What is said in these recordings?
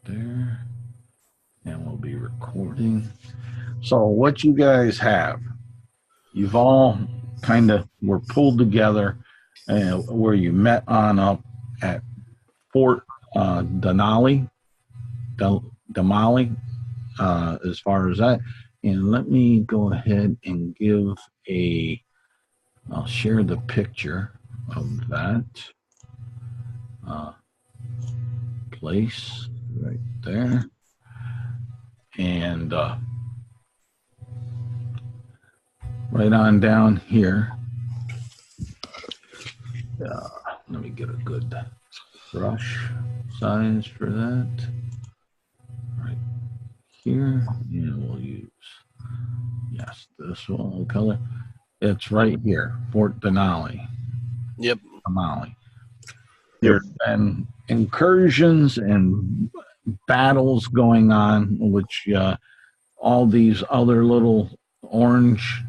there. And we'll be recording. So what you guys have, you've all kind of were pulled together where you met on up at Fort Denali, Damali, as far as that. And let me go ahead and give I'll share the picture of that place right there. And right on down here, let me get a good brush size for that. Right here, and we'll use, yes, this one color. It's right here, Fort Denali. Yep. Denali. There's been incursions and battles going on, which all these other little orange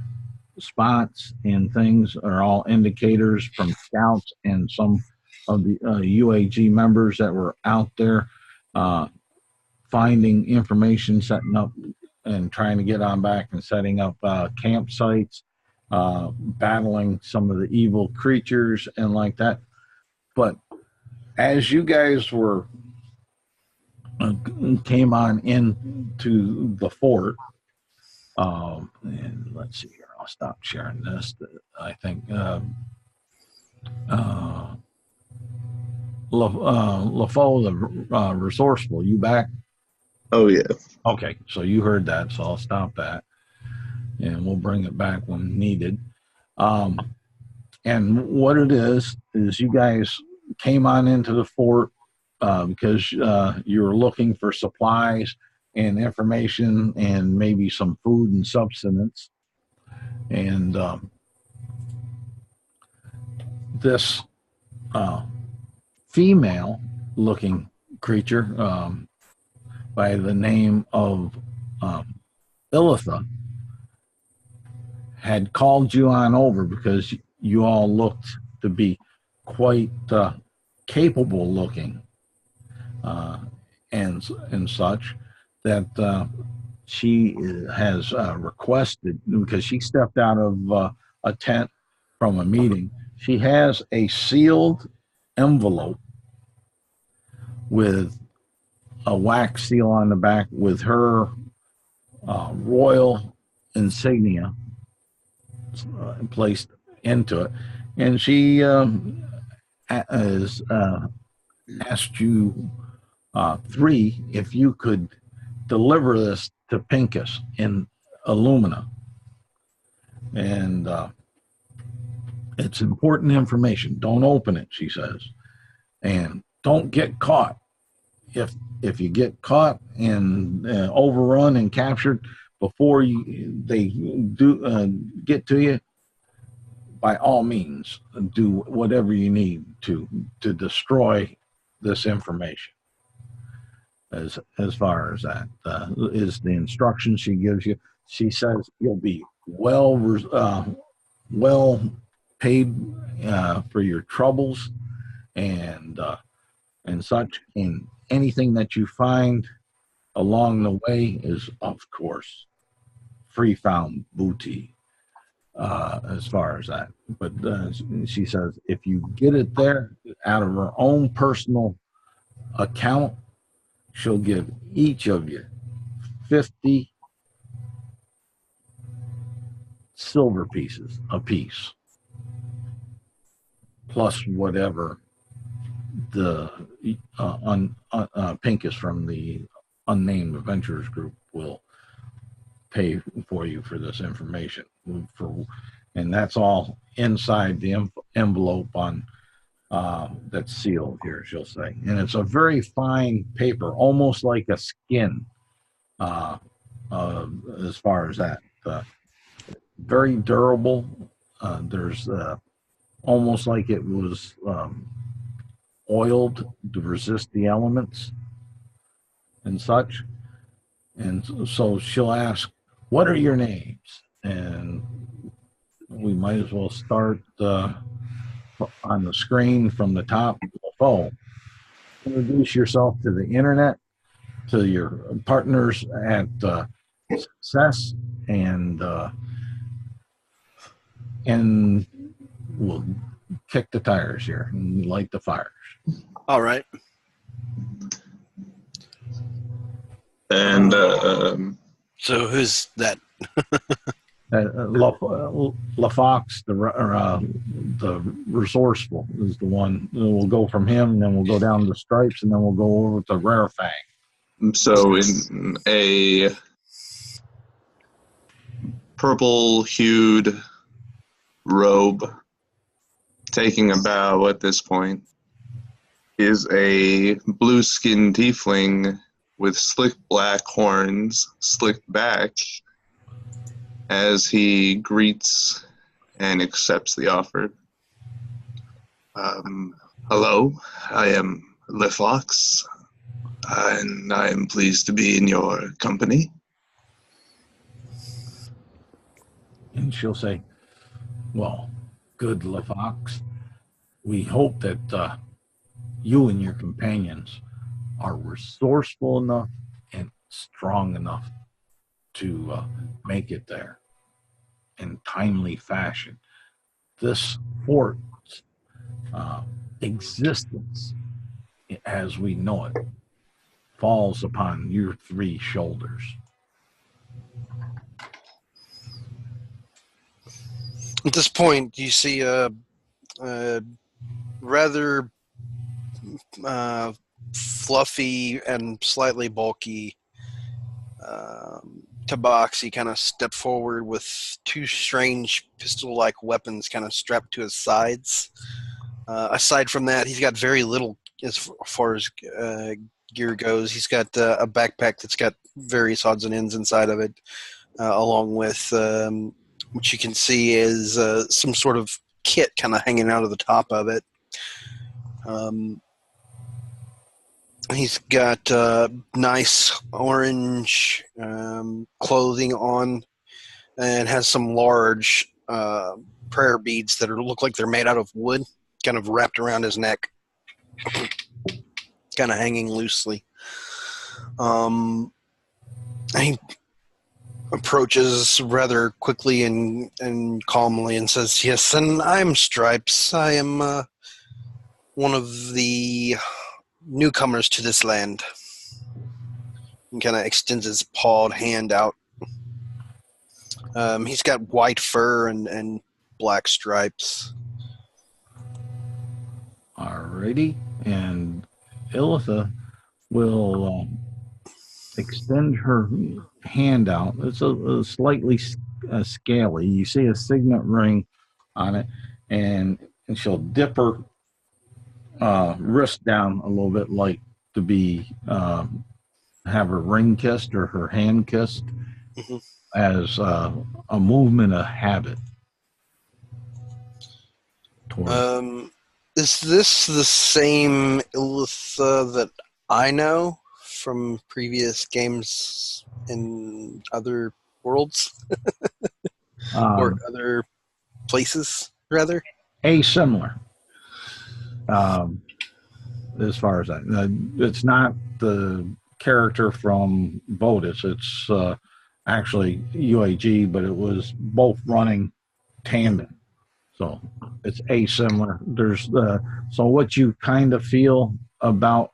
spots and things are all indicators from scouts and some of the UAG members that were out there finding information, setting up and trying to get on back and setting up campsites, battling some of the evil creatures and like that. But as you guys were came on into the fort, and let's see here, I'll stop sharing this. I think LaFoe, the resourceful, you back? Oh yeah. Okay, so you heard that, so I'll stop that, and we'll bring it back when needed. And what it is you guys came on into the fort because you were looking for supplies and information and maybe some food and subsistence. And this female looking creature by the name of Illitha had called you on over because you all looked to be quite capable looking and such, that she has requested, because she stepped out of a tent from a meeting. She has a sealed envelope with a wax seal on the back with her royal insignia placed into it, and she has asked you three if you could deliver this to Pincus in Illumina. And it's important information. Don't open it, she says, and don't get caught. If you get caught and overrun and captured before they do get to you, by all means, do whatever you need to destroy this information. As far as that is the instructions she gives you. She says you'll be well paid for your troubles and such, and anything that you find along the way is, of course, free found booty as far as that. But she says if you get it there out of her own personal account, she'll give each of you 50 silver pieces apiece, plus whatever the Pincus from the Unnamed Adventurers group will pay for you for this information. And that's all inside the envelope on that's sealed here, she'll say. And it's a very fine paper, almost like a skin, as far as that. Very durable. There's almost like it was oiled to resist the elements and such. And so she'll ask, what are your names? And we might as well start on the screen from the top of the phone. Introduce yourself to the internet to your partners at Success, and we'll kick the tires here and light the fires. All right. And So who's that? LaFox, the resourceful, is the one. We'll go from him, and then we'll go down to Stripes, and then we'll go over to Rarefang. so in a purple-hued robe, taking a bow at this point, is a blue-skinned tiefling with slick black horns slicked back as he greets and accepts the offer. Hello, I am LeFox, and I am pleased to be in your company. And she'll say, well, good LaFox. We hope that you and your companions are resourceful enough and strong enough to make it there in timely fashion. This fort's existence, as we know it, falls upon your three shoulders. At this point, you see a rather fluffy and slightly bulky Tabaxi kind of step forward with two strange pistol-like weapons kind of strapped to his sides. Aside from that, he's got very little as far as gear goes. He's got a backpack that's got various odds and ends inside of it, along with what you can see is some sort of kit kind of hanging out of the top of it. He's got nice orange clothing on and has some large prayer beads that look like they're made out of wood, kind of wrapped around his neck, kind of hanging loosely. He approaches rather quickly and calmly and says, yes, and I'm Stripes. I am one of the newcomers to this land. And kind of extends his pawed hand out. He's got white fur and black stripes. Alrighty, and Ilitha will extend her hand out. It's a slightly scaly. You see a signet ring on it, and she'll dip her wrist down a little bit, like to be have her ring kissed or her hand kissed, as a movement of habit. Is this the same Ilitha that I know from previous games in other worlds? Or other places, rather? Similar. As far as that, it's not the character from Vodus. It's actually UAG, but it was both running tandem, so it's asimilar. There's so what you kind of feel about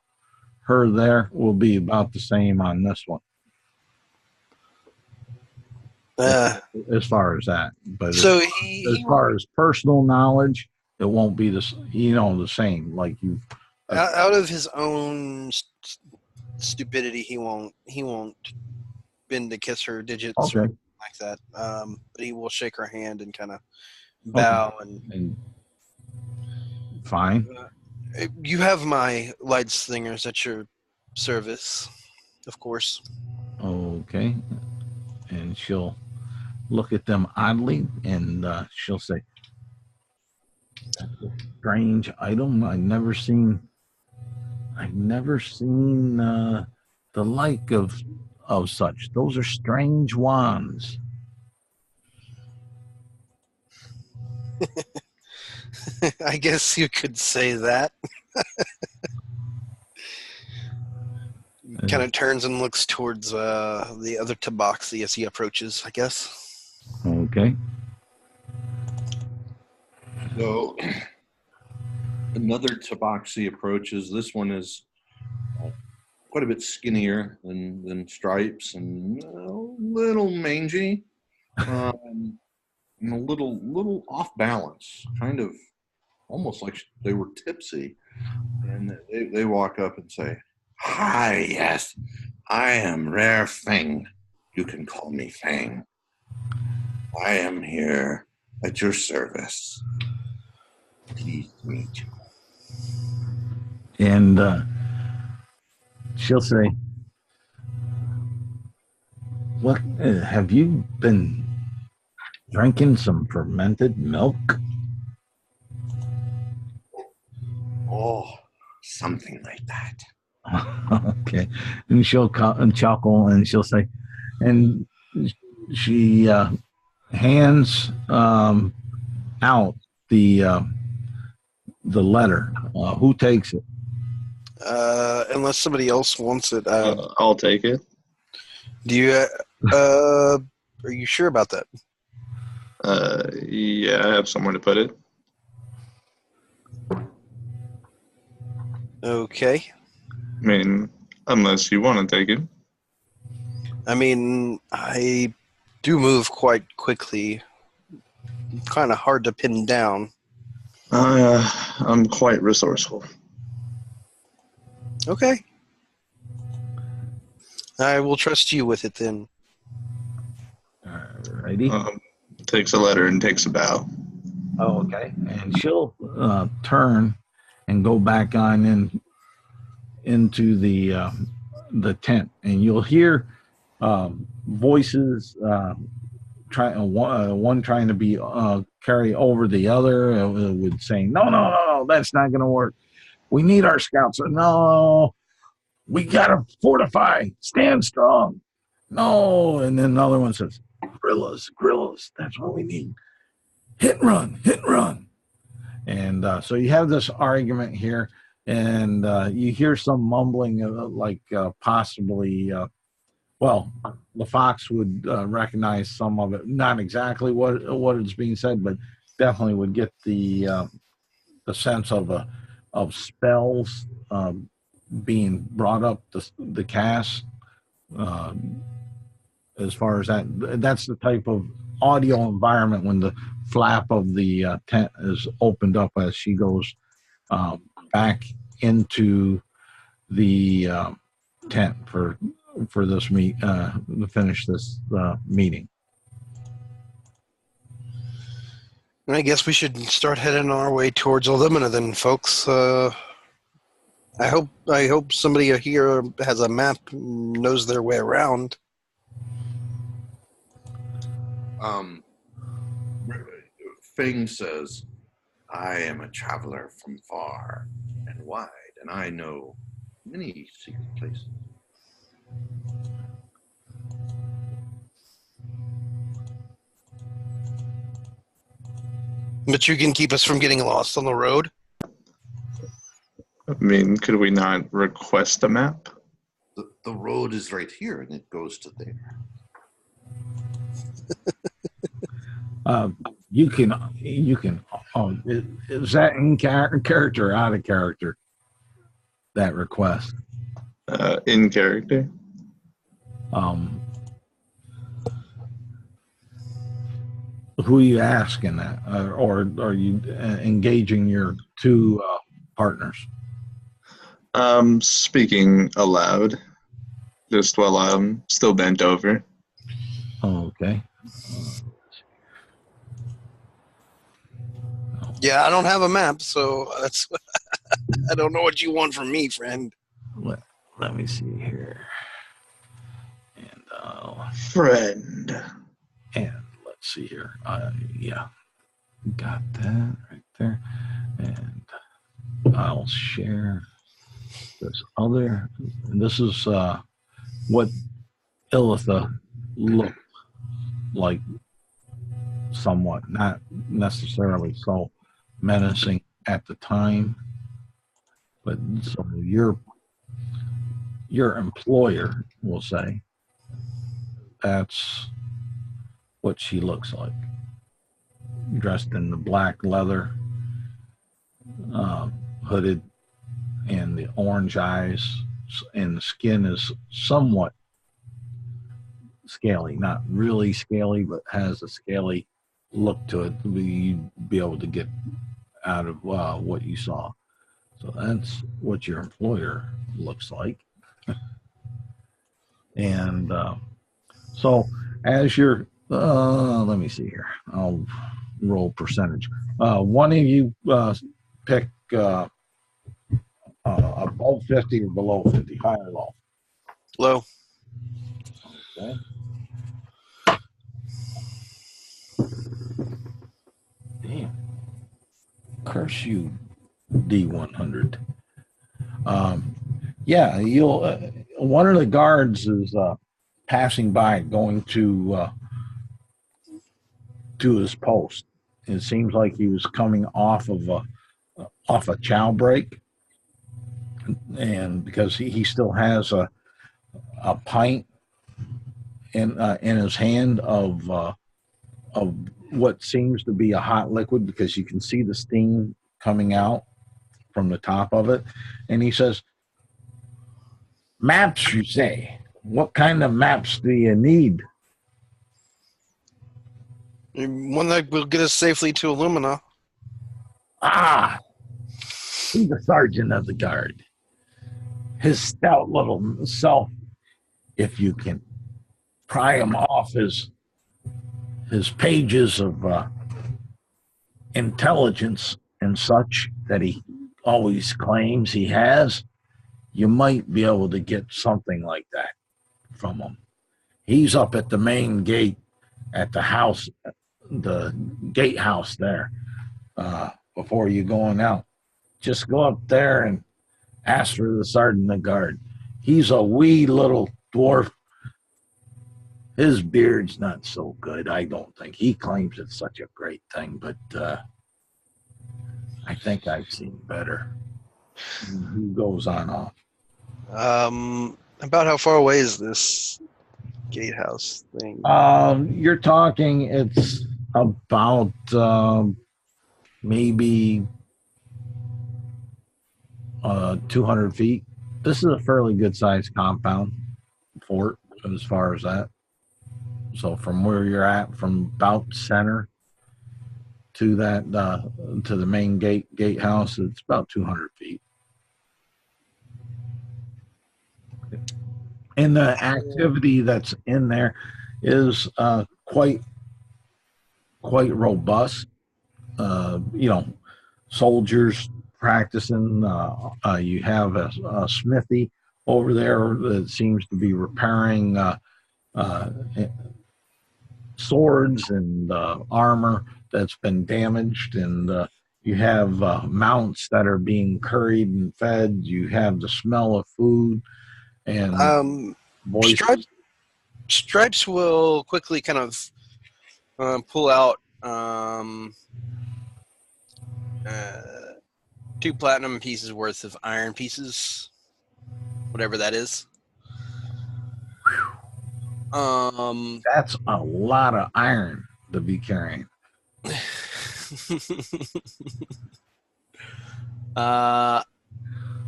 her there will be about the same on this one. As far as that, but so as far as personal knowledge, it won't be the same. Like you, out of his own stupidity, he won't bend to kiss her digits or anything like that. But he will shake her hand and kind of bow and fine. You have my light slingers at your service, of course. Okay, and she'll look at them oddly, and she'll say, "That's a strange item. I've never seen the like of such. Those are strange wands." I guess you could say that. Kind of turns and looks towards the other tabaxi as he approaches, I guess. Okay. So another tabaxi approaches. This one is quite a bit skinnier than Stripes and a little mangy, and a little off balance, kind of almost like they were tipsy. And they walk up and say, "Hi, yes, I am Rare Fang. You can call me Fang. I am here at your service. Pleased to meet you." And she'll say, "What have you been drinking? Some fermented milk?" Oh, something like that. Okay. And she'll chuckle and she'll say, and she hands out the letter. Who takes it? Unless somebody else wants it. I'll take it. Do you? Are you sure about that? Yeah, I have somewhere to put it. Okay. I mean, unless you want to take it. I mean, I do move quite quickly. Kind of hard to pin down. I'm quite resourceful. Okay. I will trust you with it then. Alrighty. Takes a letter and takes a bow. Oh, okay. And she'll turn and go back on into the tent, and you'll hear voices one trying to be carry over the other with saying, no, that's not going to work. We need our scouts. No, we got to fortify. Stand strong. No. And then another one says, guerrillas. That's what we need. Hit and run. And so you have this argument here, and you hear some mumbling, possibly, the fox would recognize some of it. Not exactly what is being said, but definitely would get the sense of spells being brought up the cast. As far as that's the type of audio environment when the flap of the tent is opened up as she goes back into the tent for this to finish this meeting. I guess we should start heading our way towards Illumina then, folks. I hope somebody here has a map, knows their way around. Fang says, "I am a traveler from far and wide, and I know many secret places." But you can keep us from getting lost on the road? I mean, could we not request a map? The road is right here, and it goes to there. You can. Is that in character or out of character? That request. In character. Who are you asking that, or are you engaging your two partners? Speaking aloud, just while I'm still bent over. Okay. Yeah, I don't have a map, so that's. I don't know what you want from me, friend. Let me see here. And friend. And let's see here. Yeah, got that right there. And I'll share this other. And this is what Illitha looked like, somewhat, not necessarily so menacing at the time, but so your employer will say that's what she looks like, dressed in the black leather, hooded, and the orange eyes, and the skin is somewhat scaly, not really scaly, but has a scaly look to it. You'd be able to get out of what you saw. So that's what your employer looks like. And so as you're, let me see here. I'll roll percentage. One of you pick above 50 or below 50, high or low. Low. Okay. Damn. Curse you, D100. Yeah, you'll. One of the guards is passing by, going to his post. It seems like he was coming off a chow break, and because he still has a pint in his hand of what seems to be a hot liquid, because you can see the steam coming out from the top of it, and he says, "Maps, you say? What kind of maps do you need?" One that will get us safely to Illumina. Ah, he's the sergeant of the guard. His stout little self, if you can pry him off his pages of intelligence and such that he always claims he has, you might be able to get something like that from him. He's up at the main gate at the house, the gatehouse there, before you going out. Just go up there and ask for the sergeant of the guard. He's a wee little dwarf. His beard's not so good, I don't think. He claims it's such a great thing, but I think I've seen better. He goes on off. About how far away is this gatehouse thing? You're talking, it's about maybe 200 feet. This is a fairly good sized compound fort as far as that. So from where you're at, from about center to that to the main gatehouse, it's about 200 feet. And the activity that's in there is quite robust. Soldiers practicing. You have a smithy over there that seems to be repairing swords and armor that's been damaged, and you have mounts that are being curried and fed. You have the smell of food and voices. Stripes will quickly kind of pull out 2 platinum pieces worth of iron pieces, whatever that is. That's a lot of iron to be carrying.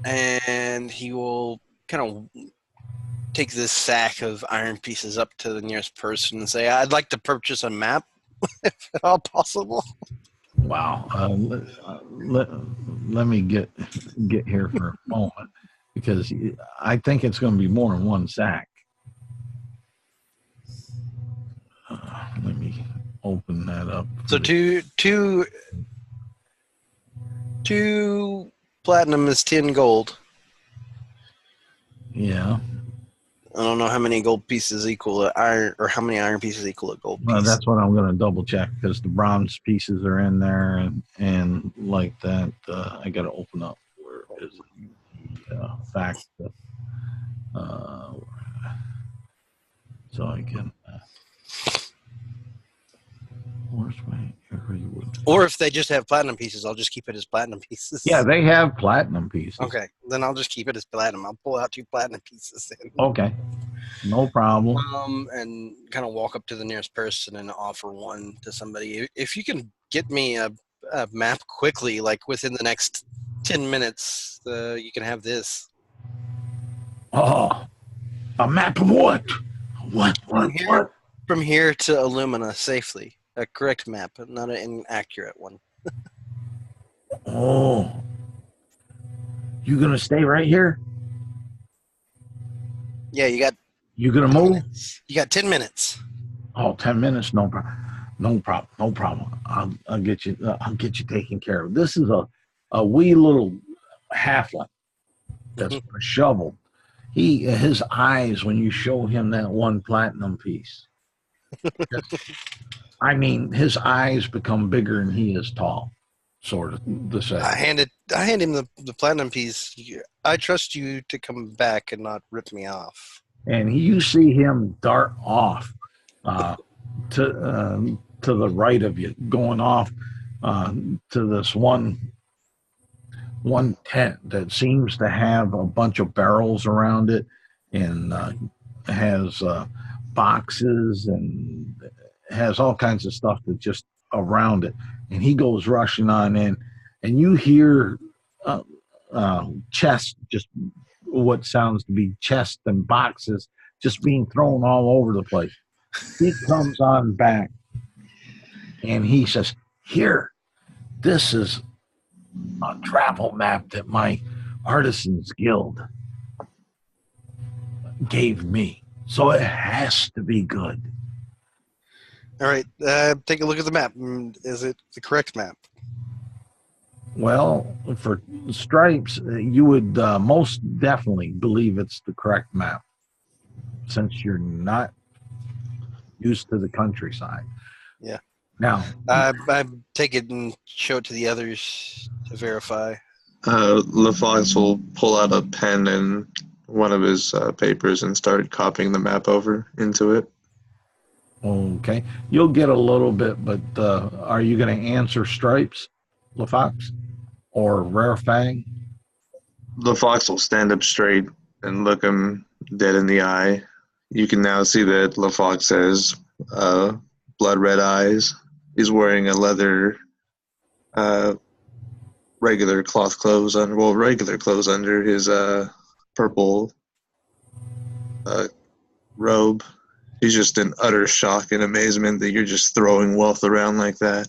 And he will kind of take this sack of iron pieces up to the nearest person and say, "I'd like to purchase a map, if at all possible." Wow. Let me get here for a moment, because I think it's going to be more than one sack. Let me open that up. So two platinum is 10 gold. Yeah. I don't know how many gold pieces equal a iron, or how many iron pieces equal a gold piece. Well, that's what I'm going to double check, because the bronze pieces are in there, and like that. I got to open up where is the fact that so I can. Where's my area wood? Or if they just have platinum pieces, I'll just keep it as platinum pieces. Yeah, they have platinum pieces. Okay, then I'll just keep it as platinum. I'll pull out 2 platinum pieces then. Okay, no problem. And kind of walk up to the nearest person and offer one to somebody. If you can get me a map quickly, like within the next 10 minutes, you can have this. Oh, a map of what? What? From here to Illumina safely. A correct map, not an inaccurate one. Oh, you gonna stay right here? Yeah, you got. You gonna move? You got 10 minutes. Oh, 10 minutes, no problem. No problem. No problem. I'll get you. I'll get you taken care of. This is a wee little halfling that's a shovel. His eyes when you show him that 1 platinum piece. I mean, his eyes become bigger and he is tall, sort of the same. I hand him the platinum piece. I trust you to come back and not rip me off. And you see him dart off to the right of you, going off to this one tent that seems to have a bunch of barrels around it, and has boxes and has all kinds of stuff that just around it. And he goes rushing on in, and you hear chests, just what sounds to be chests and boxes just being thrown all over the place. He comes on back and he says, "Here, this is a travel map that my Artisans Guild gave me, so it has to be good." All right, take a look at the map. Is it the correct map? Well, for stripes, you would most definitely believe it's the correct map, since you're not used to the countryside. Yeah. Now, I take it and show it to the others to verify. LaFox will pull out a pen and one of his papers and start copying the map over into it. okay, you'll get a little bit, but are you going to answer stripes, LaFox, or Rare Fang? LaFox will stand up straight and look him dead in the eye. You can now see that LaFox has blood red eyes. He's wearing a leather regular clothes under his purple robe. He's just in utter shock and amazement that you're just throwing wealth around like that.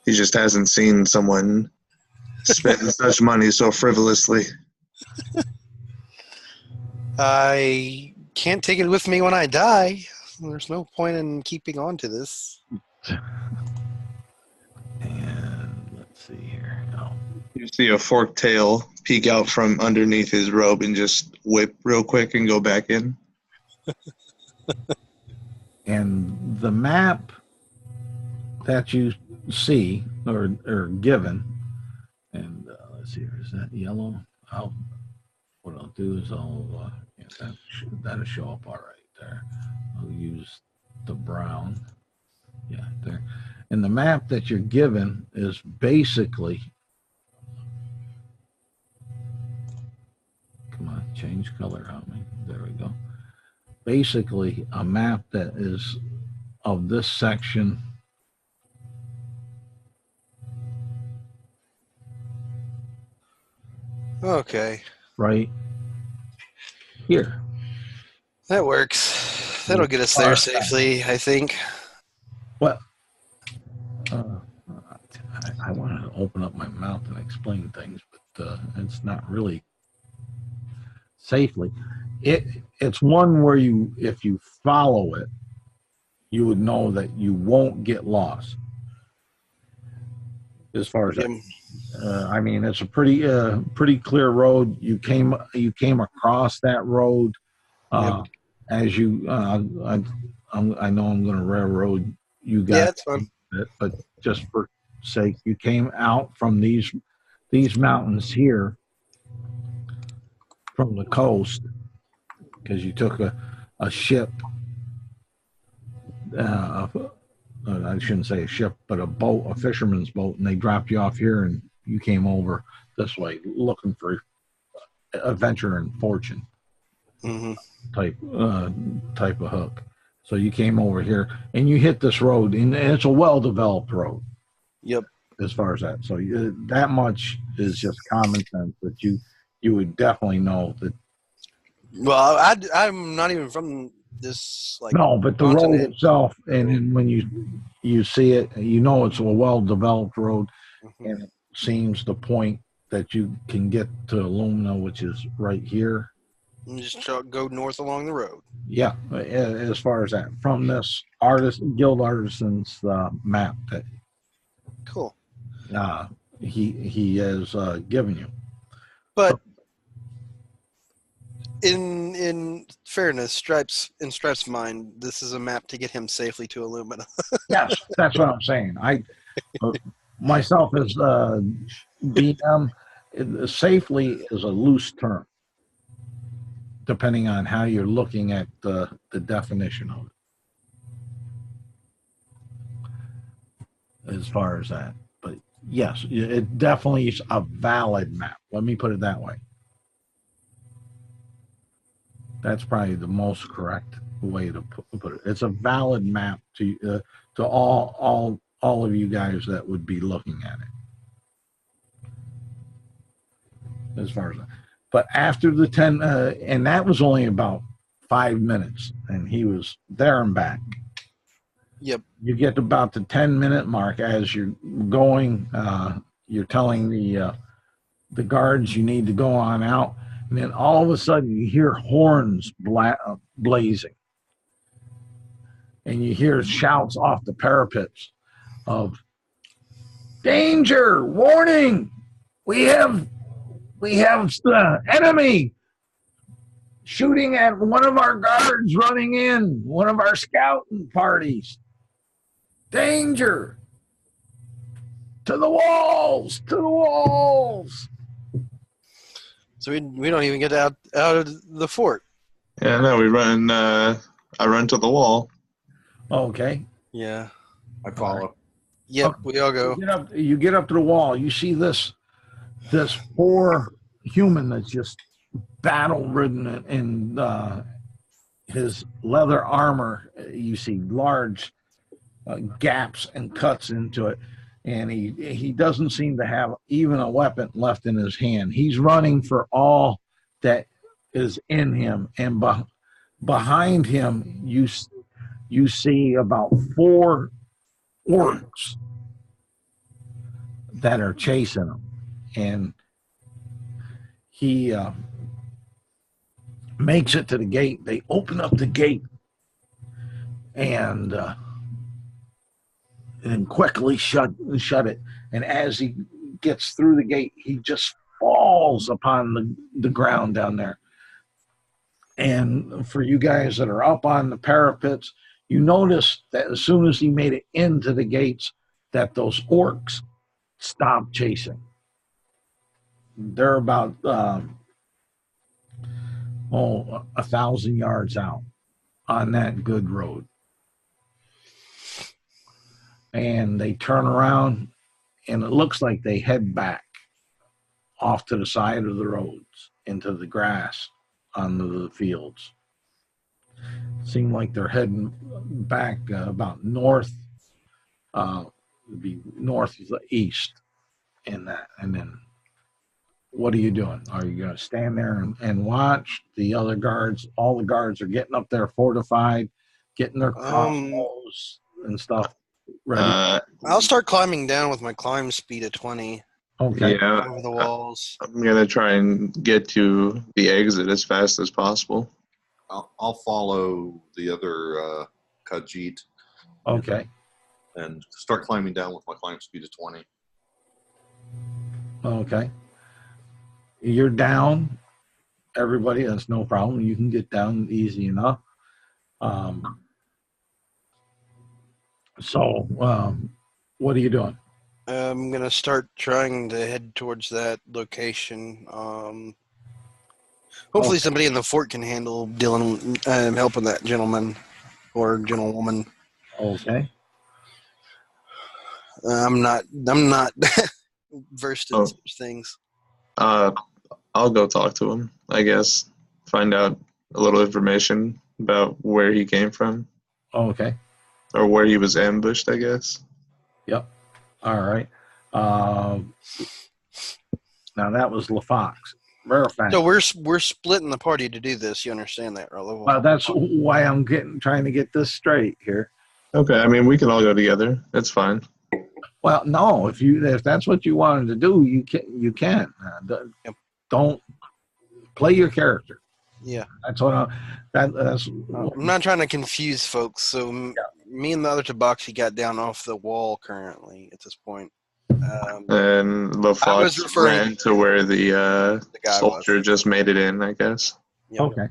He just hasn't seen someone spend such money so frivolously. I can't take it with me when I die. There's no point in keeping on to this. And let's see here. Oh. You see a forked tail peek out from underneath his robe and just whip real quick and go back in. And the map that you see or given, and let's see, is that yellow? What I'll do is that'll show up all right there. I'll use the brown. Yeah, there. And the map that you're given is basically, come on, change color on me. There we go. Basically a map that is of this section. Okay. Right here. That works. That'll get us there safely, I think. Well, I wanted to open up my mouth and explain things, but it's not really safely. It's one where if you follow it, you would know that you won't get lost. As far as I mean, it's a pretty clear road. You came across that road as you. I know I'm going to railroad you guys. Yeah, that's fine. But just for sake, you came out from these mountains here from the coast because you took a ship I shouldn't say a ship, but a boat, a fisherman's boat, and they dropped you off here, and you came over this way looking for adventure and fortune Mm-hmm. type of hook. So you came over here and you hit this road, and it's a well-developed road. Yep. As far as that, so that much is just common sense that you would definitely know that. Well, I'm not even from this No, but the road continent. itself, and then when you see it, you know it's a well-developed road, Mm-hmm. and it seems the point that you can get to Illumina, which is right here. And just go north along the road. Yeah, as far as that, from this Guild Artisans map that Cool. he has given you. But in fairness, Stripes' mind, this is a map to get him safely to Illumina. Yes, that's what I'm saying. Myself as DM, safely is a loose term, depending on how you're looking at the definition of it, as far as that. But yes, it definitely is a valid map. Let me put it that way. That's probably the most correct way to put it. It's a valid map to all of you guys that would be looking at it. As far as that. But after the 10, and that was only about 5 minutes, and he was there and back. Yep. You get about the 10-minute mark as you're going. You're telling the guards you need to go on out, and then all of a sudden you hear horns blazing, and you hear shouts off the parapets of danger, warning, we have the enemy shooting at one of our guards running in, one of our scouting parties. Danger! To the walls! To the walls! So we don't even get out of the fort. Yeah, no, we run. I run to the wall. Okay. Yeah. I follow. Yep. Okay. We all go. You get up to the wall. You see this poor human that's just battle-ridden in his leather armor. You see large gaps and cuts into it, and he doesn't seem to have even a weapon left in his hand. He's running for all that is in him, and behind him you see about 4 orcs that are chasing him, and he makes it to the gate. They open up the gate and quickly shut it. And as he gets through the gate, he just falls upon the ground down there. And for you guys that are up on the parapets, you notice that as soon as he made it into the gates, that those orcs stopped chasing. They're about 1,000 yards out on that good road. And they turn around, and it looks like they head back off to the side of the roads into the grass on the fields. Seem like they're heading back about north, would be northeast in that. And then what are you doing? Are you going to stand there and watch the other guards? All the guards are getting up there fortified, getting their crossbows and stuff ready. I'll start climbing down with my climb speed at 20. Okay. Yeah, Over the walls. I'm gonna try and get to the exit as fast as possible. I'll follow the other Khajiit Okay. and start climbing down with my climb speed of 20. Okay. You're down, everybody. That's no problem. You can get down easy enough. So, what are you doing? I'm going to start trying to head towards that location. Hopefully somebody in the fort can handle helping that gentleman or gentlewoman. Okay. I'm not versed in Oh. such things. I'll go talk to him, I guess. Find out a little information about where he came from. Okay. Or where he was ambushed, I guess. Yep. All right. Now that was LaFox. Verifax. So we're splitting the party to do this. You understand that, right? Well, that's why I'm trying to get this straight here. Okay, I mean, we can all go together. It's fine. Well, no, if that's what you wanted to do, you can. Yep. Don't play your character. Yeah. That's what that's. I'm not trying to confuse folks. So me and the other Tabaxi got down off the wall currently at this point. And LaFox ran to where the soldier just made it in, I guess. Yep. Okay.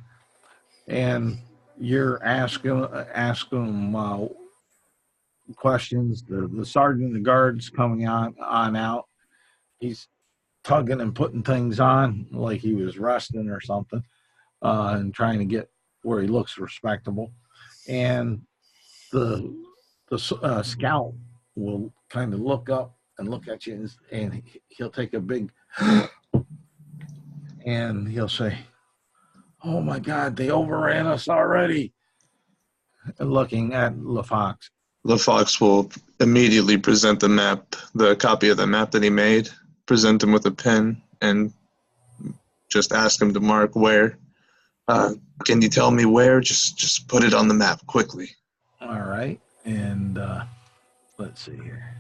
And you're asking questions. The sergeant of the guard's coming on out. He's tugging and putting things on like he was resting or something, and trying to get where he looks respectable. And the scout will kind of look up and look at you, and he'll take a big and he'll say, "Oh my God, they overran us already." And looking at LaFox. LaFox will immediately present the map, the copy of the map that he made, present him with a pen, and just ask him to mark where. Can you tell me where? Just put it on the map quickly. All right. And let's see here.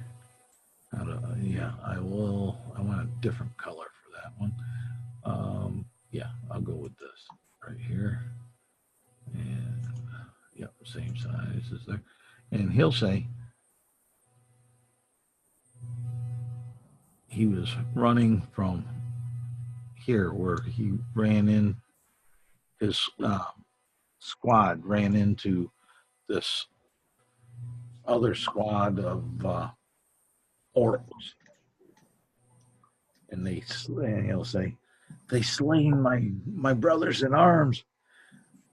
I will. I want a different color for that one. Yeah, I'll go with this right here. And yep, same size as there. And he'll say he was running from here where he ran in. His squad ran into this other squad of orcs, and he'll say, "They slain my brothers in arms,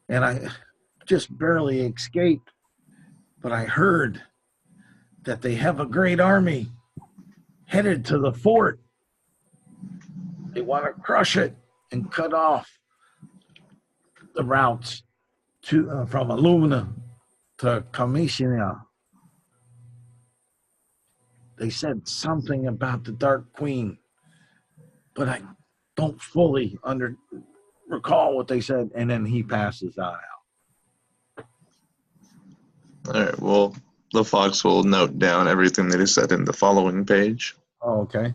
and I just barely escaped. But I heard that they have a great army headed to the fort. They want to crush it and cut off the routes to from Illumina to Commissioner. They said something about the Dark Queen, but I don't fully recall what they said." And then he passes out. All right, well, LaFox will note down everything that he said in the following page. Oh, okay.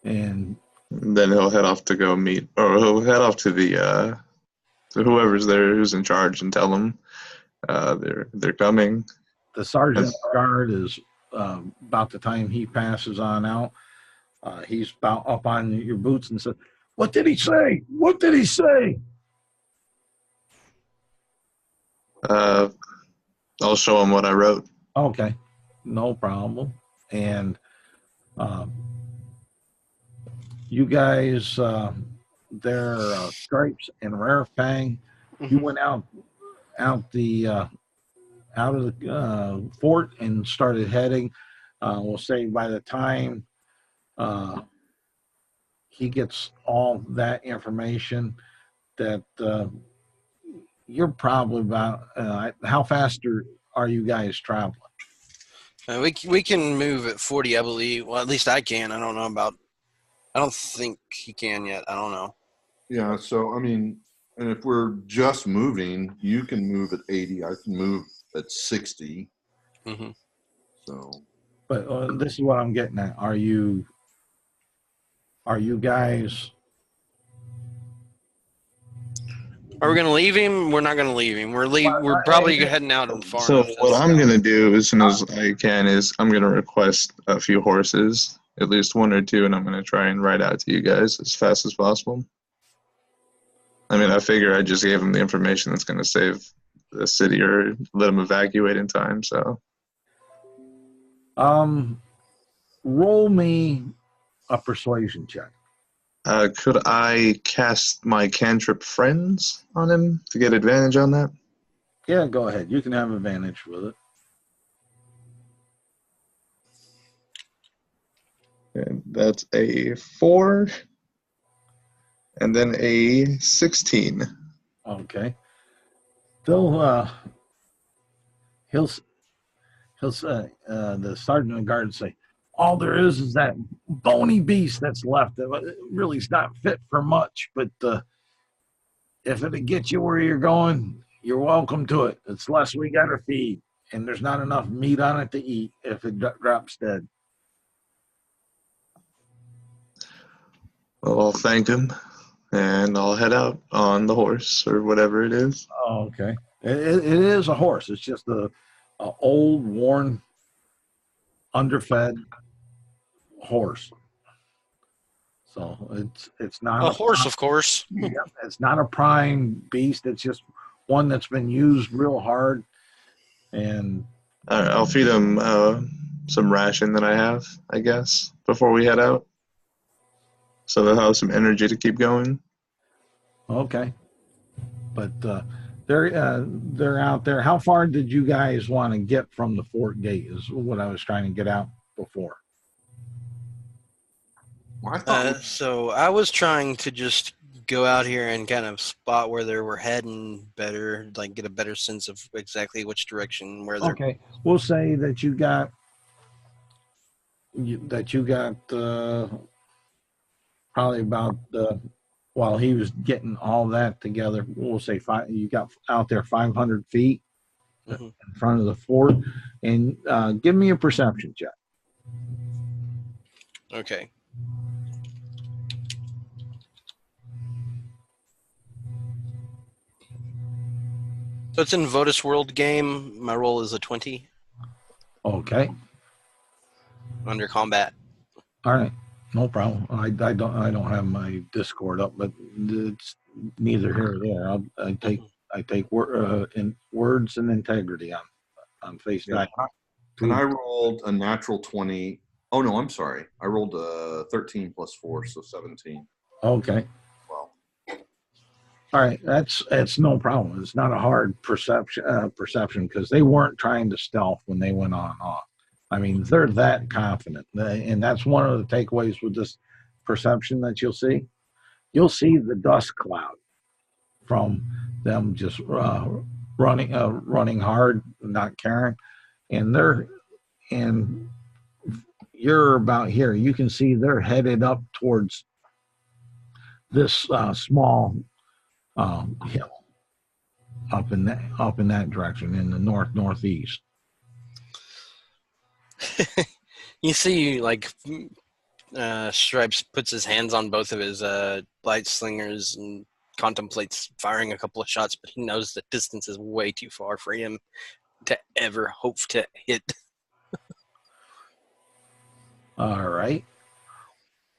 And then he'll head off to go meet, or he'll head off to the to whoever's there who's in charge and tell them they're coming. The sergeant guard is about the time he passes on out. He's about up on your boots and says, "What did he say? What did he say?" I'll show him what I wrote. Okay, no problem. And you guys, their Stripes and Rare Fang, you went out of the fort and started heading. We'll say by the time he gets all that information, that you're probably about how fast are you guys traveling? We can move at 40, I believe. Well, at least I can. I don't know about. I don't think he can yet. I don't know. Yeah. So I mean, and if we're just moving, you can move at 80. I can move at 60. Mm-hmm. So. But this is what I'm getting at. Are you guys? Are we going to leave him? We're not going to leave him. We're probably heading out in far So enough. what I'm going to do as soon as I can is I'm going to request a few horses, at least one or two, and I'm going to try and ride out to you guys as fast as possible. I mean, I figure I just gave them the information that's going to save the city or let them evacuate in time, so. Roll me a persuasion check. Could I cast my cantrip Friends on him to get advantage on that? Yeah, go ahead. You can have advantage with it. And that's a 4, and then a 16. Okay. They'll he'll the sergeant of guard say, all there is that bony beast that's left. It really is not fit for much, but if it'll get you where you're going, you're welcome to it. It's less we got to feed, and there's not enough meat on it to eat if it drops dead. Well, I'll thank him, and I'll head out on the horse or whatever it is. Oh, okay. It is a horse. It's just a old, worn, underfed horse. So it's not A horse, of course. it's not a prime beast. It's just one that's been used real hard. And I'll feed him some ration that I have, I guess, before we head out, so they'll have some energy to keep going. okay, but they're out there. How far did you guys want to get from the fort gate? Is what I was trying to get out before. I thought So I was trying to just go out here and kind of spot where they were heading better, like get a better sense of exactly which direction where they're. Okay, we'll say that you got probably about while he was getting all that together, we'll say you got out there 500 feet in front of the fort, and give me a perception check. Okay. So it's in Votus World game. My roll is a 20 Okay, under combat. all right, no problem. I don't have my Discord up, but it's neither here nor there. I take in words and integrity on face value. and I rolled a natural 20. Oh no, I'm sorry. I rolled a 13 plus 4, so 17. Okay. Well, All right, that's no problem. It's not a hard perception because they weren't trying to stealth when they went on off. I mean, they're that confident, and that's one of the takeaways with this perception that you'll see. You'll see the dust cloud from them just running hard, not caring, and you're about here. You can see they're headed up towards this small hill up in that direction in the northeast. You see, like, Stripes puts his hands on both of his light slingers and contemplates firing a couple of shots, but he knows the distance is way too far for him to ever hope to hit. All right.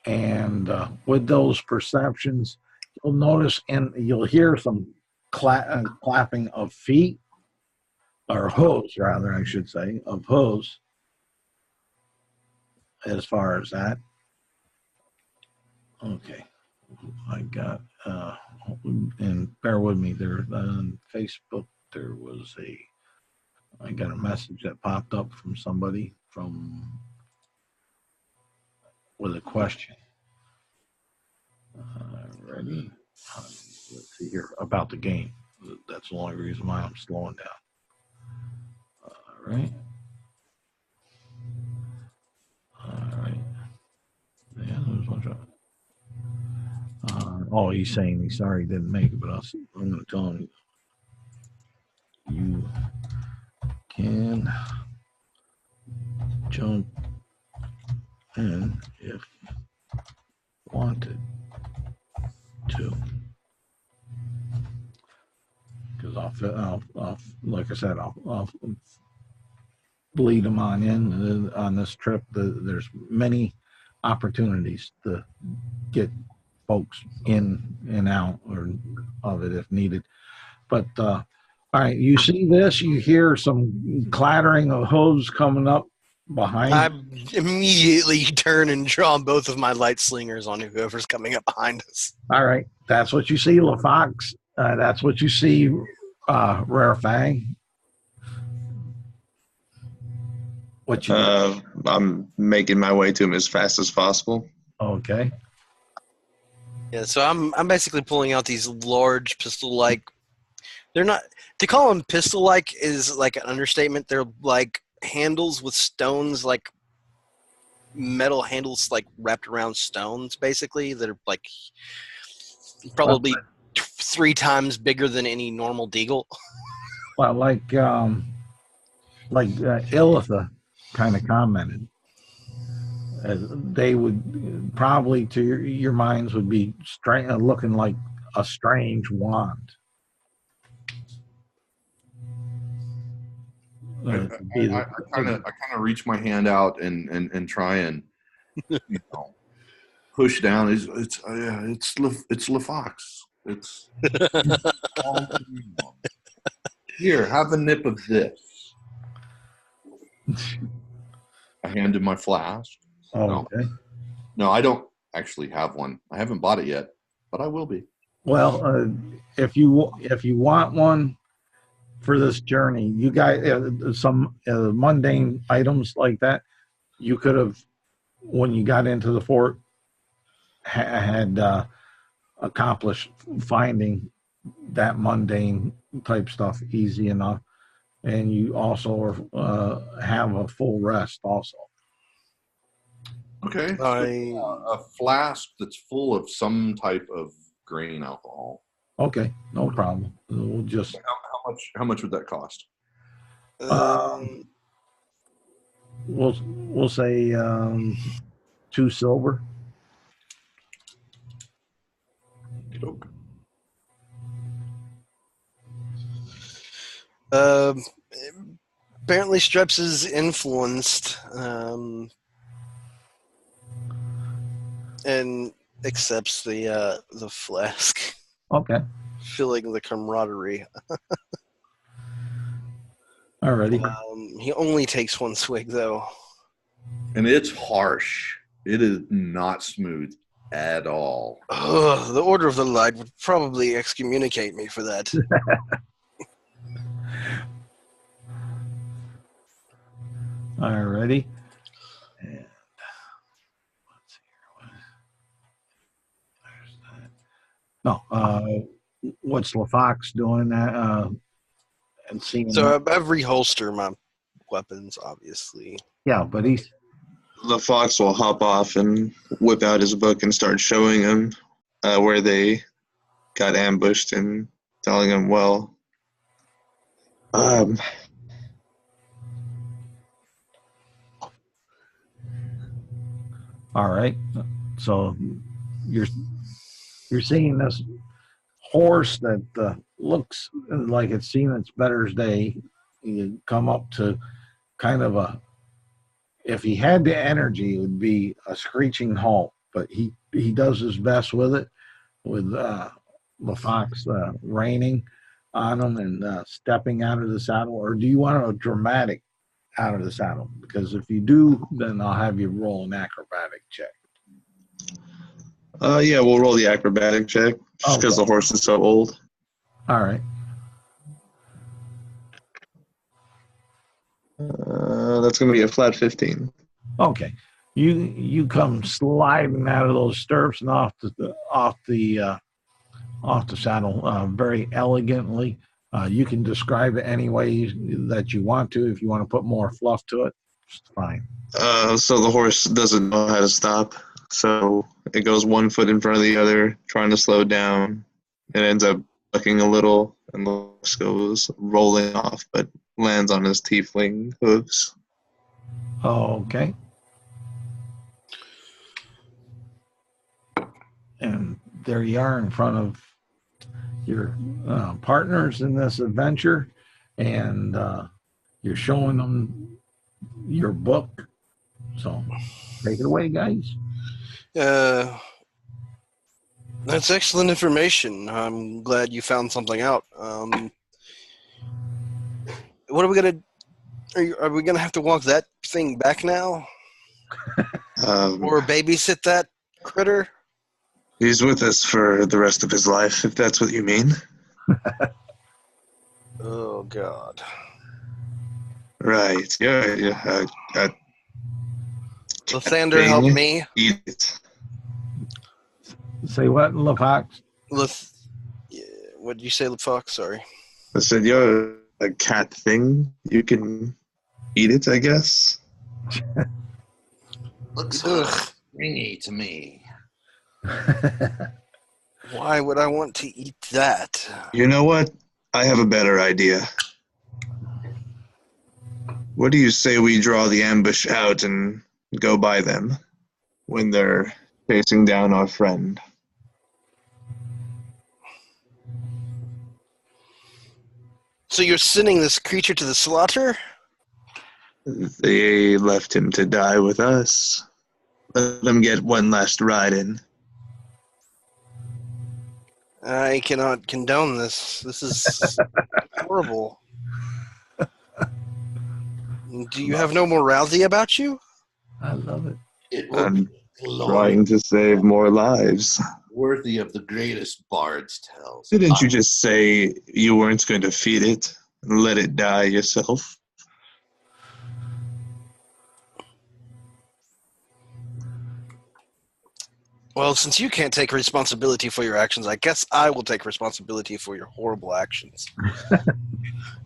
And with those perceptions, you'll notice and you'll hear some clapping of feet, or hooves, rather, I should say, of hooves, as far as that. Okay. I got, and bear with me, there on Facebook, I got a message that popped up from somebody with a question. Ready? Let's see here about the game. That's the only reason why I'm slowing down. All right. Yeah, there's one shot. Oh, he's saying he's sorry he didn't make it, but I'm going to tell him you can jump in if wanted to, because I'll like I said, I'll bleed them on in on this trip. There's many opportunities to get folks in and out of it if needed. But all right, you see this, you hear some clattering of hooves coming up behind. I immediately turn and draw both of my light slingers on whoever's coming up behind us. All right, that's what you see, LaFox. That's what you see, Rare Fang. What you got? I'm making my way to him as fast as possible. Okay. Yeah, so I'm basically pulling out these large pistol-like. They're not, to call them pistol-like is like an understatement. They're like handles with stones, like metal handles, like wrapped around stones, basically. That are like probably 3 times bigger than any normal deagle. Well, like Ilitha kind of commented, they would probably to your minds would be looking like a strange wand. I kind of reach my hand out and try and push down. It's LaFox. It's here. Have a nip of this. I hand him my flask. Okay. No, I don't actually have one. I haven't bought it yet, but I will be. Well, if you want one for this journey, you guys some mundane items like that you could have when you got into the fort had accomplished finding that mundane type stuff easy enough, and you also have a full rest also. Okay. A flask that's full of some type of grain alcohol. Okay, no problem. We'll just how much would that cost? We'll say 2 silver. Okay. Apparently, Streps is influenced and accepts the flask. Okay. Feeling the camaraderie. Alrighty. He only takes 1 swig, though. And it's harsh. It is not smooth at all. The Order of the Light would probably excommunicate me for that. Alrighty. And let's see here. No, what's LaFox doing that? And seeing. So I've reholster my weapons, obviously. Yeah, but he's. LaFox will hop off and whip out his book and start showing him where they got ambushed and telling him, well, All right. So you're seeing this horse that looks like it's seen its better day. You come up to kind of if he had the energy, it would be a screeching halt, but he does his best with it, with LaFox reining on him and stepping out of the saddle. Or do you want a dramatic out of the saddle? Because if you do, then I'll have you roll an acrobatic check. yeah, we'll roll the acrobatic check just because the horse is so old. All right. That's going to be a flat 15. Okay. You come sliding out of those stirrups and off the saddle very elegantly. You can describe it any way that you want to. If you want to put more fluff to it, it's fine. So the horse doesn't know how to stop. So it goes 1 foot in front of the other, trying to slow down. It ends up bucking a little, and the horse goes rolling off, but lands on his tiefling hooves. Okay. And there you are in front of your partners in this adventure, and you're showing them your book. So take it away, guys. That's excellent information. I'm glad you found something out. What are we gonna? Are we gonna have to walk that thing back now, or babysit that critter? He's with us for the rest of his life, if that's what you mean. Oh God! Right. You're Lathander, help me. Eat it. Say what, LaFox? What did you say, Fox? Sorry. I said you're a cat thing. You can eat it, I guess. Looks Ugh. stringy to me. Why would I want to eat that? You know what? I have a better idea. What do you say we draw the ambush out and go by them when they're chasing down our friend? So you're sending this creature to the slaughter? They left him to die with us. Let them get one last ride in. I cannot condone this. This is horrible. Do you have no morality about you? I love it. It will I'm be glorious, trying to save more lives. worthy of the greatest bard's tales. Didn't you just say you weren't going to feed it and let it die yourself? Well, since you can't take responsibility for your actions, I guess I will take responsibility for your horrible actions.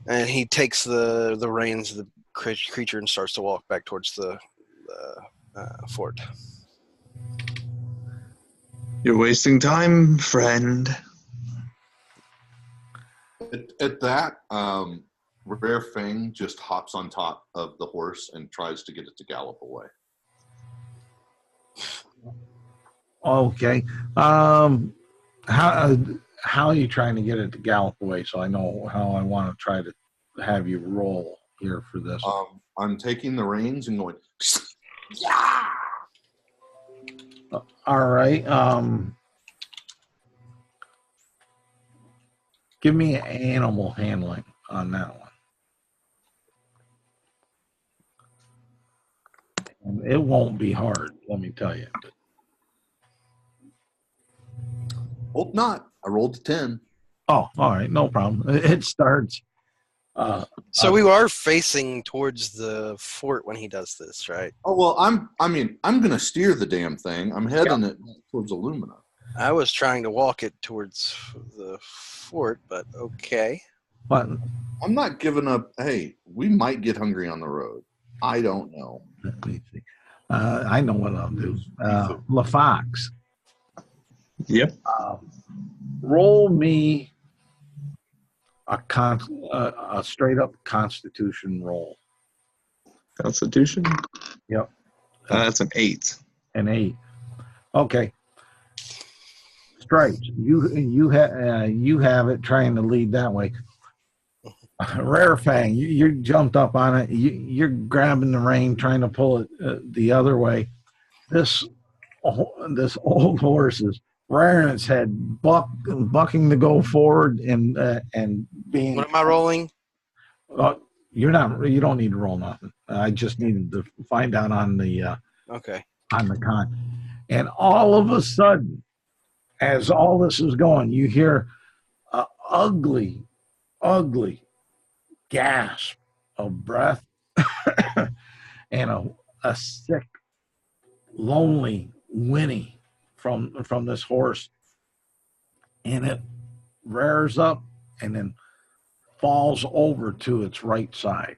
And he takes the reins of the creature and starts to walk back towards the fort. You're wasting time, friend. At that, Rare Fang just hops on top of the horse and tries to get it to gallop away. Okay. How are you trying to get it to gallop away? So I know how I want to try to have you roll here for this. I'm taking the reins and going, yeah! All right. Give me animal handling on that one. And it won't be hard, let me tell you. Hope not. I rolled a 10. Oh, all right, no problem. It starts. So we are facing towards the fort when he does this, right? Oh, well, I'm going to steer the damn thing. I'm heading it towards Illumina. I was trying to walk it towards the fort, but okay. But I'm not giving up. Hey, we might get hungry on the road. I don't know. let me see. I know what I'll do. LaFox, Yep. roll me a straight up Constitution roll. Constitution? Yep. That's an 8. An 8. Okay. Stripes. You have it trying to lead that way. Rare Fang, you jumped up on it. You're grabbing the rein, trying to pull it the other way. This old horse is rearing its head, bucking to go forward, and being. What am I rolling? You don't need to roll nothing. I just needed to find out on the Okay. on the con, and all of a sudden, as all this is going, you hear a ugly gasp of breath and a sick, lonely whinny from this horse, and it rears up and then falls over to its right side,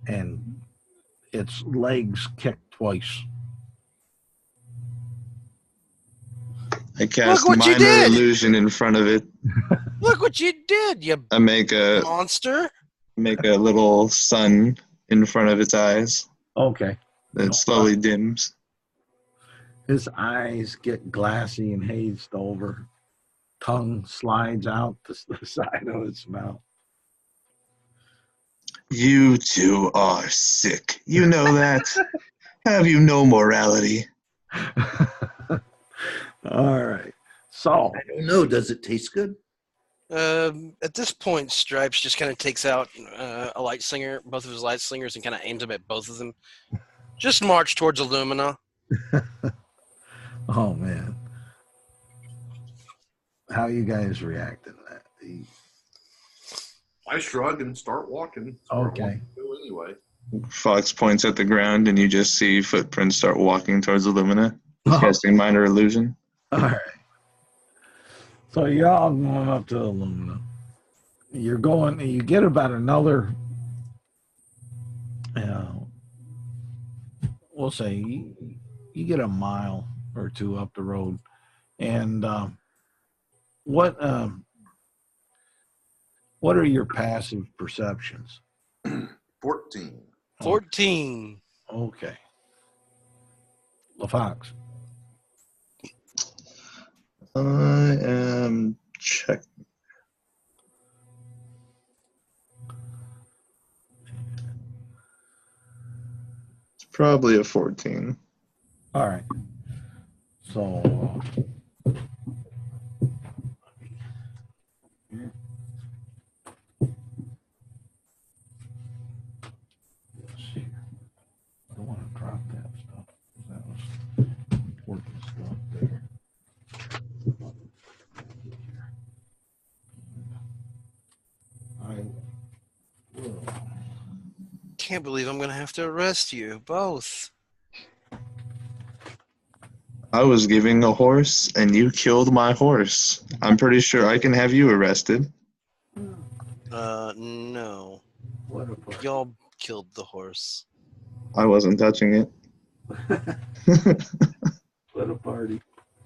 and its legs kick twice. I cast what you minor did! illusion in front of it. Look what you did, you I make a monster! little sun in front of its eyes. Okay. Then it slowly dims. His eyes get glassy and hazed over. Tongue slides out the side of its mouth. You two are sick. You know that? Have you no morality? All right. So I don't know. Does it taste good? At this point, Stripes just kind of takes out a light slinger, both of his light slingers, and kind of aims them at both of them. Just march towards Illumina. oh man. How you guys reacting to that? I shrug and start walking. Okay. Anyway. Fox points at the ground, and you just see footprints start walking towards Illumina, Oh. casting minor illusion. All right. So you're all going up to Illumina. You get about another, we'll say you get a mile or two up the road. And what are your passive perceptions? 14. 14. Okay. LaFox. I am check. It's probably a 14. All right. So let's see. I don't want to drop that stuff. That was important stuff there. I will. Can't believe I'm going to have to arrest you both. I was giving a horse, and you killed my horse. I'm pretty sure I can have you arrested. No. What a part. Y'all killed the horse. I wasn't touching it. What a party.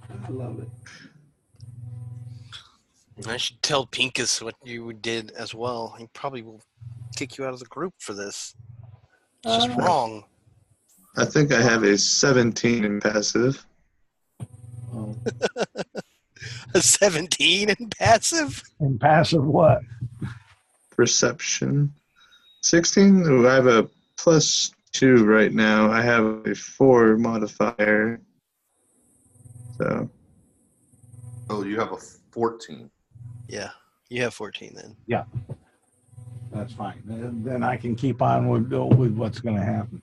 I love it. I should tell Pinkus what you did as well. He probably will kick you out of the group for this. It's just wrong. I think I have a 17 in passive. Oh. A 17 in passive? And passive what? Perception. 16? Ooh, I have a +2 right now. I have a 4 modifier. So. Oh, you have a 14. Yeah, you have 14 then. Yeah. That's fine. Then I can keep on with what's going to happen.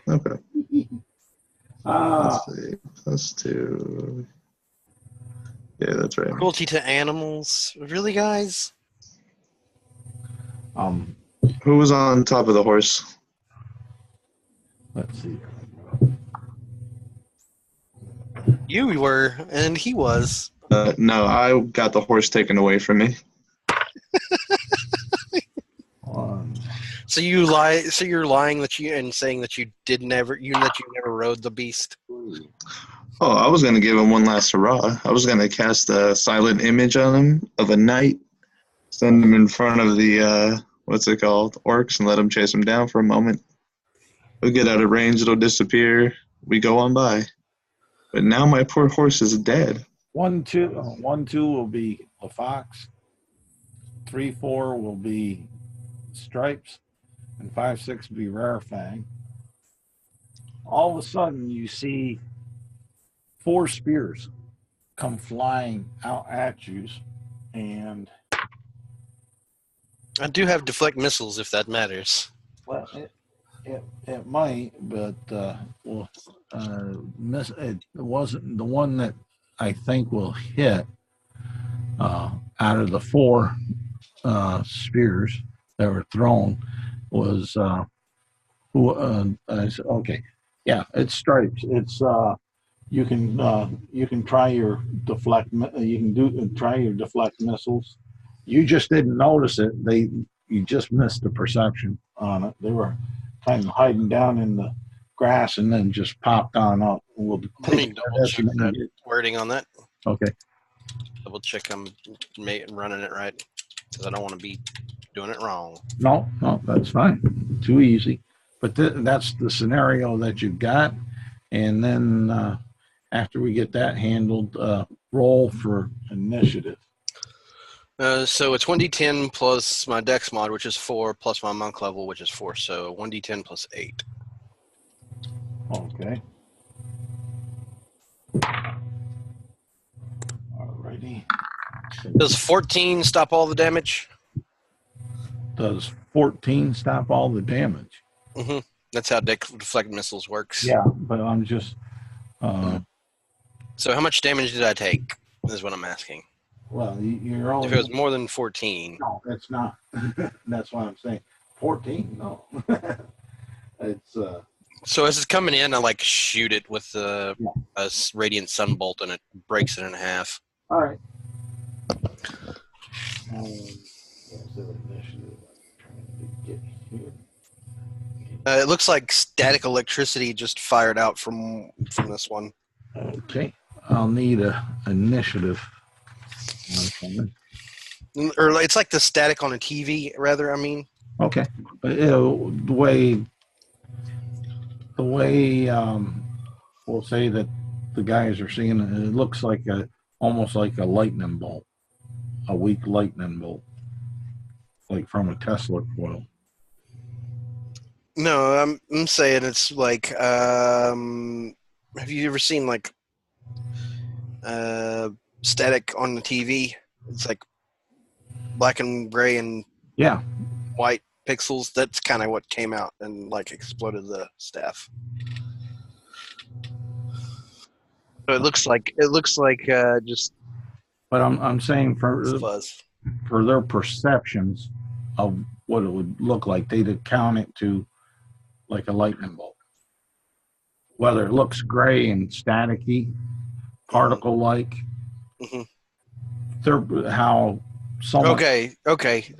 Okay. Ah. Let's see. +2. Yeah, that's right. Cruelty to animals? Really, guys? Who was on top of the horse? Let's see. You were, and he was. No, I got the horse taken away from me. So you lie. So you're lying that you and saying that you never rode the beast. Oh, I was gonna give him one last hurrah. I was gonna cast a silent image on him of a knight, send him in front of the what's it called, orcs, and let him chase him down for a moment. We'll get out of range. It'll disappear. We go on by. But now my poor horse is dead. 1, 2 will be LaFox. 3, 4 will be Stripes, and 5, 6 will be Rarefang. All of a sudden, you see 4 spears come flying out at you, and I do have deflect missiles, if that matters. well, it might, but it wasn't the one that I think will hit out of the 4 spears that were thrown was okay, yeah, it's Stripes. It's you can try your deflect. Try your deflect missiles. You just didn't notice it. You just missed the perception on it. They were kind of hiding down in the grass and then just popped on up. We'll Let me double check that wording on that. Okay. Double check I'm running it right, because I don't want to be doing it wrong. No, that's fine. Too easy. But that's the scenario that you've got. And then after we get that handled, roll for initiative. So it's 1d10 plus my dex mod, which is 4, plus my monk level, which is 4. So 1d10 plus 8. Okay. Alrighty. Does 14 stop all the damage? Does 14 stop all the damage? Mm-hmm. That's how deflect missiles works. Yeah, but I'm just. So how much damage did I take? Is what I'm asking. Well, you're only. If it was more than 14. No, it's not. That's what I'm saying. 14? No. It's So as it's coming in, I like shoot it with a radiant sunbolt, and it breaks it in half. all right. What's the initiative I'm trying to get here? It looks like static electricity just fired out from this one. Okay, I'll need a initiative. Or it's like the static on a TV, rather. I mean. Okay, the way we'll say that the guys are seeing it, it looks like almost like a lightning bolt, a weak lightning bolt, like from a Tesla coil. No, I'm saying it's like. Have you ever seen like static on the TV? It's like black and gray and white pixels. That's kind of what came out and like exploded the staff. So it looks like just. But I'm saying fuzz. For their perceptions of what it would look like, they'd account it to like a lightning bolt. Whether it looks gray and staticky, particle-like, how someone. Okay,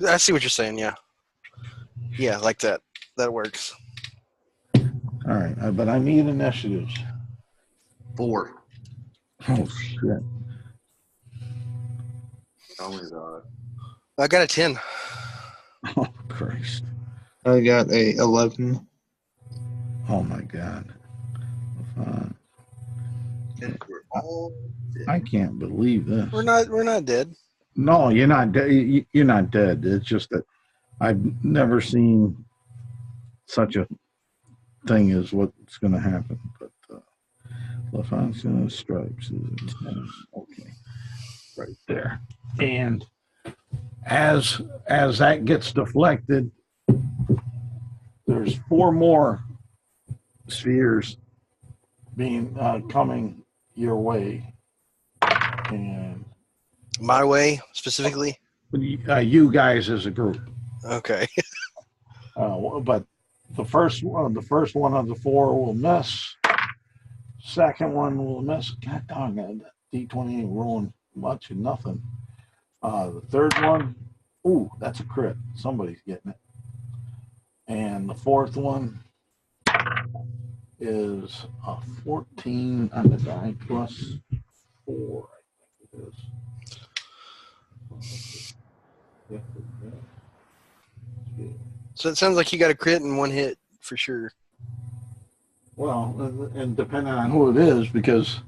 I see what you're saying. Yeah, like that. That works. All right, but I need initiatives. 4. Oh shit! I got a 10. Oh Christ! I got a 11. Oh my God! I can't believe this. We're not dead. No, you're not dead. You're not dead. It's just that I've never seen such a thing as what's going to happen. But LaFontaine stripes is okay, right there. And as that gets deflected, there's 4 more spheres being coming your way, and my way specifically. You guys as a group. Okay. But the first one of the 4 will miss. Second one will miss. God dog, that D20 ain't rolling much and nothing. The third one, ooh, that's a crit. Somebody's getting it. And the fourth one is a 14 on the die plus 4, I think it is. So it sounds like you got a crit in 1 hit for sure. Well, and depending on who it is, because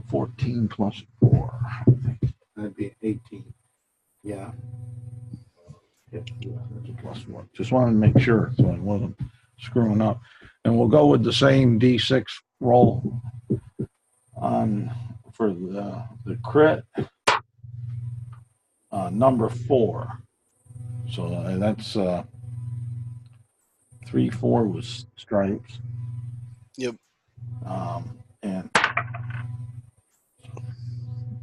14 plus 4, I think that'd be 18. Yeah. That's a plus 1. Just wanted to make sure so I wasn't screwing up. And we'll go with the same D6 roll for the crit. Number 4. So that's 3, 4 was stripes. Yep. And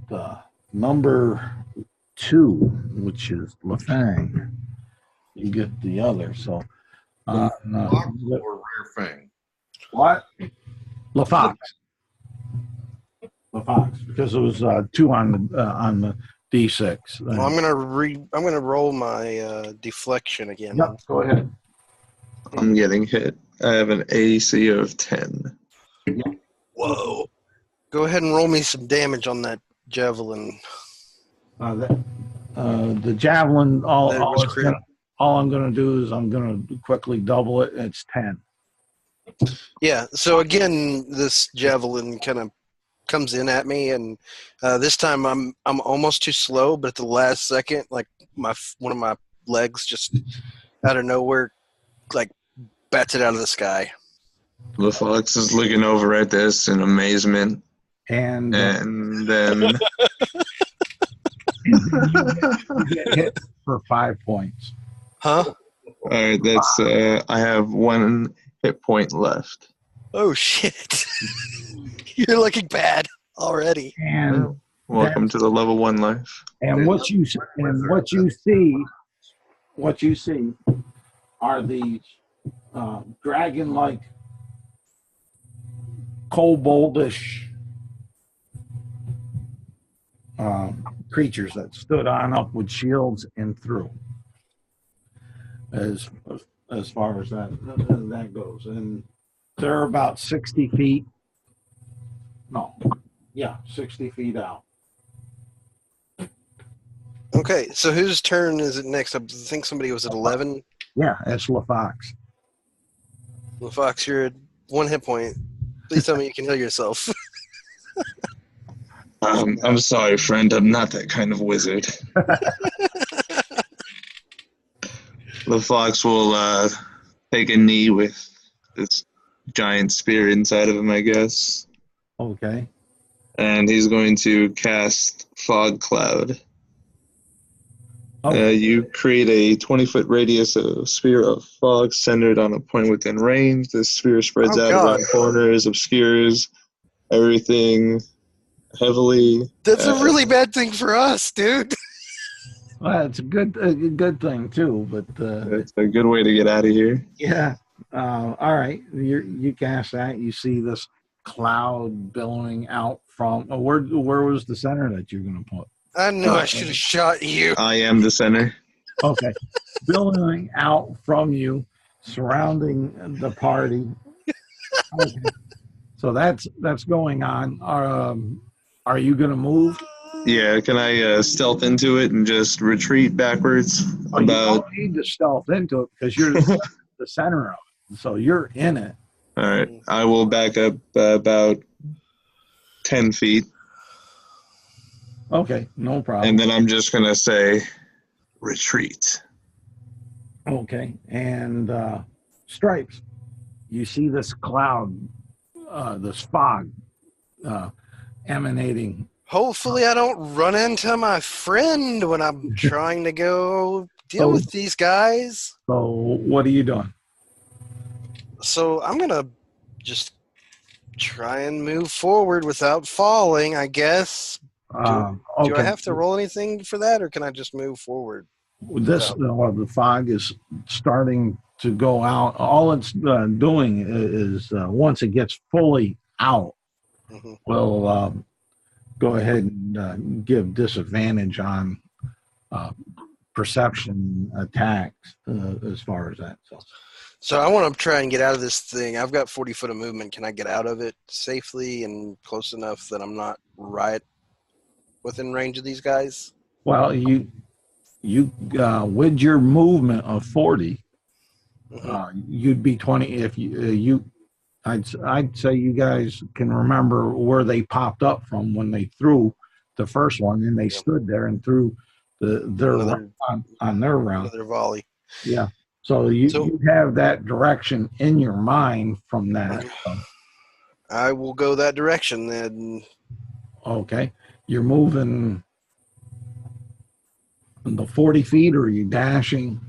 the number 2, which is Lafang, you get the other. So, or Rare Fang. What? LaFox. LaFox, because it was 2 on the D6. Well, I'm gonna roll my deflection again. Yep, go ahead. I'm getting hit. I have an AC of 10. Whoa. Go ahead and roll me some damage on that javelin. The javelin, all I'm going to do is I'm going to quickly double it. It's 10. Yeah. So again, this javelin kind of comes in at me, and this time I'm almost too slow, but at the last second, like one of my legs just out of nowhere, like bats it out of the sky. The fox is looking over at this in amazement, and then you get hit for 5 points. Huh? All right, that's I have 1 hit point left. Oh shit! You're looking bad already. And Welcome to the level 1 life. And what you see are these dragon-like, koboldish creatures that stood on up with shields and through. As far as that goes, and they're about 60 feet. No, yeah, 60 feet out. Okay, so whose turn is it next? I think somebody was at 11. Yeah, that's LaFox. Well, Fox, you're at 1 hit point. Please tell me you can heal yourself. I'm sorry, friend. I'm not that kind of wizard. The fox will take a knee with this giant spear inside of him, I guess. Okay. And he's going to cast Fog Cloud. Okay. You create a 20-foot radius of sphere of fog centered on a point within range. The sphere spreads out around corners, obscures everything heavily. That's a really bad thing for us, dude. Well, it's a good thing too, but it's a good way to get out of here. yeah. All right, you cast that. You see this cloud billowing out from. Where was the center that you're going to put? I knew I should have shot you. I am the center. Okay, billowing out from you, surrounding the party. Okay. So that's going on. Are you going to move? Yeah, can I stealth into it and just retreat backwards? You don't need to stealth into it because you're the center of it. So you're in it. All right. I will back up about 10 feet. Okay, no problem. And then I'm just going to say, retreat. Okay, and Stripes, you see this cloud, this fog emanating. Hopefully I don't run into my friend when I'm trying to go deal with these guys. So what are you doing? So I'm going to just try and move forward without falling, I guess. Do I have to roll anything for that, or can I just move forward? The fog is starting to go out. All it's doing is once it gets fully out, we'll go ahead and give disadvantage on perception attacks as far as that. So I want to try and get out of this thing. I've got 40 foot of movement. Can I get out of it safely and close enough that I'm not right within range of these guys? Well, you with your movement of 40, you'd be 20 if I'd say you guys can remember where they popped up from when they threw the first one, and they stood there and threw their on their round. Another volley. Yeah. So you have that direction in your mind from that. I will go that direction then. Okay. You're moving the 40 feet, or are you dashing?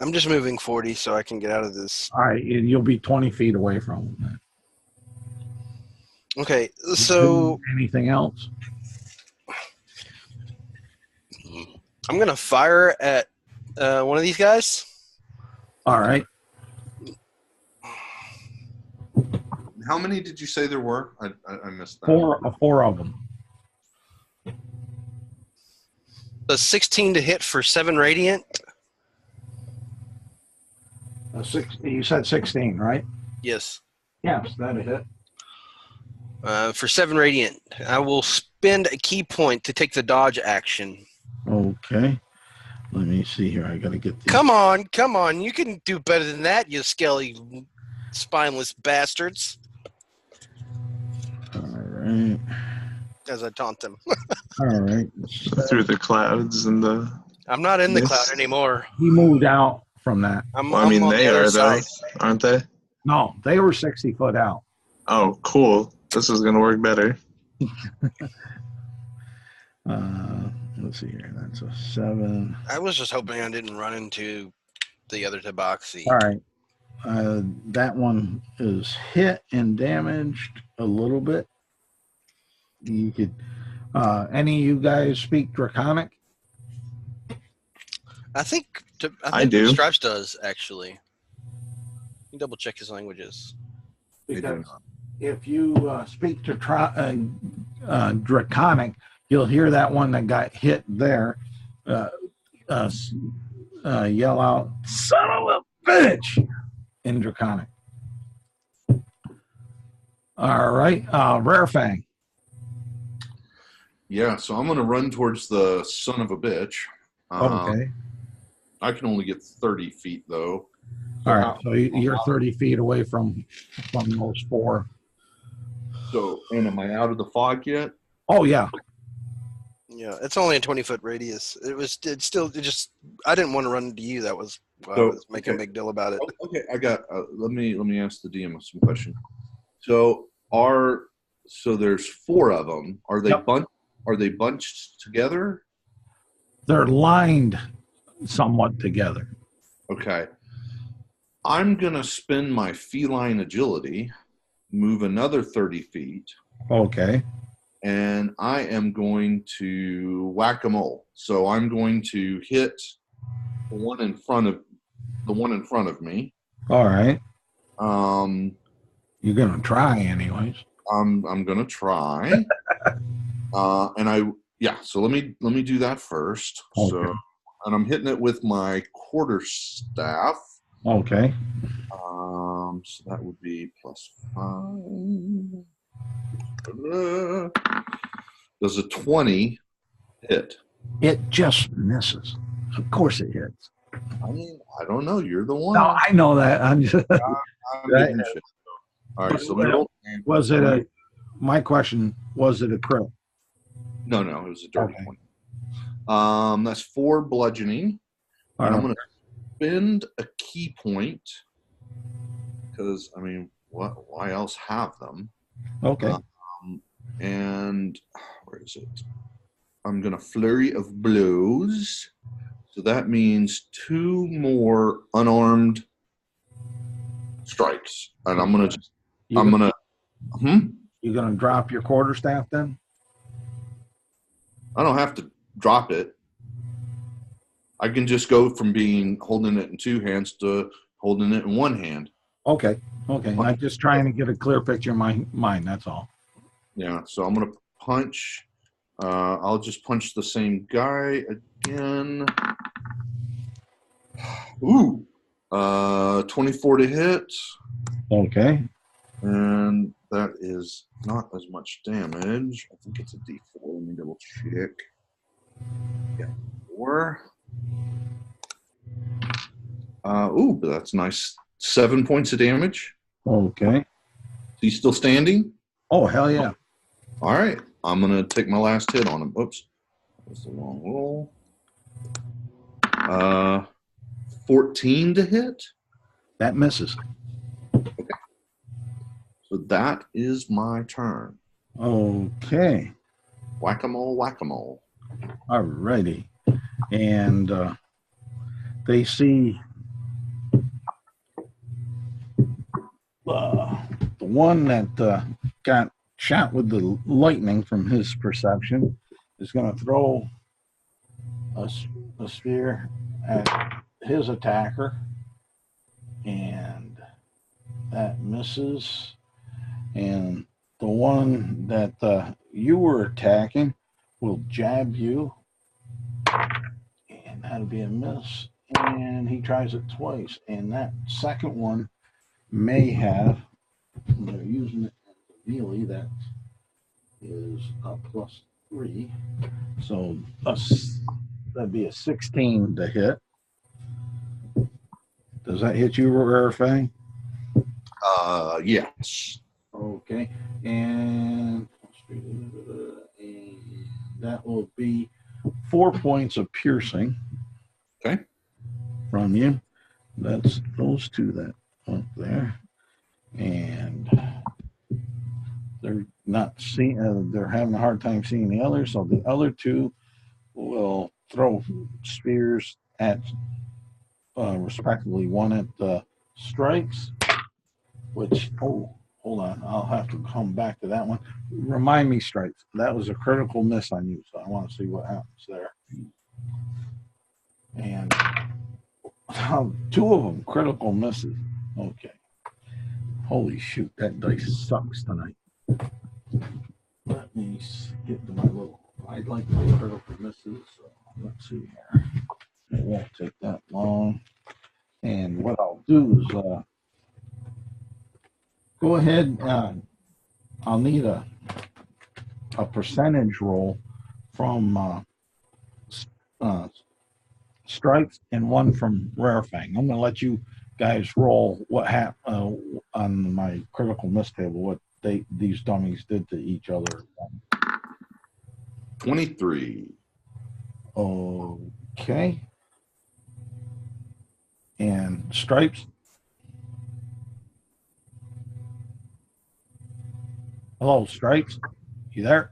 I'm just moving 40 so I can get out of this. All right. You'll be 20 feet away from them. Okay. So anything else? I'm going to fire at one of these guys. All right. How many did you say there were? I missed that. Four of them. A 16 to hit for 7 radiant. You said 16, right? Yes. Yes, that'll hit. For 7 radiant. I will spend a key point to take the dodge action. Okay. Let me see here. I got to get these. Come on. You can do better than that, you skelly, spineless bastards. All right. As I taunt them. All right. Through the clouds and the... I'm not in the cloud anymore. He moved out from that. They are, though, aren't they? No, they were 60 foot out. Oh, cool. This is going to work better. Let's see here. That's a 7. I was just hoping I didn't run into the other tabaxi. All right. That one is hit and damaged a little bit. You could Any of you guys speak Draconic? I think I do. Stripes does actually. You double check his languages. Because if you speak to Draconic, you'll hear that one that got hit there yell out, "Son of a bitch!" in Draconic. All right, Rare Fang. Yeah, so I'm going to run towards the son of a bitch. Okay. I can only get 30 feet, though. All right, so you're 30 feet away from those four. So, and am I out of the fog yet? Oh, yeah. Yeah, it's only a 20-foot radius. I didn't want to run into you. That was why I was making a big deal about it. Okay, I got. Let me ask the DM some questions. So there's four of them. Are they Are they bunched together? They're lined somewhat together. Okay. I'm gonna spend my feline agility, move another 30 feet. Okay. And I am going to whack-a-mole. So I'm going to hit the one in front of me. All right. You're gonna try anyways. I'm gonna try. So let me do that first. Okay. So, and I'm hitting it with my quarterstaff. Okay. So that would be +5. Does a 20 hit? It just misses. Of course it hits. I mean, I don't know. You're the one. No, I know that. I'm just. I'm getting shit. All right. So was it a? My question: was it a crit? No, it was a dirty one. That's 4 bludgeoning, and I'm going to spend a key point because I mean, why else have them? Okay. And where is it? I'm going to flurry of blows. So that means 2 more unarmed strikes. And I'm going to You're going to drop your quarterstaff then? I don't have to drop it. I can just go from holding it in 2 hands to holding it in 1 hand. Okay. I'm just trying to get a clear picture in my mind. That's all. Yeah. So I'm going to punch. I'll just punch the same guy again. Ooh. 24 to hit. Okay. And that is not as much damage. I think it's a D4. Let me double check. Yeah, 4. But that's nice. 7 points of damage. Okay. He's still standing? Oh, hell yeah. All right. I'm going to take my last hit on him. Oops. That's the wrong roll. 14 to hit. That misses. Okay. So that is my turn. Okay. Whack-a-mole, whack-a-mole. All righty. And they see the one that got shot with the lightning from his perception is going to throw a spear at his attacker. And that misses. And the one that you were attacking will jab you. And that'll be a miss. And he tries it twice. And that second one may have, they're using it as a melee, that is a +3. So that'd be a 16 to hit. Does that hit you, Rare Fang? Yes. Okay. And that will be 4 points of piercing. Okay. From you. That's those 2 that up there. And they're not seeing, they're having a hard time seeing the others. So the other 2 will throw spears at respectively, one at the strikes, which hold on. I'll have to come back to that one. Remind me, Stripes. That was a critical miss on you, so I want to see what happens there. And two of them critical misses. Okay. Holy shoot, that dice sucks tonight. Let me get to my little. I'd like my critical misses. So let's see here. It won't take that long. And what I'll do is go ahead. I'll need a percentage roll from Stripes and one from Rare Fang. I'm going to let you guys roll what happened on my critical miss table, what these dummies did to each other. 23. Okay. And Stripes? Hello, Stripes? You there?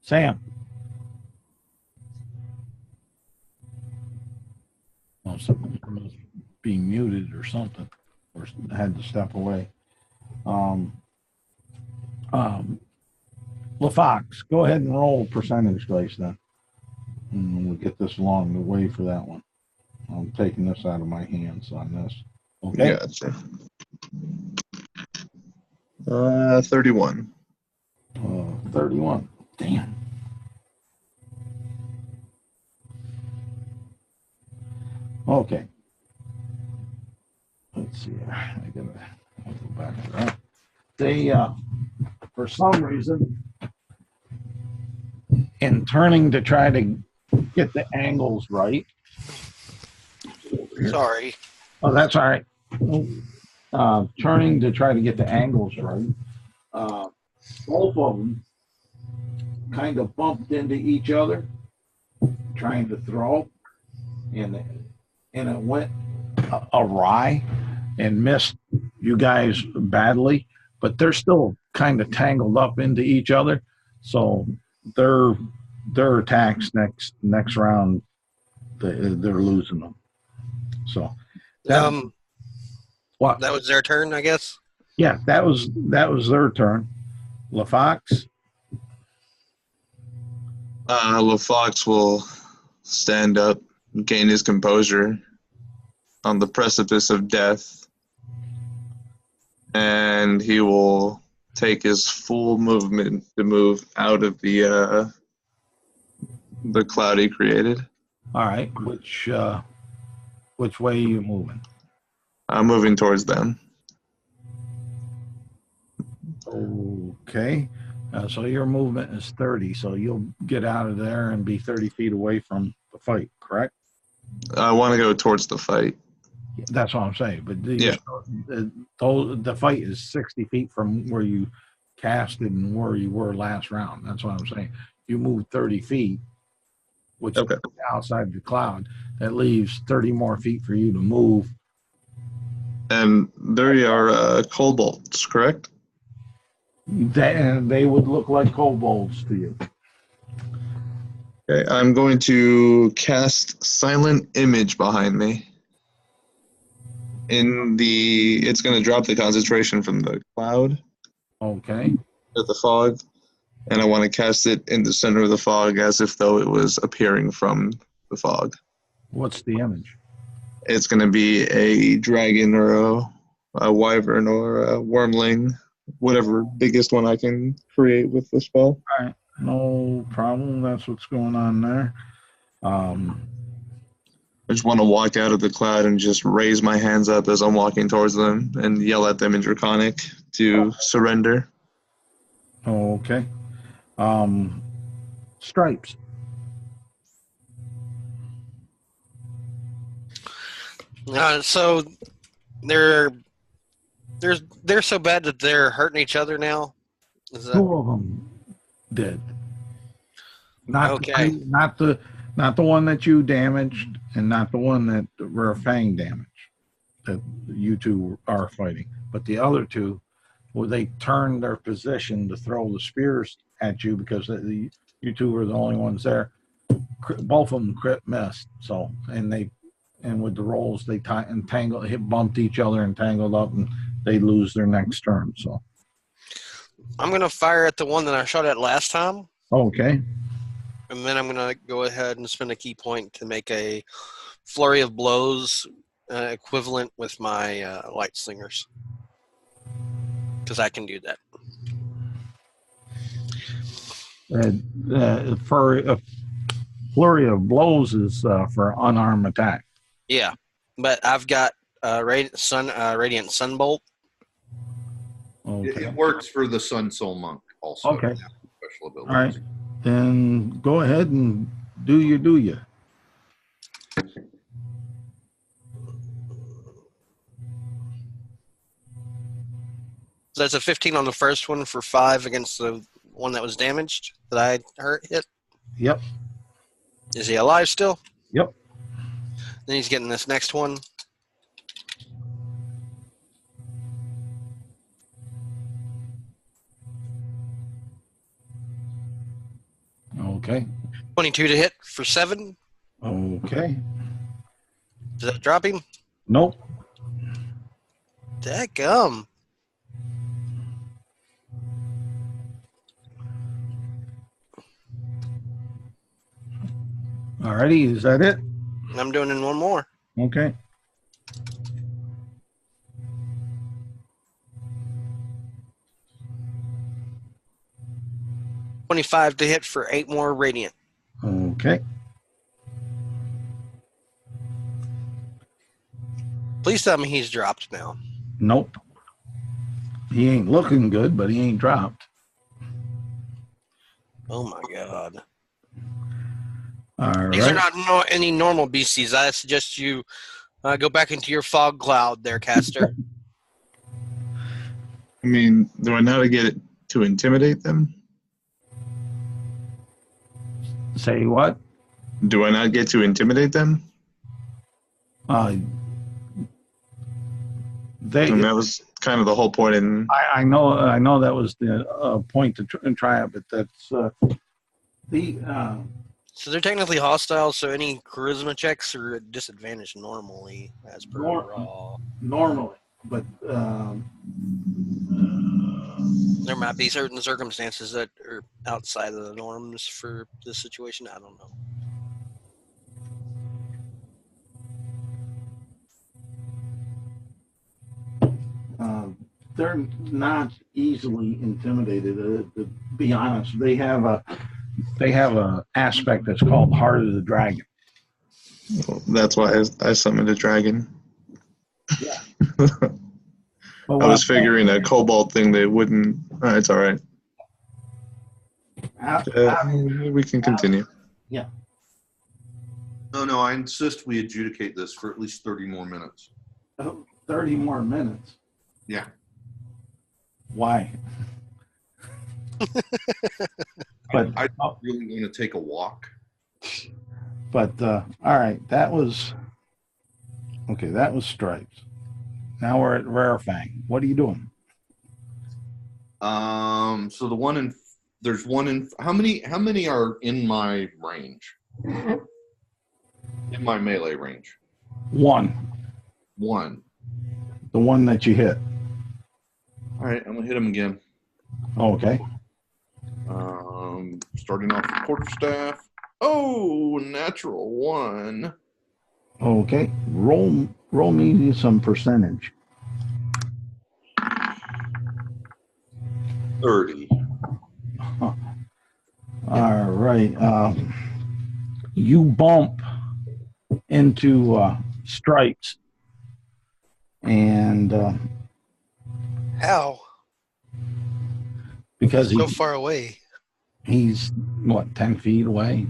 Sam? Oh, something was being muted or something, or had to step away. LaFox, go ahead and roll percentage dice then. And we'll get this along the way for that one. I'm taking this out of my hands on this. Okay. Gotcha. 31. 31. Damn. Okay. Let's see. I'll go back to that. They, for some reason, in turning to try to get the angles right. Sorry. Oh, that's all right. Turning to try to get the angles right. Both of them kind of bumped into each other, trying to throw, and it went awry and missed you guys badly. But they're still kind of tangled up into each other, so their attacks next round they're losing them. So what? That was their turn, I guess. Yeah, that was their turn. LaFox. LaFox will stand up, gain his composure on the precipice of death, and he will take his full movement to move out of the cloud he created. All right, which way are you moving? I'm moving towards them. Okay, so your movement is 30, so you'll get out of there and be 30 feet away from the fight, correct? I want to go towards the fight. That's what I'm saying. But Yeah. The fight is 60 feet from where you casted and where you were last round. That's what I'm saying. You move 30 feet, which Okay. is outside the cloud. That leaves 30 more feet for you to move. And there are kobolds, correct? They would look like kobolds to you. Okay, I'm going to cast Silent Image behind me. It's going to drop the concentration from the cloud Okay. to the fog, and I want to cast it in the center of the fog as if though it was appearing from the fog. What's the image? It's going to be a dragon or a wyvern or a wormling, whatever biggest one I can create with the spell. All right. No problem. That's what's going on there. I just want to walk out of the cloud and just raise my hands up as I'm walking towards them and yell at them in Draconic to surrender. Okay. Stripes. So they're so bad that they're hurting each other now. Is that Two of them did. Not okay? Not the one that you damaged, and not the one that Rare Fang damaged. That you two are fighting, but the other two, well, they turned their position to throw the spears at you because you two were the only ones there. both of them crit missed. So and with the rolls they bumped each other and tangled up, and they lose their next turn. So I'm going to fire at the one that I shot at last time. okay. And then I'm going to go ahead and spend a key point to make a flurry of blows equivalent with my light slingers. Because I can do that. For a flurry of blows is for unarmed attack. Yeah, but I've got Radiant Sunbolt. Okay. It works for the Sun Soul Monk also. Okay. Special abilities. All right. Then go ahead and do you. So that's a 15 on the first one for 5 against the one that was damaged that I hit. Yep. Is he alive still? Yep. Then he's getting this next one. Okay. 22 to hit for 7. Okay. Does that drop him? Nope. Dadgum. Alrighty, is that it? I'm doing in one more. Okay. $25 to hit for 8 more radiant. Okay. Please tell me he's dropped now. Nope. He ain't looking good, but he ain't dropped. Oh my god. All These are right. not any normal beasties. I suggest you go back into your fog cloud there, caster. I mean, do I know how to get it to intimidate them? Say what? Do I not get to intimidate them? They. And that was kind of the whole point in. I know that was the point to try it, but that's So they're technically hostile, so any charisma checks are at disadvantage normally, as per raw. normally, but There might be certain circumstances that are outside of the norms for this situation. I don't know. they're not easily intimidated. To be honest, they have a aspect that's called Heart of the Dragon. That's why I summoned a dragon. Yeah. I was figuring a cobalt thing that wouldn't. It's all right. We can continue. Yeah. No, I insist we adjudicate this for at least 30 more minutes. 30 more minutes. Yeah. Why? But I really want to take a walk. But all right, that was Stripes. Now we're at Rarefang. What are you doing? So there's one in. How many are in my range? In my melee range. One. The one that you hit. All right, I'm gonna hit him again. Okay. Starting off with quarterstaff. Oh, natural 1. Okay. Roll me some percentage. 30. Huh. All right. You bump into Stripes, and How? because So far away. he's what, 10 feet away.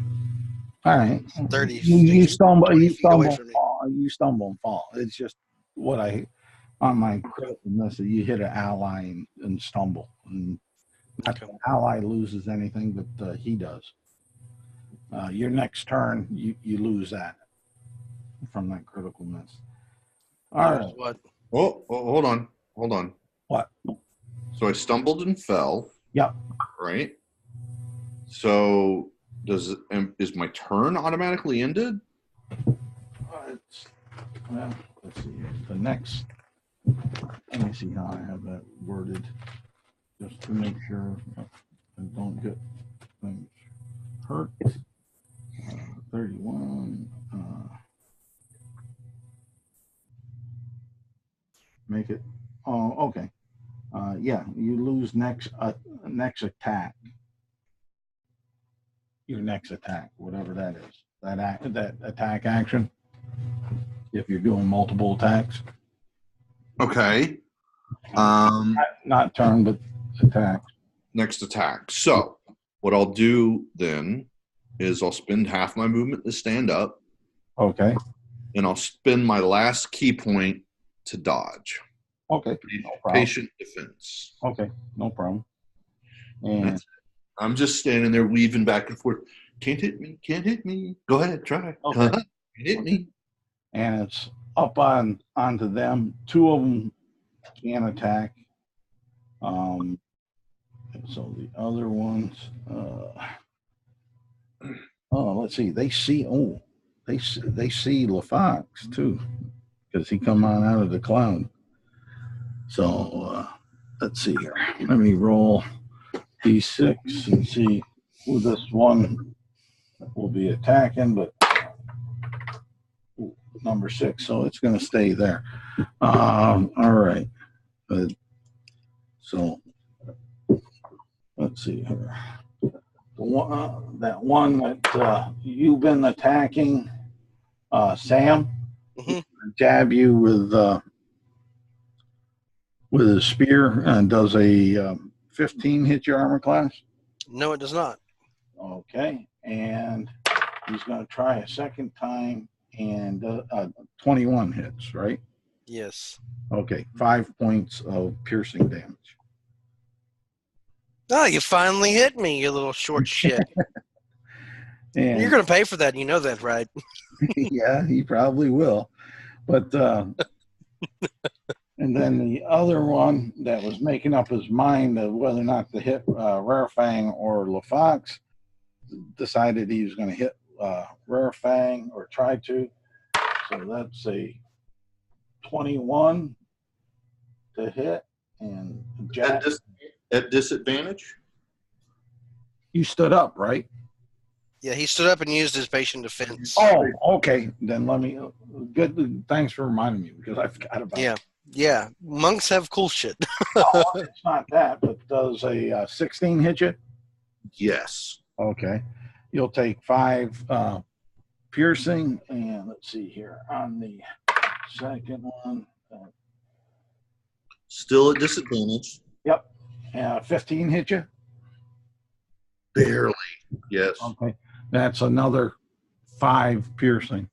All right. 30 You feet, stumble. 20 You feet away stumble. from me. Fall, you stumble and fall. It's just what I on my criticalness that you hit an ally and stumble, and not the ally loses anything, but he does. Your next turn, you lose that from that critical miss. All right. What? Oh, hold on. What? So I stumbled and fell. Yep. Right. So Is my turn automatically ended? Well, let's see here. The next. Let me see how I have that worded, just to make sure I don't get things hurt. 31. Make it. Oh, okay. Yeah, you lose next attack. Your next attack, whatever that is. That attack action. If you're doing multiple attacks. Okay. Not turn, but attack. Next attack. So what I'll do then is I'll spend half my movement to stand up. Okay. And I'll spend my last key point to dodge. Okay. No problem. Patient defense. Okay. No problem. And I'm just standing there weaving back and forth. Can't hit me. Can't hit me. Go ahead. Try. Okay. Can't hit me. And it's up onto them. Two of them can attack. So the other ones, let's see. They see LaFox too, because he come on out of the cloud. So let's see here. Let me roll D6 and see who this one will be attacking, but number 6, so it's going to stay there. All right. So let's see here. That one that you've been attacking, Sam, jab you with a spear and does a 15 hit your armor class? No, it does not. Okay, and he's going to try a second time, and 21 hits, right? Yes. Okay, 5 points of piercing damage. Oh, you finally hit me, you little short shit. And you're going to pay for that. You know that, right? yeah, he probably will. But and then the other one that was making up his mind of whether or not to hit Rarefang or LaFox decided he was going to hit Rarefang or try to. So that's a 21 to hit. And Jack, at disadvantage? You stood up, right? Yeah, he stood up and used his patient defense. Oh, okay. Then let me. Good. Thanks for reminding me because I forgot about it. Yeah. Monks have cool shit. Oh, it's not that, but does a 16 hit you? Yes. Okay. You'll take 5 piercing, and let's see here on the second one. Still at disadvantage. Yep. 15 hit you? Barely. Yes. Okay. That's another 5 piercing.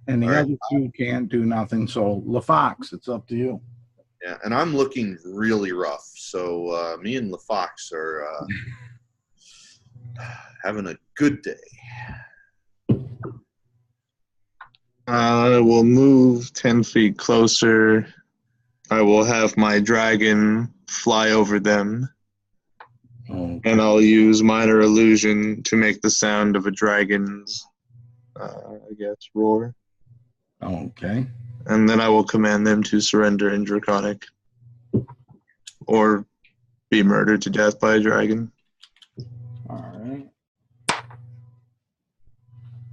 And the other 2 can't do nothing. So, LaFox, it's up to you. Yeah, and I'm looking really rough. So me and LaFox are having a good day. I will move 10 feet closer. I will have my dragon fly over them. Okay. And I'll use minor illusion to make the sound of a dragon's, roar. Okay. And then I will command them to surrender in Draconic. Or be murdered to death by a dragon. All right.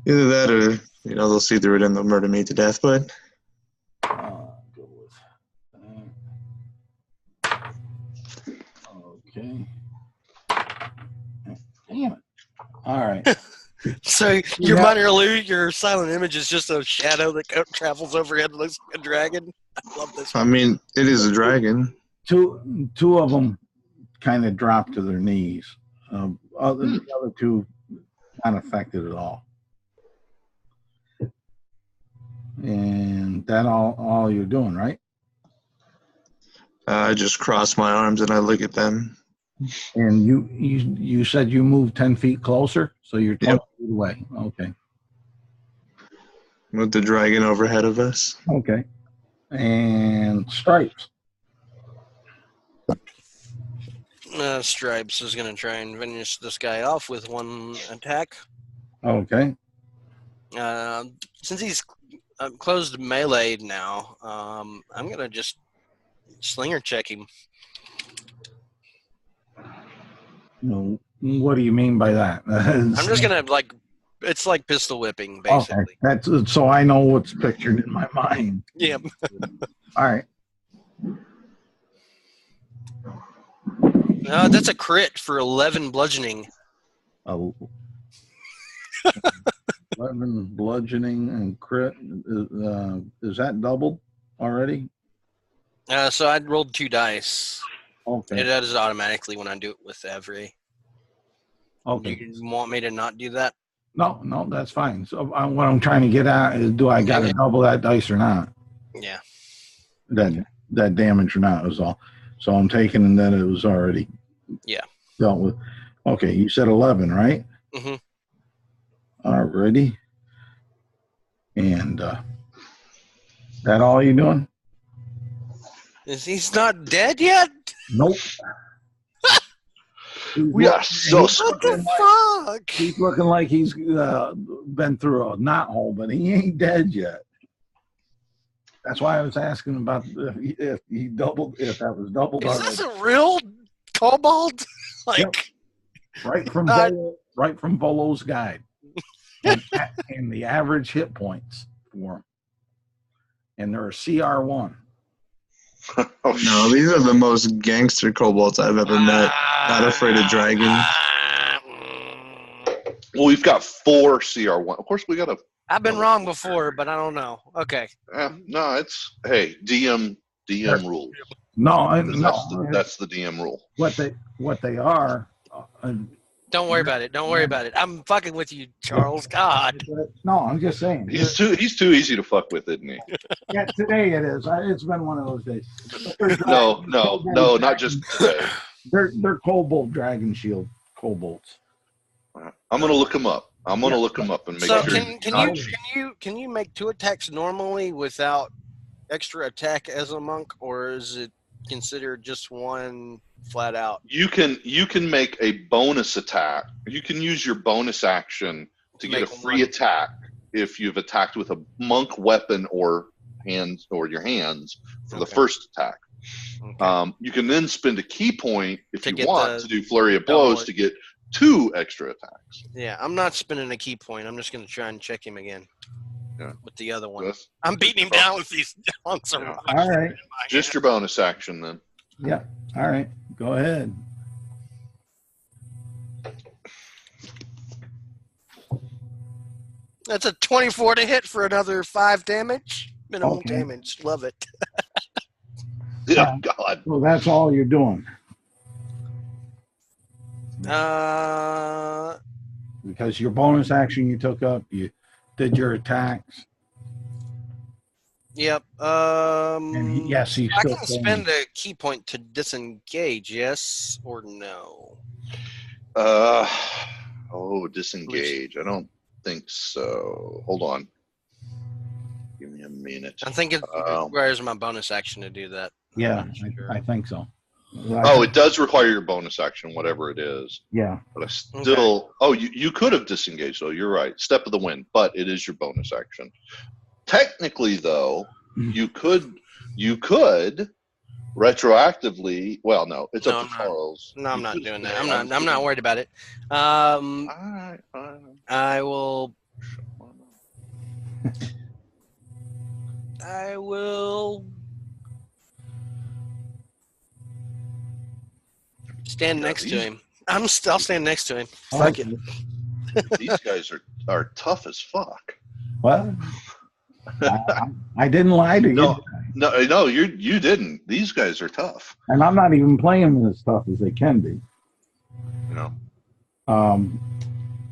Either that or, they'll see through it and they'll murder me to death, but... Go with that. Okay. Damn it. All right. So your minor illusion, your silent image is just a shadow that travels overhead and looks like a dragon. I love this. I mean, it is a dragon. Two of them kind of dropped to their knees. The other 2 not affected at all. And that all you're doing, right? I just cross my arms and I look at them. And you said you moved 10 feet closer, so you're 20 feet away. Okay. With the dragon overhead of us. Okay. And Stripes. Stripes is going to try and finish this guy off with one attack. Okay. Since he's closed melee now, I'm gonna just slinger check him. No, what do you mean by that? I'm just gonna it's like pistol whipping, basically. Okay, that's so I know what's pictured in my mind. Yeah. All right. That's a crit for 11 bludgeoning. 11 bludgeoning and crit. Is that doubled already? So I rolled 2 dice. Okay. It does it automatically when I do it with every. Okay. You want me to not do that? No, that's fine. So what I'm trying to get at is, do I got to double that dice or not? Yeah. That damage or not is all. So I'm taking, and then it was already dealt with. Okay, you said 11, right? Mm-hmm. Alrighty. And that all you doing? He's not dead yet? Nope. We are so What the fuck? He's looking like he's been through a knot hole, but he ain't dead yet. That's why I was asking about if he doubled, if that was doubled. Is already. this a real kobold? Yep. Right from Bolo's guide, and the average hit points for him, and they're a CR1. No, these are the most gangster kobolds I've ever met. Not afraid of dragons. Well, we've got 4 CR1. Of course, we got a. I've been wrong before, but I don't know. Okay. No, it's DM rule. That's the DM rule. What they are. Don't worry about it. Don't worry about it. I'm fucking with you, Charles. God. No, I'm just saying. He's too easy to fuck with, isn't he? Yeah, today it is. It's been one of those days. No, not just today. They're kobold dragon shield kobolds. I'm gonna look them up. I'm gonna look them up and make so sure. can you make 2 attacks normally without extra attack as a monk, or is it considered just one flat out? You can make a bonus attack. You can use your bonus action to get a free attack if you've attacked with a monk weapon or your hands for the first attack. Okay. You can then spend a key point if you want to do flurry of blows to get 2 extra attacks. Yeah, I'm not spending a key point. I'm just going to try and check him again. Yeah. With the other one. I'm beating him down with these hunks of rocks. All right. Just your bonus action then. Yeah. All right. Go ahead. That's a 24 to hit for another 5 damage. Minimum damage. Love it. Yeah, God. Well, that's all you're doing. Because your bonus action you took up, you did your attacks. Yep. And yes, I can spend a key point to disengage, yes or no? Disengage. I don't think so. Hold on. Give me a minute. I think it requires my bonus action to do that. Yeah, I think so. It does require your bonus action, whatever it is. Yeah. But I still... Okay. You could have disengaged, though. You're right. Step of the wind. But it is your bonus action. Technically, though, you could retroactively... Well, no. It's up to Charles. No, I'm not doing that. I'm not worried about it. All right, fine. I will stand next to him. I'll stand next to him. Fuck it. These guys are tough as fuck. What? I didn't lie to you. No, you didn't. These guys are tough. And I'm not even playing them as tough as they can be.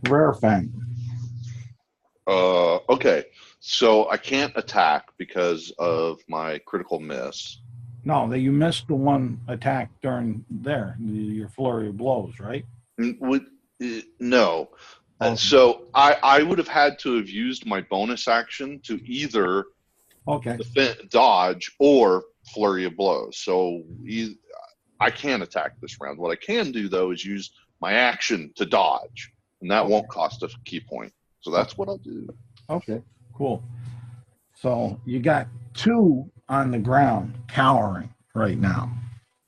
Rare Fang. Okay. So I can't attack because of my critical miss. No, you missed the one attack during your flurry of blows, right? No. So I would have had to have used my bonus action to either dodge or flurry of blows. So I can't attack this round. What I can do, though, is use my action to dodge, and that won't cost a key point. So that's what I'll do. Okay, cool. So you got 2 on the ground cowering right now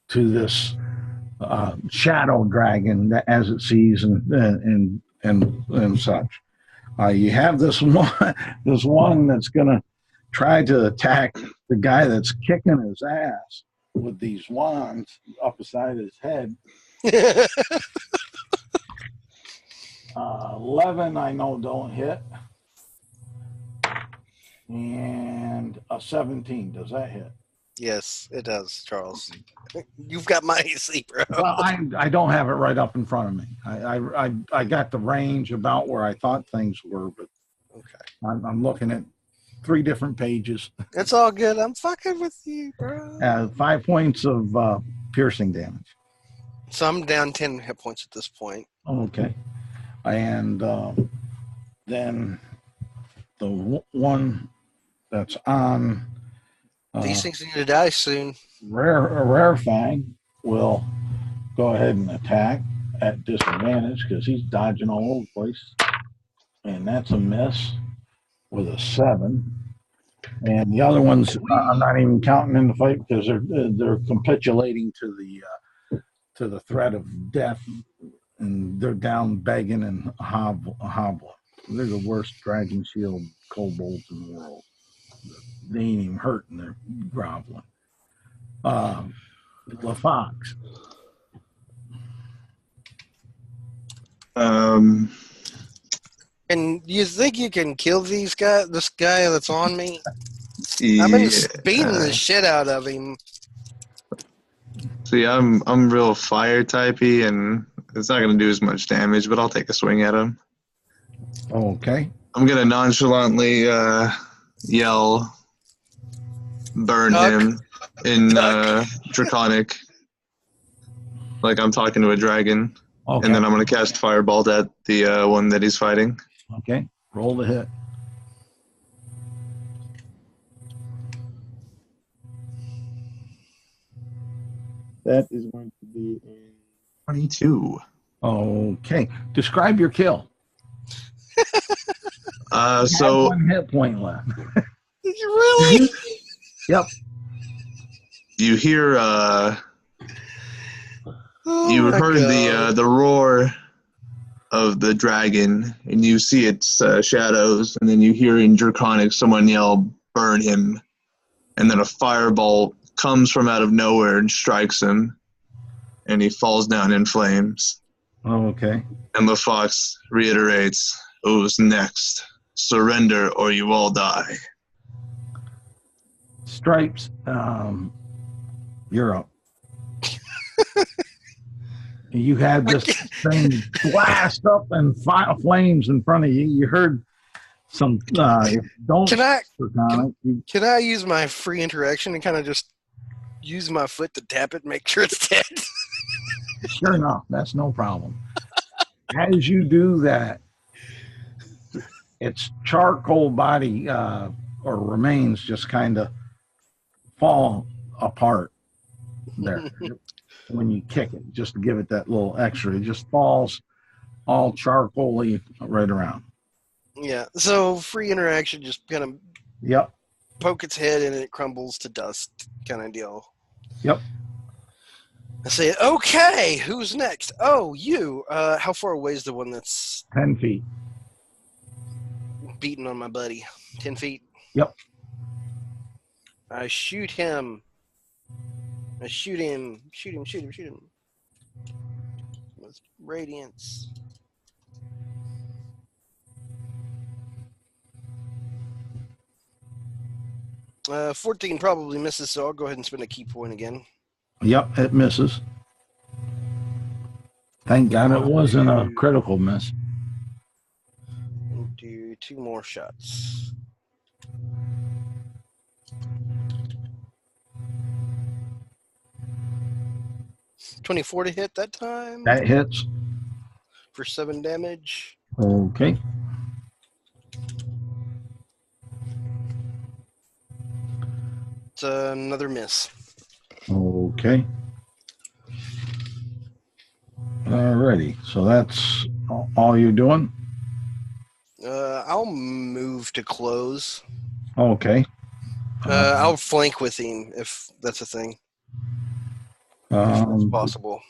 to this shadow dragon that, as it sees and such. You have this one that's gonna try to attack the guy that's kicking his ass with these wands up beside his head. 11, I know, don't hit. And a 17, does that hit? Yes, it does, Charles. You've got my AC, bro. Well, I don't have it right up in front of me. I got the range about where I thought things were, but Okay. I'm looking at 3 different pages. It's all good. I'm fucking with you, bro. 5 points of piercing damage. So I'm down 10 hit points at this point. Okay. And then the one that's on These things need to die soon. Rare Fang will go ahead and attack at disadvantage because he's dodging all over the place. And that's a miss with a 7. And the other ones, I'm not even counting in the fight because they're capitulating to the threat of death, and they're down begging and hobbling. They're the worst dragon shield kobolds in the world. They ain't even hurting; they're groveling. LaFox. And you think you can kill this guy that's on me? Yeah. I've been beating the shit out of him. See, I'm real fire typey, and it's not gonna do as much damage, but I'll take a swing at him. Okay. I'm gonna nonchalantly yell, "Burn Duck. him!" in Duck. Draconic, like I'm talking to a dragon, Okay. and then I'm gonna cast Firebolt at the one that he's fighting. Okay. Roll the hit. That is going to be a 22. Okay. Describe your kill. So 1 hit point left. Really? Yep. you hear Oh you my heard God. the roar of the dragon, and you see its shadows, and then you hear in Draconic someone yell, "Burn him!" And then a firebolt comes from out of nowhere and strikes him, and he falls down in flames. Okay. And the fox reiterates, "Who's next? Surrender or you all die." Stripes. You're up. You had this thing blast up and flames in front of you. You heard some. Don't. Can I use my free interaction and kind of just use my foot to tap it, make sure it's dead? Sure enough, that's no problem. As you do that, its charcoal body or remains just kind of fall apart there when you kick it, just to give it that little extra. It just falls all charcoaly right around. Yeah. So free interaction, just kind of Yep. poke its head and it crumbles to dust, kind of deal. Yep. I say, okay, who's next? Oh, you. How far away is the one that's 10 feet. beating on my buddy? 10 feet? Yep. I shoot him. I shoot him. Shoot him. With radiance. Uh, 14 probably misses, so I'll go ahead and spend a key point again. Yep, it misses. Thank God it wasn't a critical miss. And do 2 more shots. $24 to hit that time. That hits. For 7 damage. Okay. It's another miss. Okay. Alrighty. So that's all you're doing? I'll move to close. Okay. I'll flank with him if that's a thing. If that's possible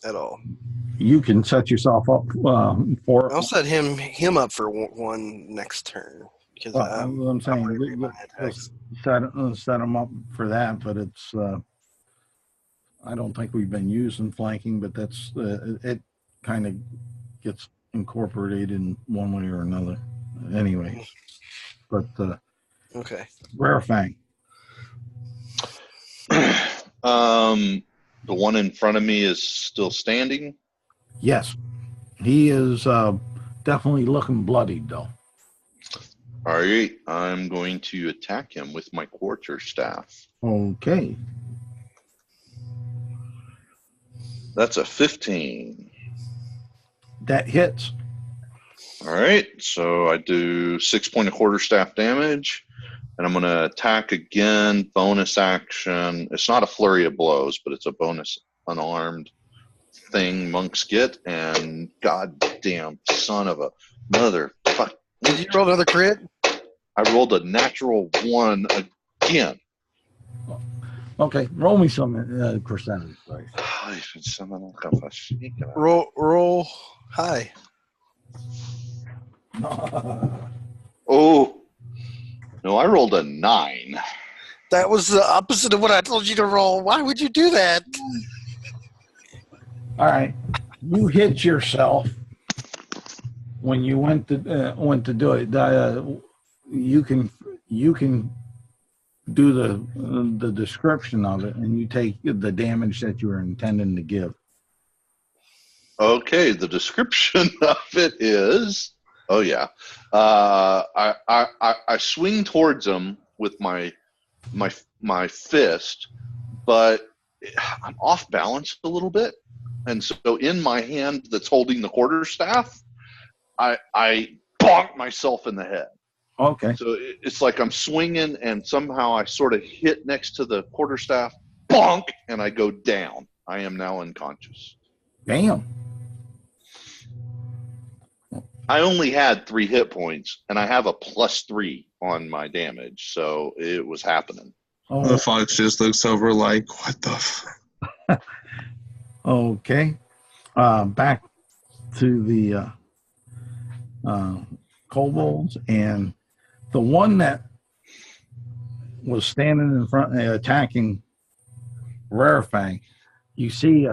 at all. You can set yourself up for. I'll set him up for one next turn because I'm saying set him up for that, but it's. I don't think we've been using flanking, but that's it. Kind of gets incorporated in one way or another, anyway. But okay. Rare Fang. The one in front of me is still standing. Yes, he is definitely looking bloodied, though. All right, I'm going to attack him with my quarterstaff. Okay. That's a 15. That hits. All right, so I do 6 point of quarterstaff damage, and I'm going to attack again, bonus action. It's not a flurry of blows, but it's a bonus unarmed thing monks get, and goddamn son of a motherfucker. Did you roll another crit? I rolled a natural 1 again. Okay, roll me some percentage. Roll high. Oh, no, I rolled a 9. That was the opposite of what I told you to roll. Why would you do that? All right, you hit yourself when you went to do it. You can do the description of it, and you take the damage that you were intending to give. Okay, the description of it is, oh yeah, I swing towards him with my fist, but I'm off balance a little bit, and so in my hand that's holding the quarterstaff, I bonk myself in the head. Okay. So it's like I'm swinging, and somehow I sort of hit next to the quarterstaff, bonk, and I go down. I am now unconscious. Damn. I only had 3 hit points, and I have a +3 on my damage, so it was happening. Oh. The fox just looks over like, what the Okay. Back to the kobolds, and the one that was standing in front attacking Rare Fang, you see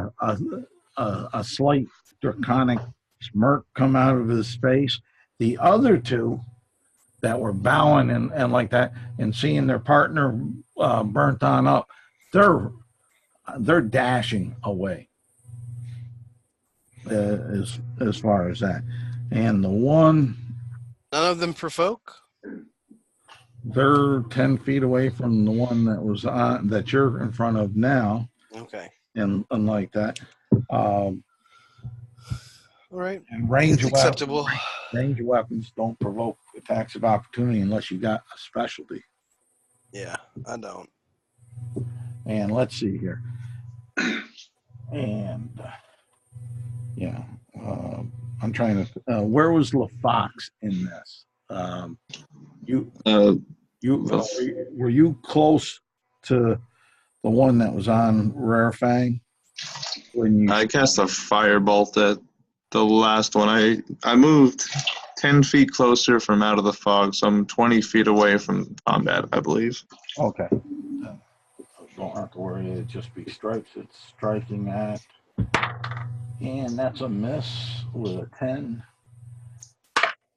a slight draconic smirk come out of his face. The other two that were bowing and like that and seeing their partner burnt on up, they're dashing away as far as that. And the one, none of them provoke? They're 10 feet away from the one that was on that you're in front of now. Okay. And like that. All right. And range it's acceptable. Range weapons don't provoke attacks of opportunity unless you got a specialty. Yeah, I don't. And let's see here. And yeah, I'm trying to. Where was LaFox in this? Were you close to the one that was on Rare Fang? I cast a firebolt at the last one. I moved 10 feet closer from out of the fog, so I'm 20 feet away from combat, I believe. Okay. Don't have to worry. It just be strikes. It's striking at, and that's a miss with a 10.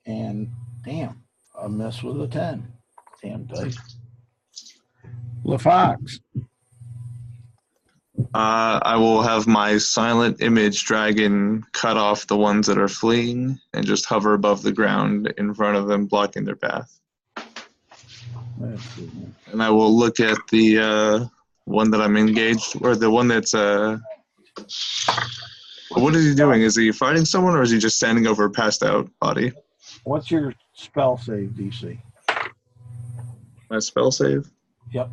And damn, a miss with a 10. Damn dice. LaFox. I will have my silent image dragon cut off the ones that are fleeing and just hover above the ground in front of them, blocking their path. And I will look at the one that I'm engaged, or the one that's what is he doing? Is he fighting someone, or is he just standing over a passed out body? What's your spell save DC? My spell save? Yep.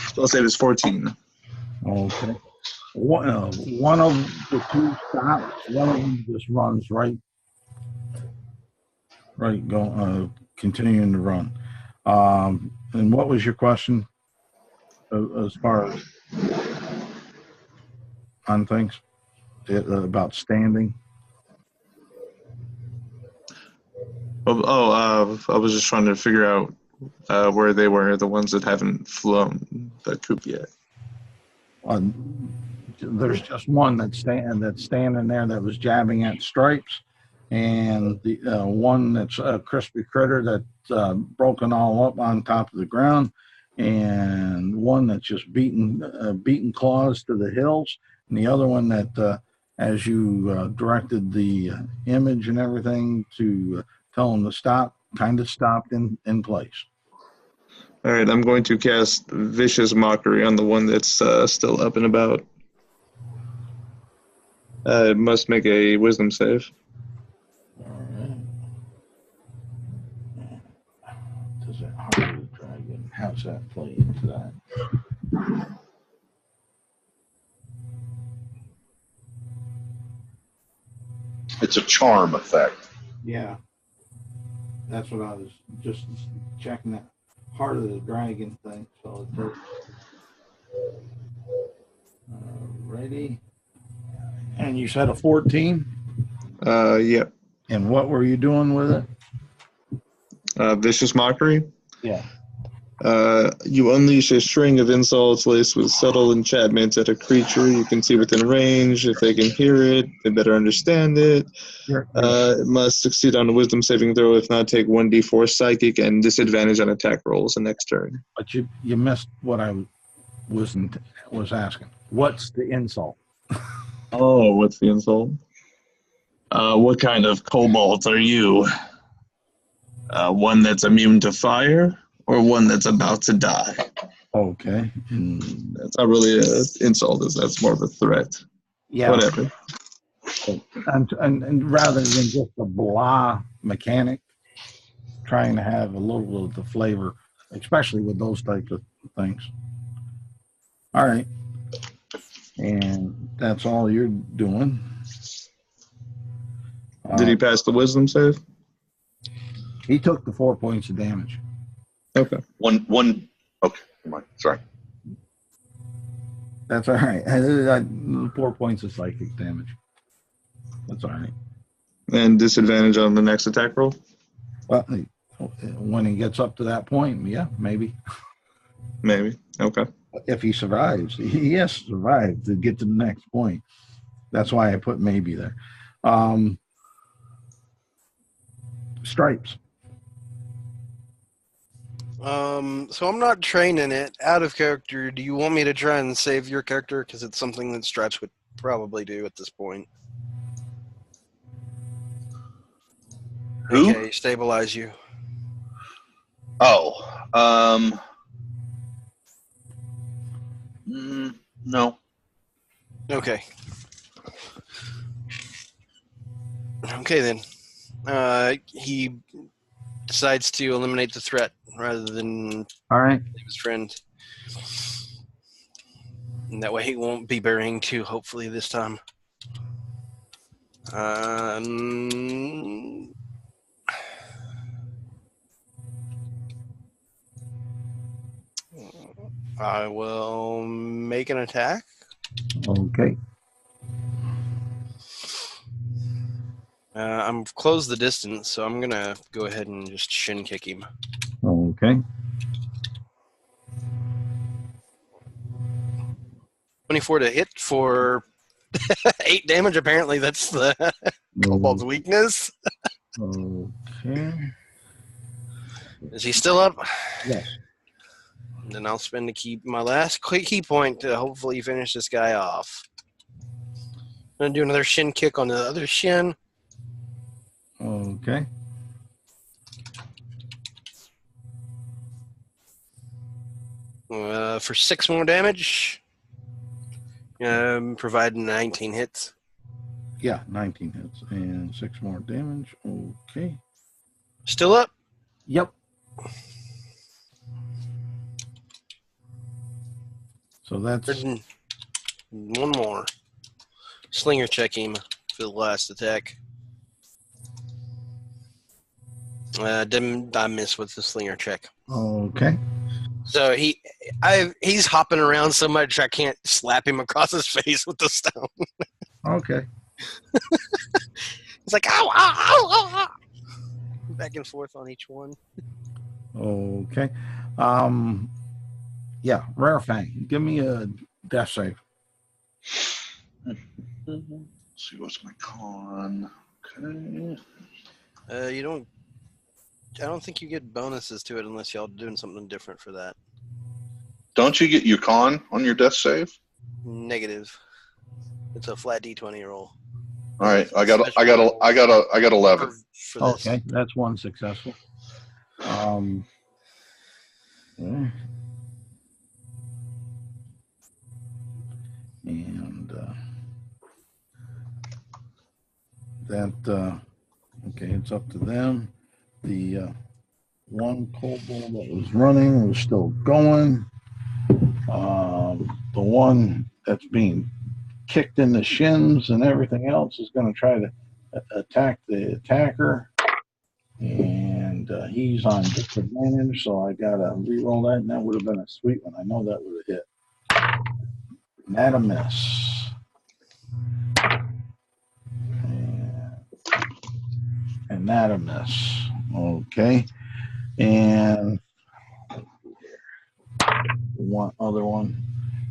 Spell save is 14. Okay. one of the two stops. One of them just runs right, continuing to run. And what was your question as far as on things about standing? I was just trying to figure out where they were, the ones that haven't flown the coop yet. There's just one that's standing there that was jabbing at stripes, and the one that's a crispy critter that's broken all up on top of the ground, and one that's just beating claws to the hills, and the other one that, as you directed the image and everything to tell him to stop, kind of stopped in place. All right, I'm going to cast Vicious Mockery on the one that's still up and about. It must make a Wisdom save. All right. Does that Heart of the Dragon? How's that play into that? It's a charm effect. Yeah, that's what I was just checking, that Heart of the Dragon thing. So it's ready. And you said a 14? Yep. And what were you doing with it? Vicious Mockery. Yeah. You unleash a string of insults laced with subtle enchantments at a creature you can see within range. If they can hear it, they better understand it. It must succeed on a Wisdom saving throw. If not, take 1d4 psychic and disadvantage on attack rolls the next turn. But you missed what I was asking. What's the insult? Oh, what's the insult? What kind of kobold are you? One that's immune to fire, or one that's about to die? Okay. That's not really an insult, that's more of a threat. Yeah. Whatever. And rather than just a blah mechanic, trying to have a little of the flavor, especially with those types of things. All right. And that's all you're doing. Did he pass the Wisdom save? He took the 4 points of damage. Okay. One. Okay, never mind. Sorry. That's all right. 4 points of psychic damage. That's all right. And disadvantage on the next attack roll? Well, when he gets up to that point, yeah, maybe. Maybe. Okay. If he survives, he has to survive to get to the next point. That's why I put maybe there. Stripes. So I'm not training it. Out of character, do you want me to try and save your character? Because it's something that Stripes would probably do at this point. Who? Okay, stabilize you. Oh. No. Okay. Okay, then. He decides to eliminate the threat rather than All right. save his friend. And that way he won't be burying two, hopefully, this time. I will make an attack. Okay. I'm closed the distance, so I'm going to go ahead and just shin kick him. Okay. 24 to hit for 8 damage. Apparently, that's the kobold's weakness. Okay. Is he still up? Yes. And then I'll spend my last key point to hopefully finish this guy off. I'm going to do another shin kick on the other shin. Okay. For 6 more damage. Providing 19 hits. Yeah, 19 hits and 6 more damage. Okay. Still up? Yep. So that's One more. Slinger check him for the last attack. I miss with the slinger check. Okay. So he's hopping around so much I can't slap him across his face with the stone. Okay. It's like ow, ow, ow, ow, ow. Back and forth on each one. Okay. Yeah, Rare Fang. Give me a death save. Let's see, what's my con? Okay. I don't think you get bonuses to it unless y'all doing something different for that. Don't you get your con on your death save? Negative. It's a flat D20 roll. All right, I got 11. For this. Okay, that's one successful. Okay. And okay, it's up to them. The one kobold that was running was still going. The one that's being kicked in the shins and everything else is going to try to attack the attacker. And he's on disadvantage, so I got to re-roll that, and that would have been a sweet one. I know that would have hit. And that a miss. And that a miss. Okay. And one other one.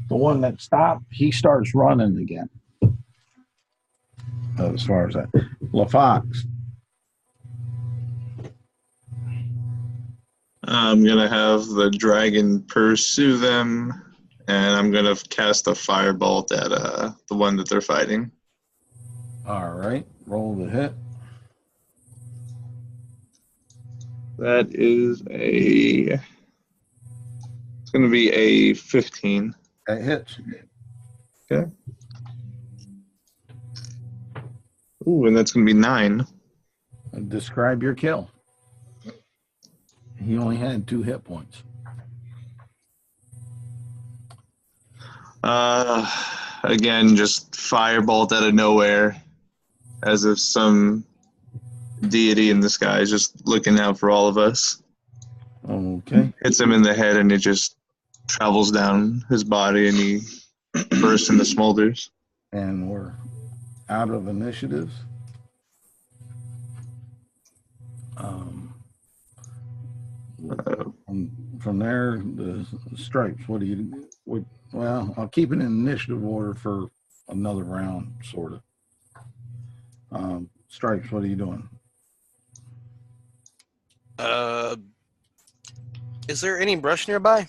The one that stopped, he starts running again. As far as that. LaFox. I'm going to have the dragon pursue them, and I'm going to cast a firebolt at the one that they're fighting. All right. Roll the hit. That is it's going to be a 15. That hits. Okay. Ooh, and that's going to be 9. Describe your kill. He only had 2 hit points. Again, just firebolt out of nowhere, as if some deity in the sky is just looking out for all of us. Okay. Hits him in the head, and it just travels down his body, and he bursts into smolders. And we're out of initiatives. From there, the stripes. What do you? Well, I'll keep it in initiative order for another round, sort of. Stripes. What are you doing? Is there any brush nearby?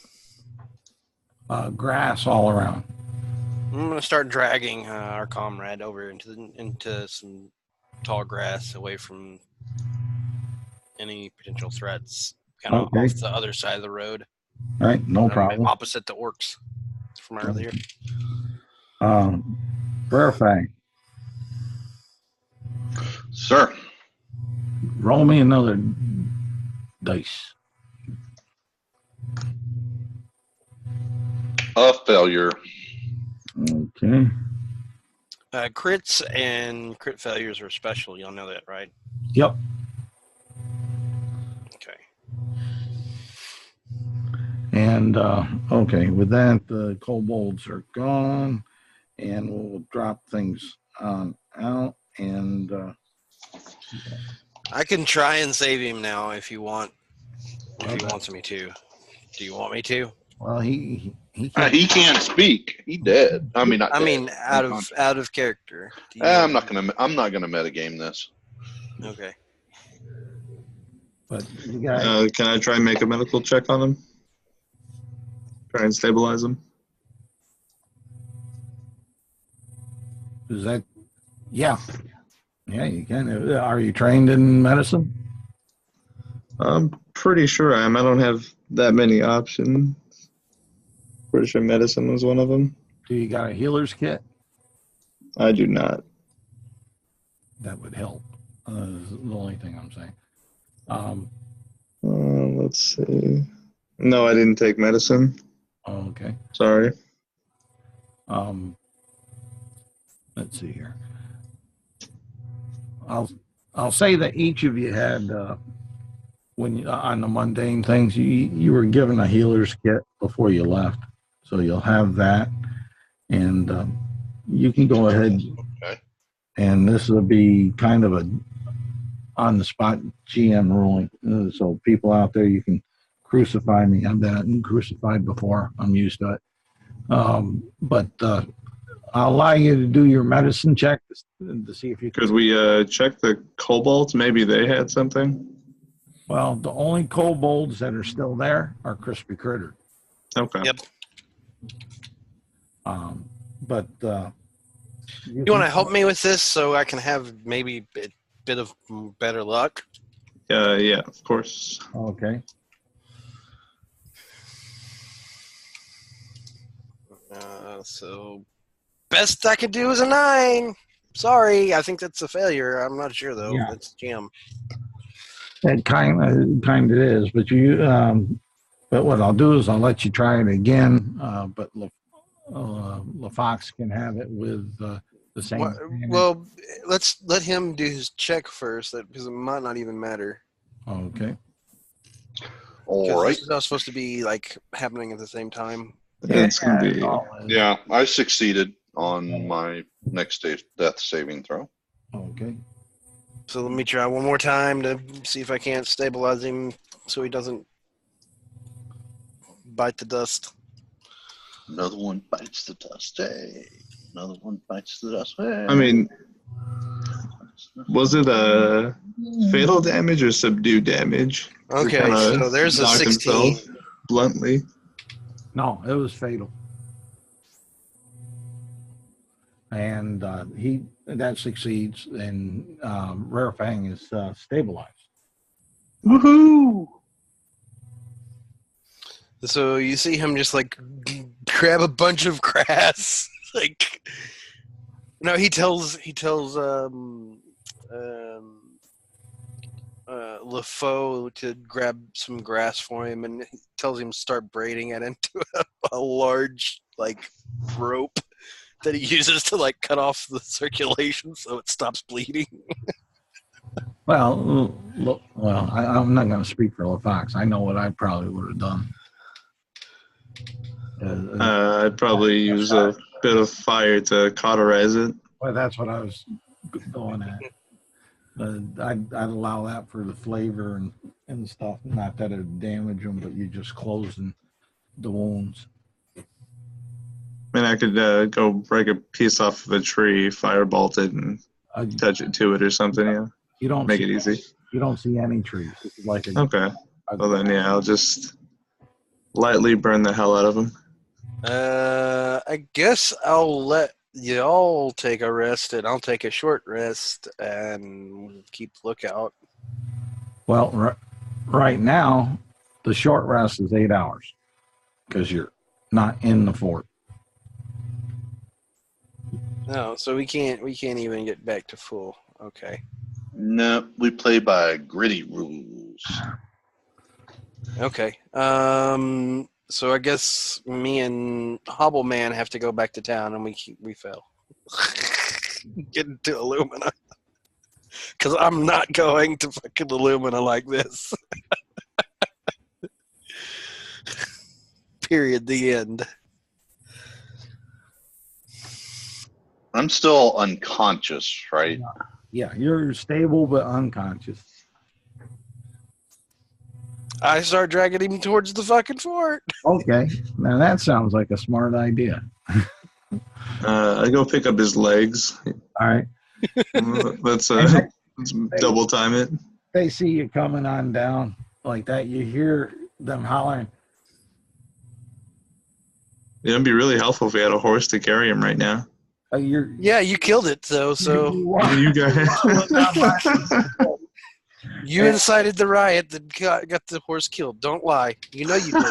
Grass all around. I'm gonna start dragging our comrade over into some tall grass, away from any potential threats. Kind of Okay. off the other side of the road. All right, no problem. Opposite the orcs from earlier. Rare Fang. Sir. Roll me another dice. A failure. Okay. Crits and crit failures are special. Y'all know that, right? Yep. Okay. And okay, with that, the kobolds are gone, and we'll drop things out. And I can try and save him now if you want. If he wants me to. Do you want me to? Well, he can't. He can't speak. He dead. I mean, not I dead. mean, out of character. I'm not gonna metagame this. Okay. But you guys, Can I try and make a medical check on him? Try and stabilize him. is that? Yeah, you can. Are you trained in medicine? I'm pretty sure I am. I don't have that many options. Pretty sure medicine was one of them. Do you got a healer's kit? I do not. That would help. Is the only thing I'm saying. Let's see. No, I didn't take medicine. Okay. Sorry. let's see here. I'll say that each of you had when you, on the mundane things, you were given a healer's kit before you left, so you'll have that, and you can go ahead. Okay. And this will be kind of a on the spot GM ruling. So people out there, you can crucify me. I've been crucified before. I'm used to it. But I'll allow you to do your medicine check to see if you Could we check the kobolds? Maybe they had something. Well, the only kobolds that are still there are crispy critter. Okay. Yep. But You want to help me with this so I can have maybe a bit of better luck? Yeah, of course. Okay. So best I could do is a 9. Sorry, I think that's a failure. I'm not sure though. Yeah. That's Jim. It kind of is, but but what I'll do is I'll let you try it again. But LaFox can have it with the same. Well, let's let him do his check first, because it might not even matter. Okay. All right. This is not supposed to be like happening at the same time. It's gonna be. Yeah, I succeeded on my next death saving throw. Okay. So let me try one more time to see if I can't stabilize him so he doesn't bite the dust. Another one bites the dust. Hey. Another one bites the dust. Hey. I mean, was it a fatal damage or subdue damage? Okay, Kinda so there's a knocked 16. himself bluntly. No, it was fatal. And that succeeds, and Rare Fang is stabilized. Woohoo! So you see him just like grab a bunch of grass. Like, no, he tells LaFoe to grab some grass for him, and he tells him to start braiding it into a large like rope that he uses to like cut off the circulation so it stops bleeding. Well, look, I'm not going to speak for LaFox. I know what I probably would have done. I'd probably use a bit of fire to cauterize it. Well, that's what I was going at. I'd allow that for the flavor and stuff. Not that it would damage them, but you're just closing the wounds. I mean, I could go break a piece off of a tree, firebolt it, and touch it to it or something. Yeah, You don't make see, it easy. You don't see any trees. This is like Okay. Well then, yeah, I'll just lightly burn the hell out of them. I guess I'll let y'all take a rest, and I'll take a short rest and keep lookout. Well, right now, the short rest is 8 hours because you're not in the fort. No, so we can't even get back to full. Okay. No, we play by gritty rules. Okay. So I guess me and Hobble Man have to go back to town, and we fail. Get into Illumina. Because I'm not going to fucking Illumina like this. Period. The end. I'm still unconscious, right? Yeah, you're stable but unconscious. I start dragging him towards the fucking fort. Okay, now that sounds like a smart idea. I go pick up his legs. All right. Let's double time it. They see you coming on down like that. You hear them hollering. It'd be really helpful if we had a horse to carry him right now. Yeah, you killed it, though. So You guys. you incited the riot that got the horse killed. Don't lie. You know you did.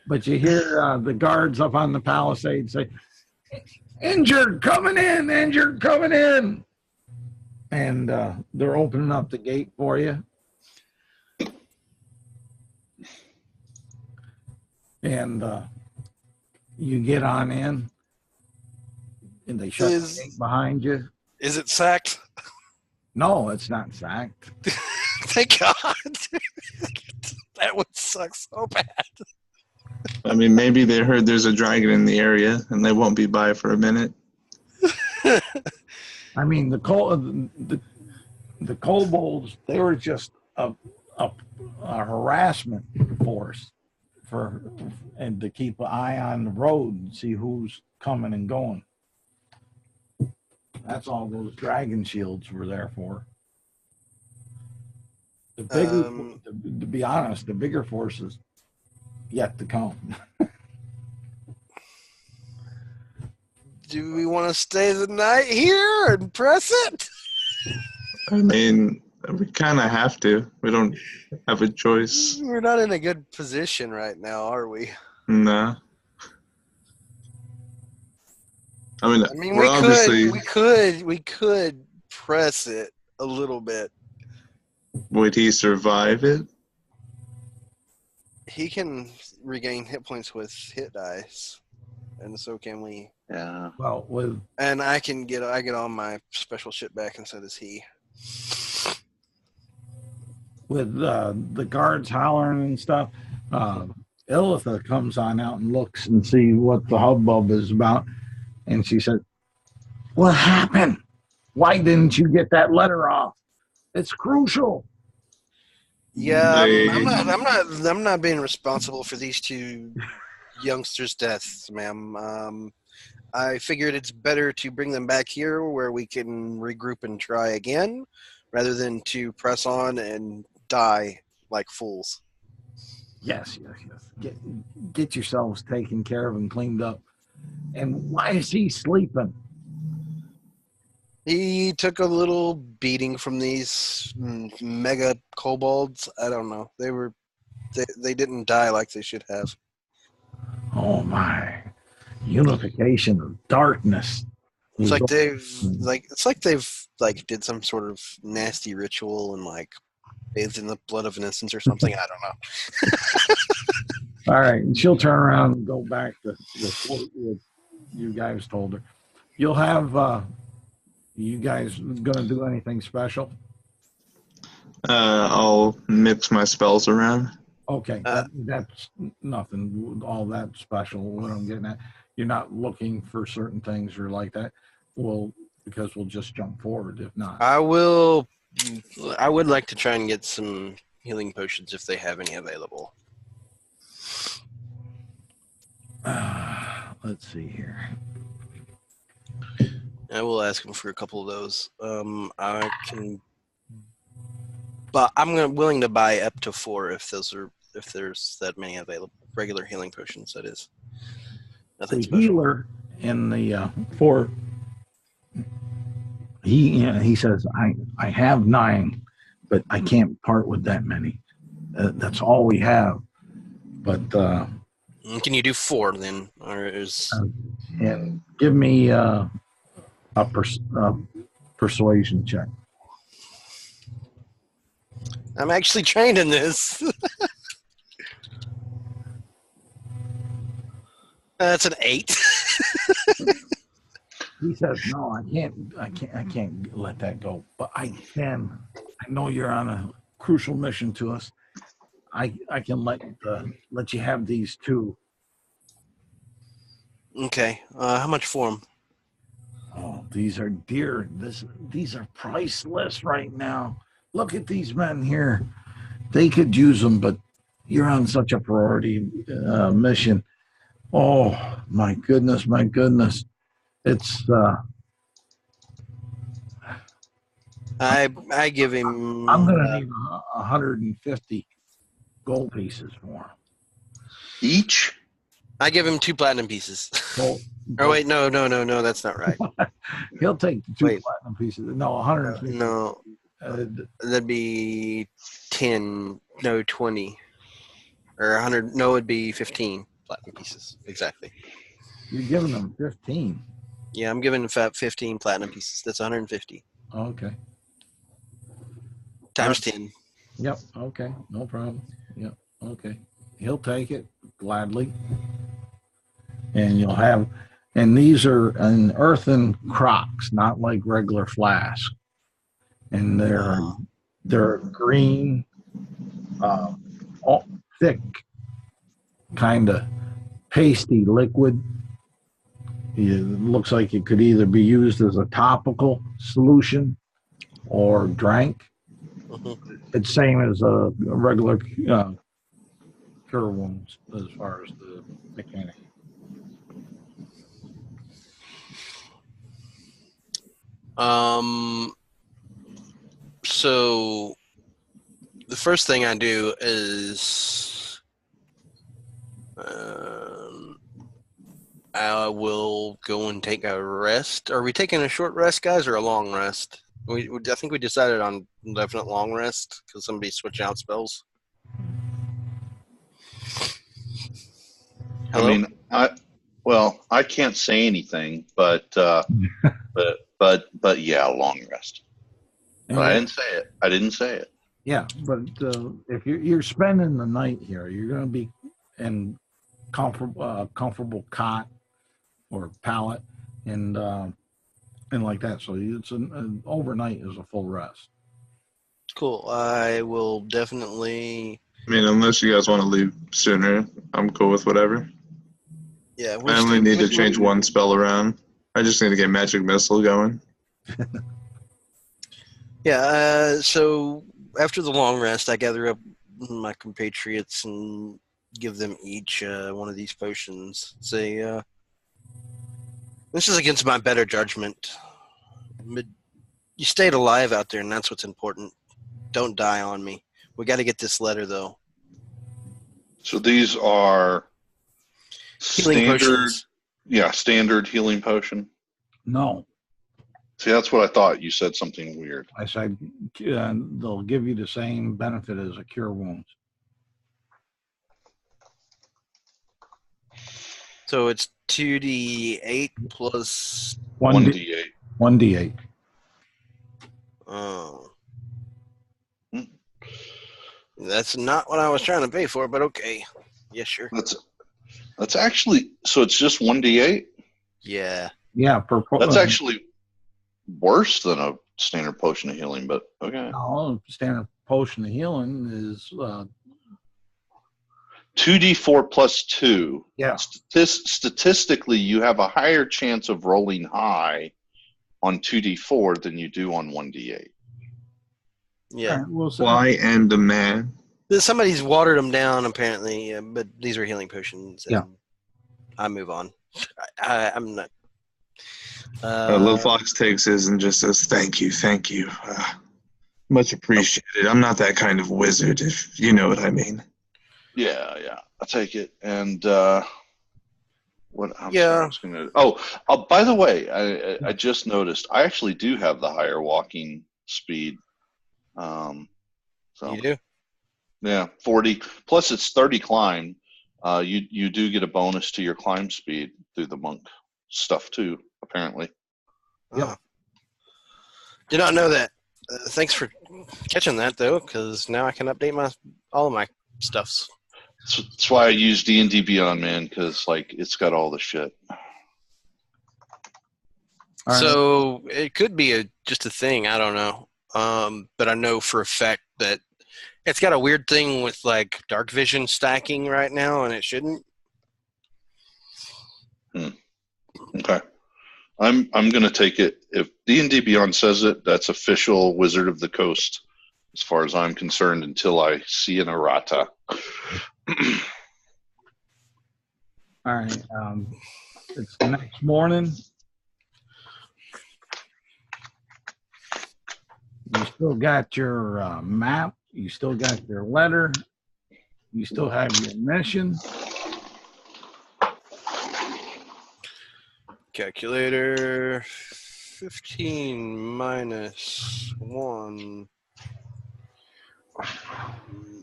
But you hear the guards up on the palisade say, "Injured coming in, injured coming in," and they're opening up the gate for you. And you get on in, And they shut the gate behind you. Is it sacked? No, it's not sacked. Thank God. That would suck so bad. I mean, maybe they heard there's a dragon in the area and they won't be by for a minute. I mean, the kobolds, they were just a harassment force and to keep an eye on the road and see who's coming and going. That's all those dragon shields were there for. The bigger, to be honest, the bigger force is yet to come. Do we want to stay the night here and press it? I mean, we kind of have to. We don't have a choice. We're not in a good position right now, are we? Nah. I mean, we obviously could press it a little bit. Would he survive it? He can regain hit points with hit dice, and so can we. Yeah. Well, And I get all my special shit back, and so does he. with the guards hollering and stuff, Ilitha comes on out and looks and see what the hubbub is about, and she said, "What happened? Why didn't you get that letter off? It's crucial." Yeah, I'm not being responsible for these two youngsters' deaths, ma'am. I figured it's better to bring them back here where we can regroup and try again, rather than to press on and die like fools. Yes. Get yourselves taken care of and cleaned up. And why is he sleeping? He took a little beating from these mega kobolds. I don't know. They didn't die like they should have. Oh my! Unification of darkness. It's like they've did some sort of nasty ritual and like bathed in the blood of innocence or something. I don't know. All right, and she'll turn around and go back to the fort with you guys told her. You'll have you guys gonna do anything special? I'll mix my spells around. Okay, that's nothing. All that special. What I'm getting at, you're not looking for certain things or like that. Well, because we'll just jump forward if not. I would like to try and get some healing potions if they have any available. Let's see here. I will ask him for a couple of those. I can, but I'm willing to buy up to 4 if there's that many available. Regular healing potions, that is. Nothing The special. healer in the fort, he says, I have 9, but I can't part with that many. That's all we have. But Can you do 4 then, or is? And give me a persuasion check. I'm actually trained in this. That's an 8. He says, "No, I can't let that go. But I can. I know you're on a crucial mission to us. I can let you have these too." Okay. How much for them? Oh, these are dear. These are priceless right now. Look at these men here. They could use them, but you're on such a priority mission. Oh, my goodness. It's I give him. I'm gonna need 150 gold pieces for him. Each? I give him 2 platinum pieces. Gold, Oh wait, no, that's not right. he'll take the 2 Wait. platinum pieces. No, 150. No, that'd be 10. No, 20, or 100. No, it'd be 15 platinum pieces exactly. You're giving them 15. Yeah, I'm giving 15 platinum pieces. That's 150 Okay. times 10. Yep. Okay. No problem. Yep. Okay. He'll take it gladly, and you'll have And these are in earthen crocks, not like regular flasks. And they're green, uh, thick, kind of pasty liquid. It looks like it could either be used as a topical solution or drank. It's same as a regular cure wounds as far as the mechanic. So the first thing I do is I will go and take a rest. Are we taking a short rest, guys, or a long rest? I think we decided on definite long rest because somebody switching out spells. Hello? I mean, I can't say anything, but yeah, long rest. But I didn't say it. I didn't say it. Yeah, but if you're spending the night here, you're going to be in comfortable cot or pallet and like that. So it's an overnight is a full rest. Cool. I will definitely. I mean, unless you guys want to leave sooner, I'm cool with whatever. Yeah, I only need to change one spell around. I just need to get Magic Missile going. Yeah, so after the long rest, I gather up my compatriots and give them each one of these potions. Say, this is against my better judgment. But you stayed alive out there, and that's what's important. Don't die on me. We got to get this letter, though. So these are Healing potions. Yeah, standard healing potion. No, See, that's what I thought. You said something weird. I said they'll give you the same benefit as a cure wounds. So it's 2d8 plus 1d8. 1d8. Oh. That's not what I was trying to pay for, but okay. Yeah, sure. That's actually, so it's just 1d8? Yeah. Yeah, That's actually worse than a standard potion of healing, but okay. No, standard potion of healing is 2d4 plus 2. Yeah. Statistically, you have a higher chance of rolling high on 2d4 than you do on 1d8. Yeah. Why and a man? Somebody's watered them down, apparently, but these are healing potions. Yeah. I move on. I'm not. Lil Fox takes his and just says, thank you. Much appreciated. I'm not that kind of wizard, if you know what I mean. Yeah, I'll take it. And what? Sorry, I was gonna. By the way, I just noticed I actually do have the higher walking speed. So You do? Yeah, 40 plus it's 30 climb. You do get a bonus to your climb speed through the monk stuff too, apparently. Yeah. Did not know that. Thanks for catching that though, because now I can update all of my stuffs. That's why I use D&D Beyond, man, because like it's got all the shit. So it could be just a thing. I don't know. But I know for a fact that it's got a weird thing with like dark vision stacking right now, and it shouldn't. Okay, I'm gonna take it. If D&D Beyond says it, that's official Wizard of the Coast, as far as I'm concerned. Until I see an errata. all right. It's the next morning. You still got your map. You still got your letter. You still have your mission. Calculator. 15 minus 1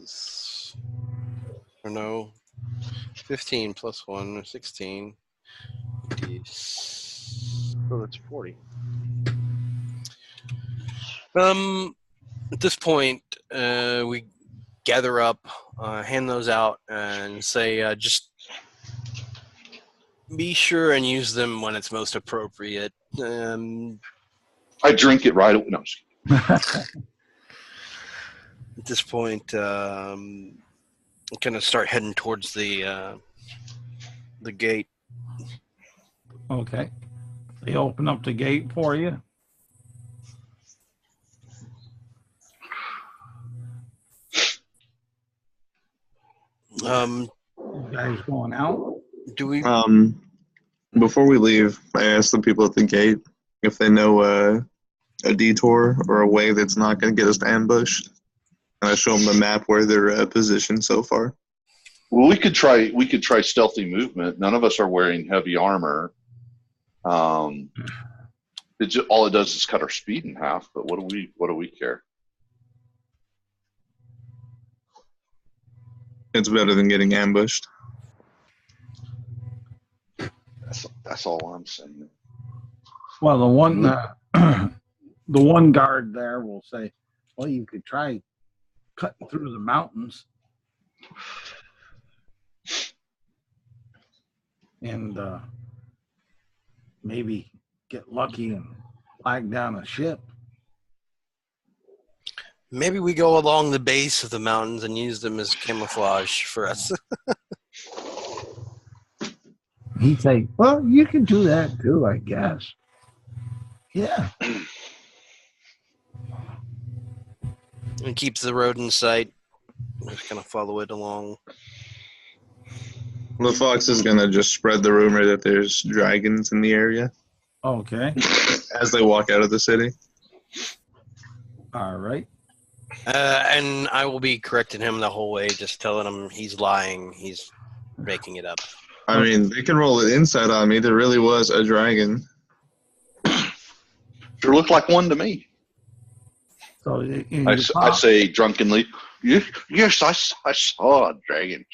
is, or no, 15 plus 1 is 16. So that's 40. At this point, we gather up, hand those out, and say, just Be sure and use them when it's most appropriate. I drink it right away. No, At this point, I'm gonna start heading towards the gate. Okay. They open up the gate for you. You guys going out? Do we? Before we leave, I asked the people at the gate if they know a detour or a way that's not going to get us ambushed, and I show them the map where they're positioned so far. well, we could try stealthy movement. None of us are wearing heavy armor. All it does is cut our speed in half. But what do we care? It's better than getting ambushed. That's all I'm saying. Well, the one guard there will say, "Well, you could try cutting through the mountains and maybe get lucky and flag down a ship." Maybe we go along the base of the mountains and use them as camouflage for us. He'd say, "Well, you can do that too, I guess." Yeah. It keeps the road in sight. We're just gonna follow it along. The Fox is going to just spread the rumor that there's dragons in the area Okay. as they walk out of the city. All right. And I will be correcting him the whole way, just telling him he's lying. He's making it up. I mean, they can roll it inside on me. There really was a dragon. Sure looked like one to me. So I say drunkenly, yes, I saw a dragon.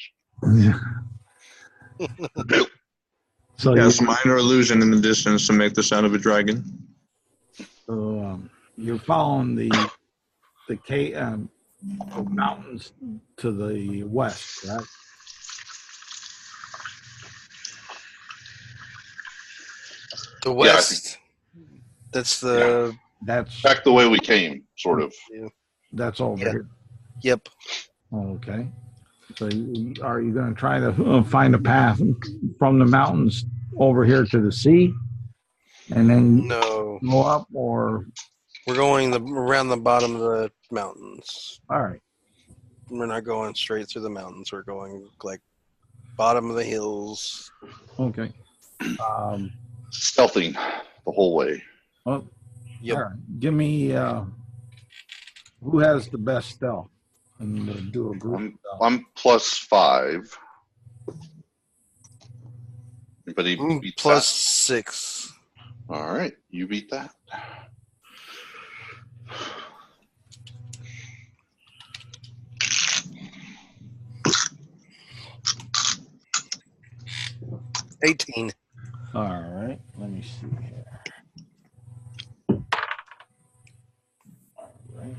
So Yes, minor illusion in the distance to make the sound of a dragon. you're following the mountains to the west, right? The west. That's the. That's Back the way we came, sort of. that's over Yeah. here. Yep. Okay. So are you going to try to find a path from the mountains over here to the sea, and then No, go up, or we're going around the bottom of the mountains. all right? We're not going straight through the mountains. We're going like bottom of the hills. Okay. Stealthing the whole way. Well, Yep. all right. Give me who has the best stealth, and we'll do a group. I'm +5. Anybody beat Plus 6. that? All right, you beat that. $18. All right. Let me see here. All right.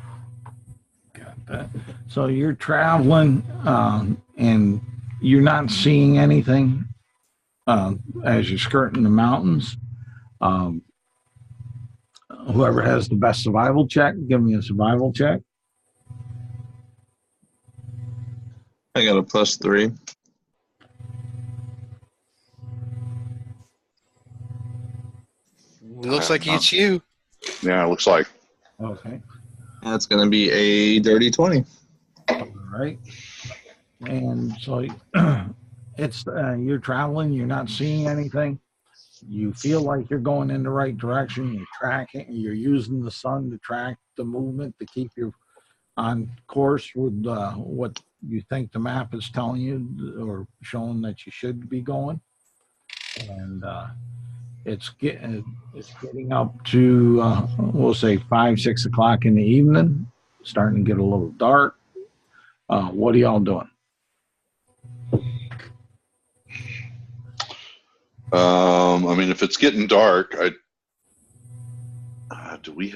Got that. So you're traveling, and you're not seeing anything as you're skirting the mountains. Whoever has the best survival check, give me a survival check. I got a +3. Looks like it's you. Yeah, it looks like. Okay. That's going to be a dirty 20. All right. And so it's you're traveling, you're not seeing anything. You feel like you're going in the right direction. You're tracking, you're using the sun to track the movement to keep you on course with what you think the map is telling you or showing that you should be going. And it's getting up to we'll say 5, 6 o'clock in the evening, starting to get a little dark. What are y'all doing? I mean, if it's getting dark, do we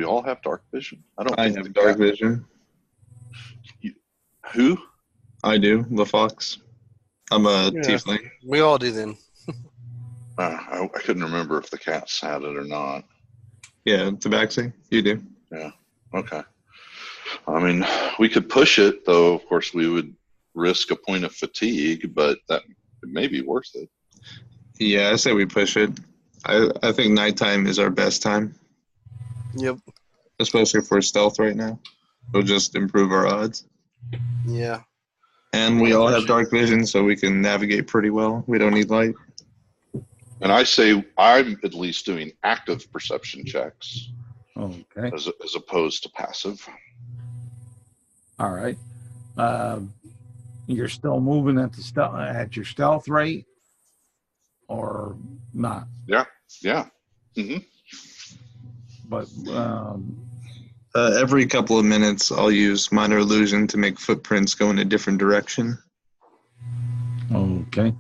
all have dark vision? I have dark vision. Who? I do, the Fox. I'm a tiefling. We all do then. I couldn't remember if the cats had it or not. Yeah, tabaxi, you do. Yeah. Okay. I mean, we could push it, though. Of course, we would risk a point of fatigue, but that it may be worth it. Yeah, I say we push it. I think nighttime is our best time, Yep. especially for stealth right now. It'll just improve our odds. Yeah. And we all have dark vision, so we can navigate pretty well. We don't need light. And I say I'm at least doing active perception checks Okay. as opposed to passive. All right. You're still moving at your stealth rate, or not? Yeah. Yeah. But Every couple of minutes, I'll use minor illusion to make footprints go in a different direction. okay.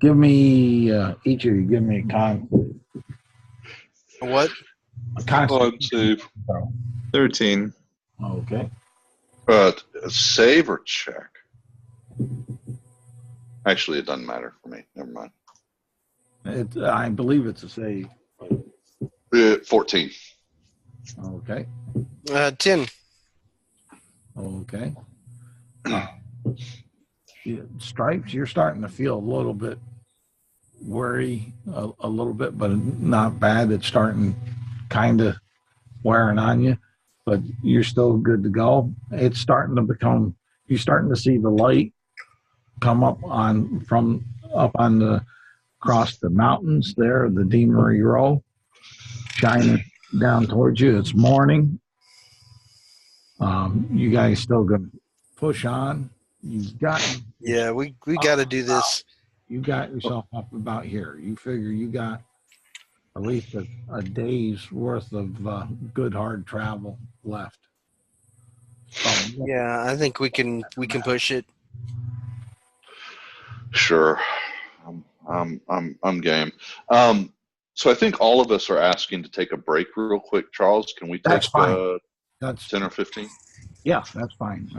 Give me each of you. Give me a con. What? A con. Save. 13. Okay. Save or check? Actually, it doesn't matter for me. Never mind. I believe it's a save. 14. Okay. 10. Okay. Yeah, Stripes, you're starting to feel a little bit worry, a little bit, but not bad. It's starting kind of wearing on you, but you're still good to go. It's starting to become, you're starting to see the light come up across the mountains there, the Deanery Row, shining down towards you. It's morning. You guys still gonna push on. You've got Yeah, we got to do this. you got yourself up about here. You figure you got at least a day's worth of good hard travel left. Yeah, I think we can push it. Sure. I'm game. So I think all of us are asking to take a break real quick. Charles, can we take That's fine. That's 10 or 15? Yeah, that's fine.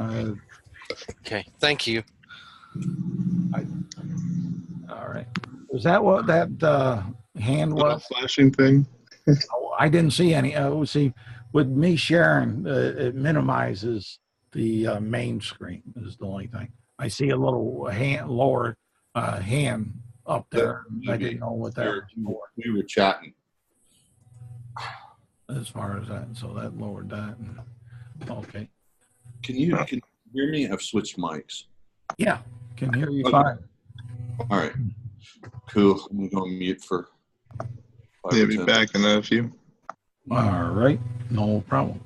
Okay, thank you. All right. Is that what that hand was? Flashing thing. Oh, I didn't see any. See, with me sharing, it minimizes the main screen. Is the only thing I see. A little lower hand up there. I didn't know what that was for. We were chatting. As far as that, so that lowered that. Okay. Can you hear me? I've switched mics. Yeah, can hear you Okay. fine. All right. Cool. I'm going to go on mute for 5 Yeah, or be 10. back in a few. All right, no problem.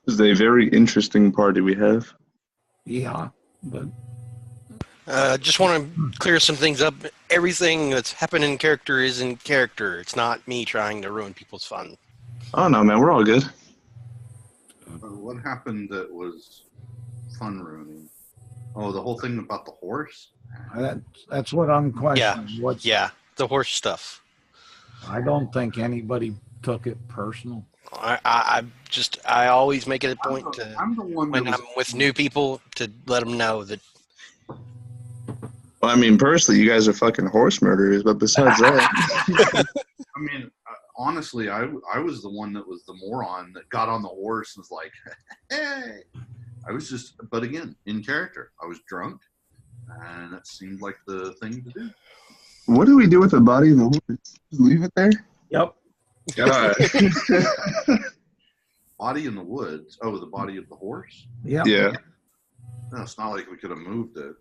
is a very interesting party we have. Yeah, but Just want to clear some things up. Everything that's happened in character is in character. It's not me trying to ruin people's fun. Oh no, man, we're all good. What happened that was fun ruining? Oh, the whole thing about the horse? that's what I'm questioning. Yeah, the horse stuff. I don't think anybody took it personal. I always make it a point to, I'm the one that when I'm with new people, to let them know that. Well, I mean, personally, you guys are fucking horse murderers, but besides that, I mean, honestly, I was the one that was the moron that got on the horse and was like, hey. I was just, but again, in character. I was drunk, and it seemed like the thing to do. what do we do with the body of the horse? Just leave it there? Yep. God. Body in the woods. Oh, the body of the horse? Yep. Yeah. No, it's not like we could have moved it.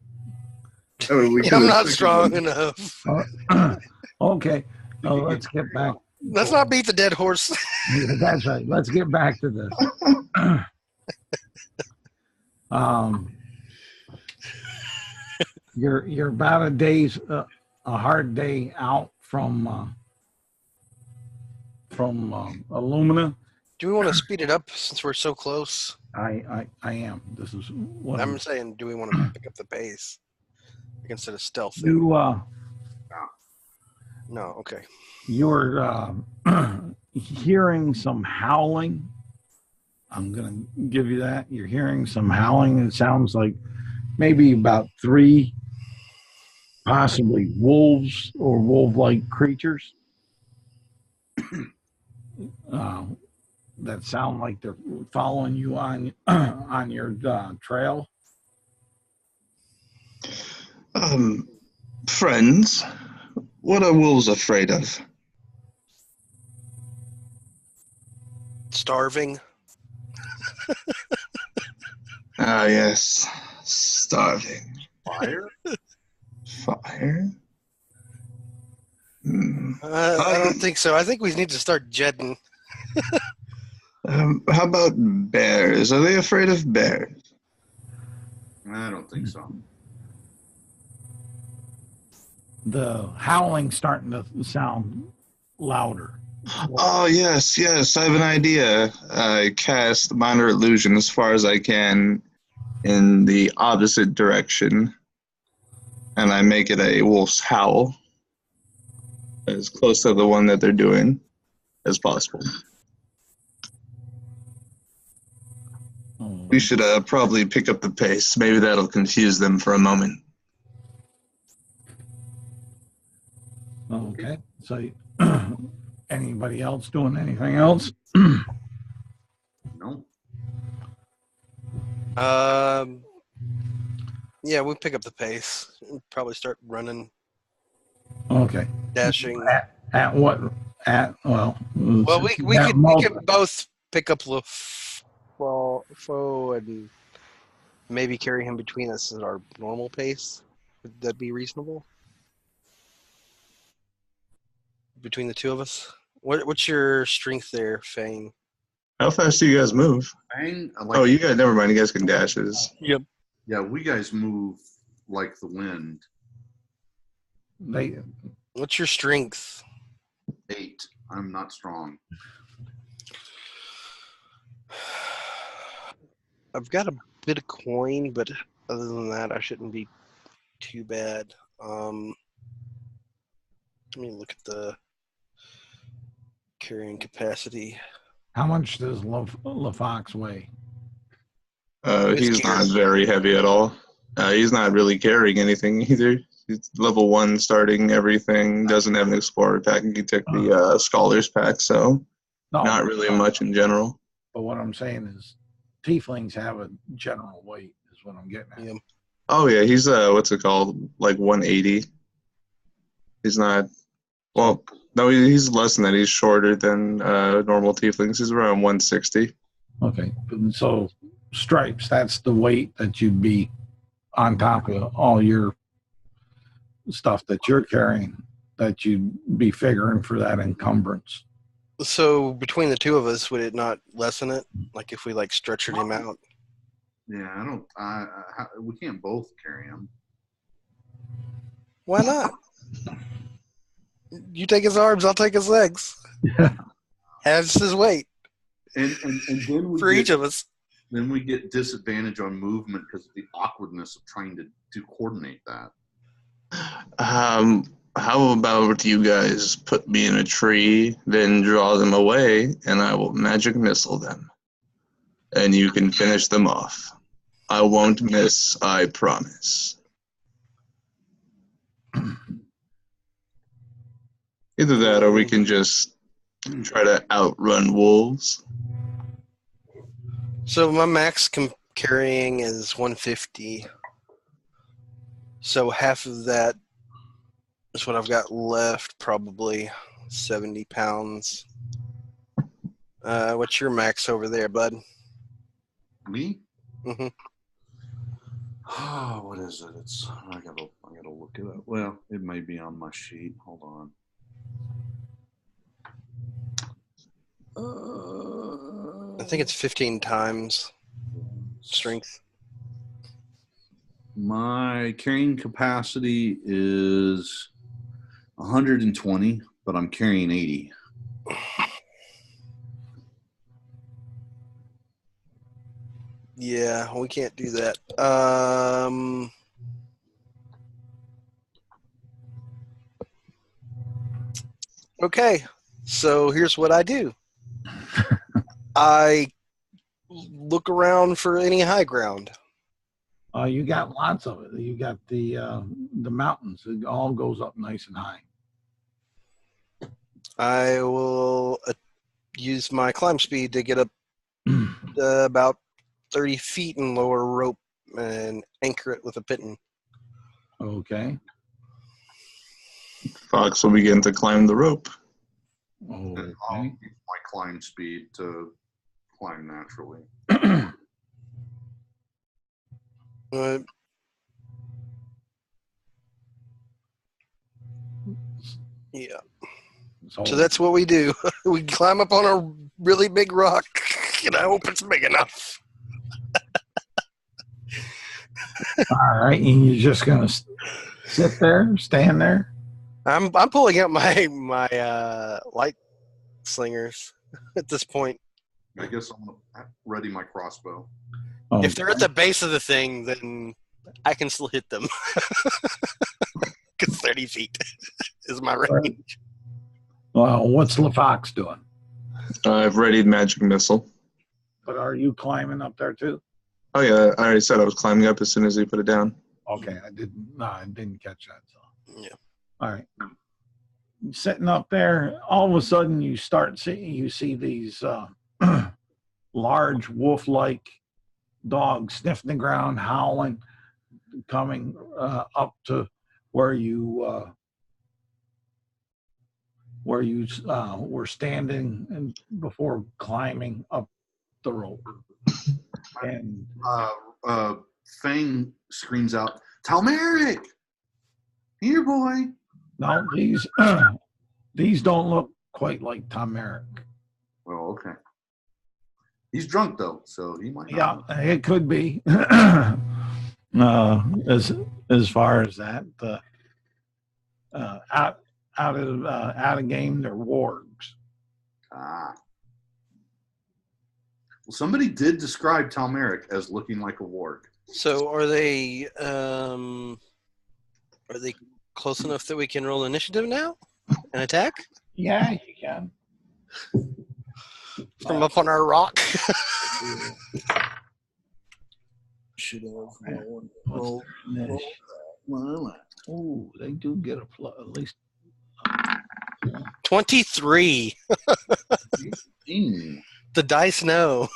I mean, we I'm could've not taken strong one. enough. Okay. Let's get back. Let's not beat the dead horse. That's right. Let's get back to this. You're about a hard day out from Illumina. Do we want to speed it up since we're so close? I am. This is what I'm saying, do we want to pick up the pace instead of stealth? you No, okay. you're hearing some howling. I'm gonna give you that. You're hearing some howling. It sounds like maybe about 3 possibly wolves or wolf-like creatures that sound like they're following you on your trail. Friends, what are wolves afraid of? Starving. Ah, yes. Starving. Fire? Fire? I don't think so. I think we need to start jetting. How about bears? Are they afraid of bears? I don't think so. The howling starting to sound louder. Oh, yes, yes. I have an idea. I cast minor illusion as far as I can in the opposite direction, and I make it a wolf's howl as close to the one that they're doing as possible. We should probably pick up the pace. Maybe that'll confuse them for a moment. Okay. So, anybody else doing anything else? No. Yeah, we'll pick up the pace. Probably start running, Okay. dashing. At what? Well, we could both pick up foe and maybe carry him between us at our normal pace. Would that be reasonable? Between the two of us? What's your strength there, Fang? How fast do you guys move? Bang, Oh, you guys, never mind. You guys can dashes. Yep. Yeah, we guys move like the wind. What's your strength? 8. I'm not strong. I've got a bit of coin, but other than that, I shouldn't be too bad. Let me look at the carrying capacity. How much does LaFox weigh? He's not very heavy at all. He's not really carrying anything either. He's level 1 starting everything. Doesn't have an explorer pack. He took the scholars pack, so not really much in general. But what I'm saying is, tieflings have a general weight. Is what I'm getting at. Yeah. Oh yeah, he's what's it called? Like 180. He's not. Well, no, he's less than that. He's shorter than normal tieflings. He's around 160. Okay, so stripes. That's the weight that you'd be on top of all your stuff that you're carrying. That you'd be figuring for that encumbrance. So between the two of us, would it not lessen it? Like if we like stretchered him out? Yeah, I don't. We can't both carry him. Why not? You take his arms, I'll take his legs. Halves his weight And then we for get, each of us. Then we get disadvantage on movement because of the awkwardness of trying to coordinate that. How about you guys put me in a tree, then draw them away, and I will magic missile them. And you can finish them off. I won't miss, I promise. Either that or we can just try to outrun wolves. So my max carrying is 150. So half of that is what I've got left, probably 70 pounds. What's your max over there, bud? Me? Mm-hmm. Oh, what is it? I gotta look it up. Well, it may be on my sheet. Hold on. I think it's 15 times strength. My carrying capacity is 120, but I'm carrying 80. Yeah, we can't do that. Okay, so here's what I do. I look around for any high ground. You got lots of it. You got the mountains. It all goes up nice and high. I will use my climb speed to get up about 30 feet and lower a rope and anchor it with a pitten. Okay. Fox will begin to climb the rope. Okay. I'll use my climb speed to climb naturally. Yeah. So that's what we do. We climb up on a really big rock, and I hope it's big enough. All right, and you're just gonna sit there, stand there. I'm pulling out my light slingers at this point. I guess I'm gonna ready my crossbow. Okay. If they're at the base of the thing, then I can still hit them. Because 30 feet is my range. Well, what's LaFox doing? I've readied magic missile. But are you climbing up there too? Oh yeah, I already said I was climbing up as soon as he put it down. Okay, I didn't catch that. So Yeah. all right. Sitting up there, all of a sudden you see these large wolf-like dogs sniffing the ground, howling, coming up to where you were standing and before climbing up the rope. And Fang screams out, "Talmeric! Here, boy!" now these don't look quite like Tom Merrick. Well, okay. He's drunk though, so he might not. Yeah, it could be. As far as that, out of game, they're wargs. Ah. Well, somebody did describe Talmeric as looking like a warg. So are they close enough that we can roll initiative now and attack? Yeah, you can. From up on our rock? Should have rolled. Oh, they do get a plus, at least 23. The dice know.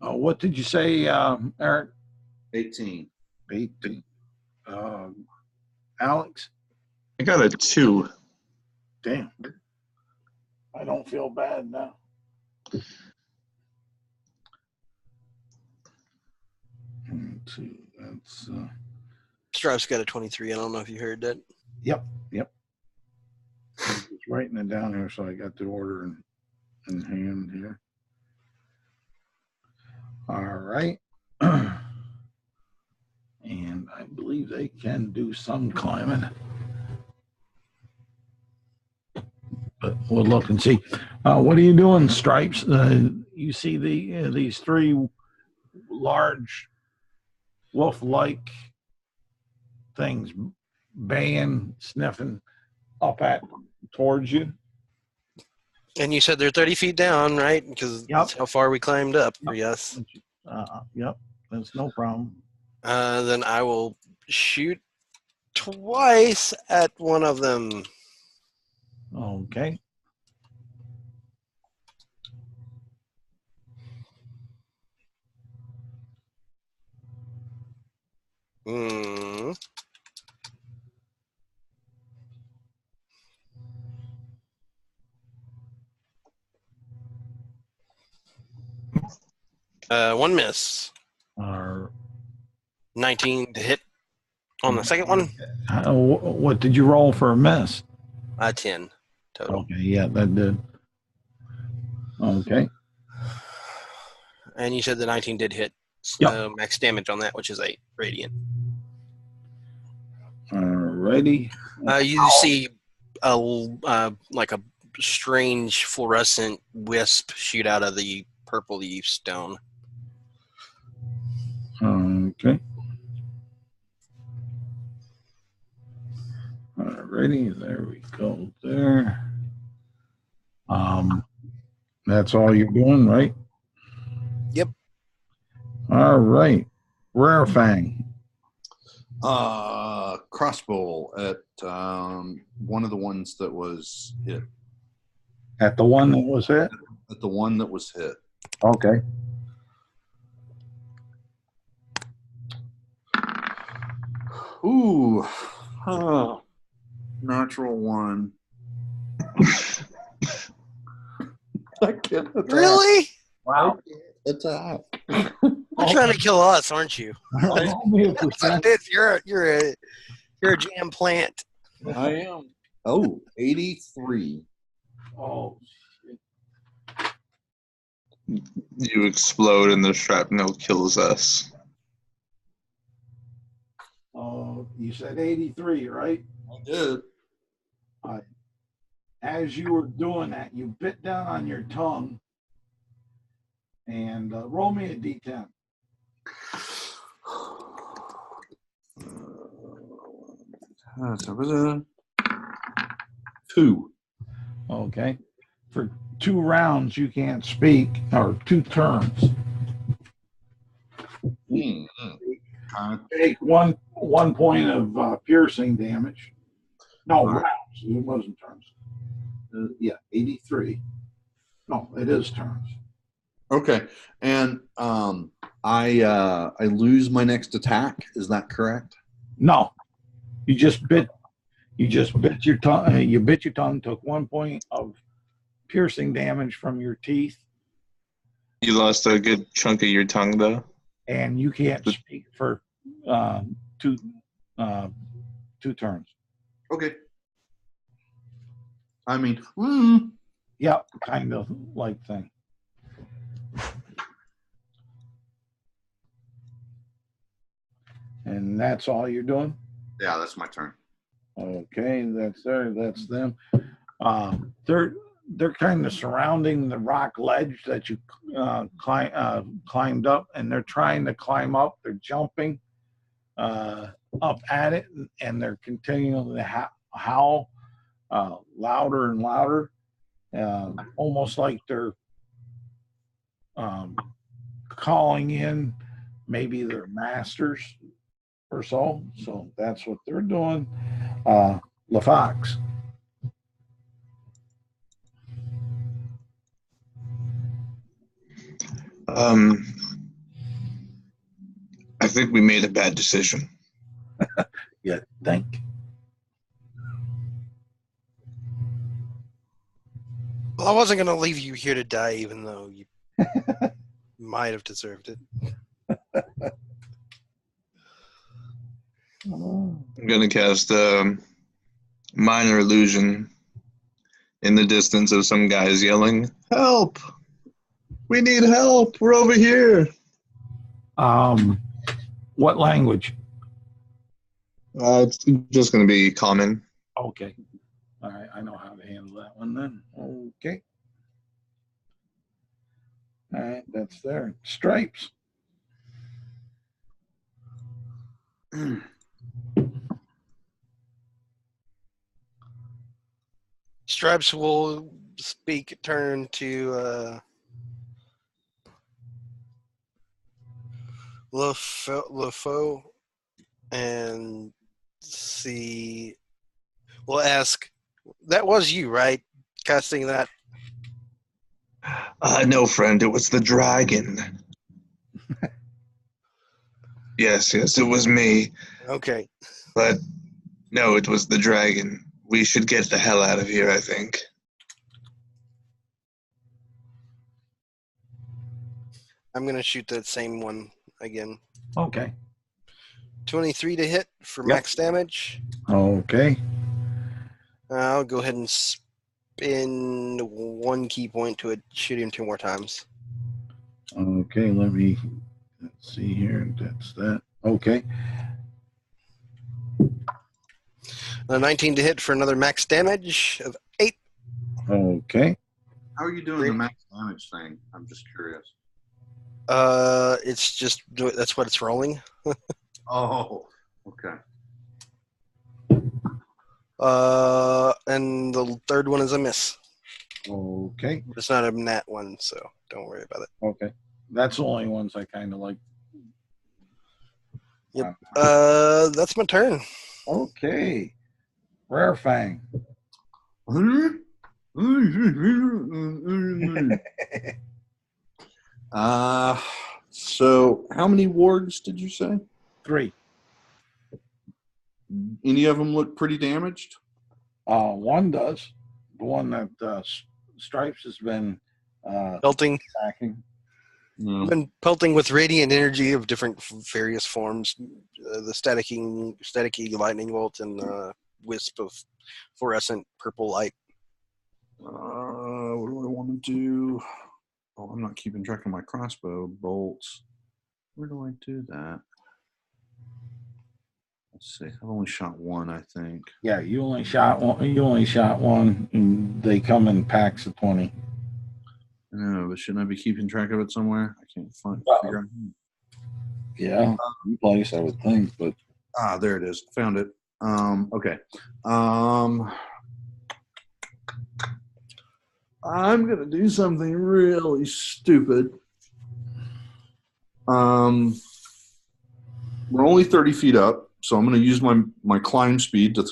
What did you say, Eric? 18. 18. Alex? I got a 2. Damn. I don't feel bad now. Two. That's Stripe's got a 23. I don't know if you heard that. Yep. writing it down here, so I got the order in hand here. All right. And I believe they can do some climbing. But we'll look and see. What are you doing, Stripes? You see these three large wolf-like things baying, sniffing up towards you. And you said they're 30 feet down, right? Because that's how far we climbed up. Yes. Yep, that's no problem. Then I will shoot twice at one of them. Okay. Mm. One miss. 19 to hit on the second one. What did you roll for a miss? 10 total. Okay, yeah, that did. Okay. And you said the 19 did hit. Yep. Max damage on that, which is 8 radiant. Alrighty. You see like a strange fluorescent wisp shoot out of the purple leaf stone. Okay. Alrighty, there we go there. That's all you're doing, right? Yep. All right. Rare Fang. Crossbow at one of the ones that was hit. At the one that was hit? At the one that was hit. Okay. Ooh. Natural one. I can't attack. Really? Wow. Attack. You're trying to kill us, aren't you? Roll me a That's what it is. You're a jam plant. I am. Oh, 83. Oh, shit. You explode and the shrapnel kills us. Oh, you said 83, right? I did. As you were doing that, you bit down on your tongue and roll me a d10. So was a 2. Okay. For 2 rounds, you can't speak, or 2 turns. Take one point of piercing damage. No, rounds. It wasn't turns. Yeah, 83. No, it is turns. Okay, and I lose my next attack. Is that correct? No, you just bit your tongue. You bit your tongue. Took 1 point of piercing damage from your teeth. You lost a good chunk of your tongue, though. And you can't speak for 2 turns. Okay. I mean, Yep, kind of like thing. And that's all you're doing? Yeah, that's my turn. Okay, that's them. They're kind of surrounding the rock ledge that you climbed up, and they're trying to climb up. They're jumping up at it, and they're continuing to howl louder and louder, almost like they're calling in maybe their masters or so. So that's what they're doing. LaFox. I think we made a bad decision. You think? Well, I wasn't going to leave you here to die, even though you might have deserved it. I'm going to cast a minor illusion in the distance of some guys yelling, "Help! We need help! We're over here!" What language? It's just going to be common. Okay. All right. I know how to handle that one then. Okay. All right. That's there. Stripes. Stripes will turn to LaFaux and see. We'll ask. That was you, right? Casting that. No, friend, it was the dragon. Yes, it was me. Okay. But no, it was the dragon. We should get the hell out of here, I think. I'm going to shoot that same one again. Okay. 23 to hit for Yep. max damage. Okay. I'll go ahead and spend 1 key point to shoot him 2 more times. Okay. Let's see here. That's that. Okay. 19 to hit for another max damage of 8. Okay. How are you doing the max damage thing? I'm just curious. It's just that's what it's rolling. Oh, okay. And the third one is a miss. Okay. It's not a nat one, so don't worry about it. Okay. That's the only ones I kind of like. Yep. That's my turn. Okay. Rare Fang. So how many wards did you say? 3. Any of them look pretty damaged? One does. The one that Stripes has been Pelting. attacking. No. Been pelting with radiant energy of different various forms. The staticky lightning bolt and wisp of fluorescent purple light. What do I want to do? Oh, I'm not keeping track of my crossbow bolts. Where do I do that? Let's see. I've only shot one, I think. Yeah, you only shot one. And they come in packs of 20. No, but shouldn't I be keeping track of it somewhere? I can't figure out. Yeah, in place, I would think, but There it is. Found it. Okay. I'm gonna do something really stupid. We're only 30 feet up, so I'm gonna use my climb speed to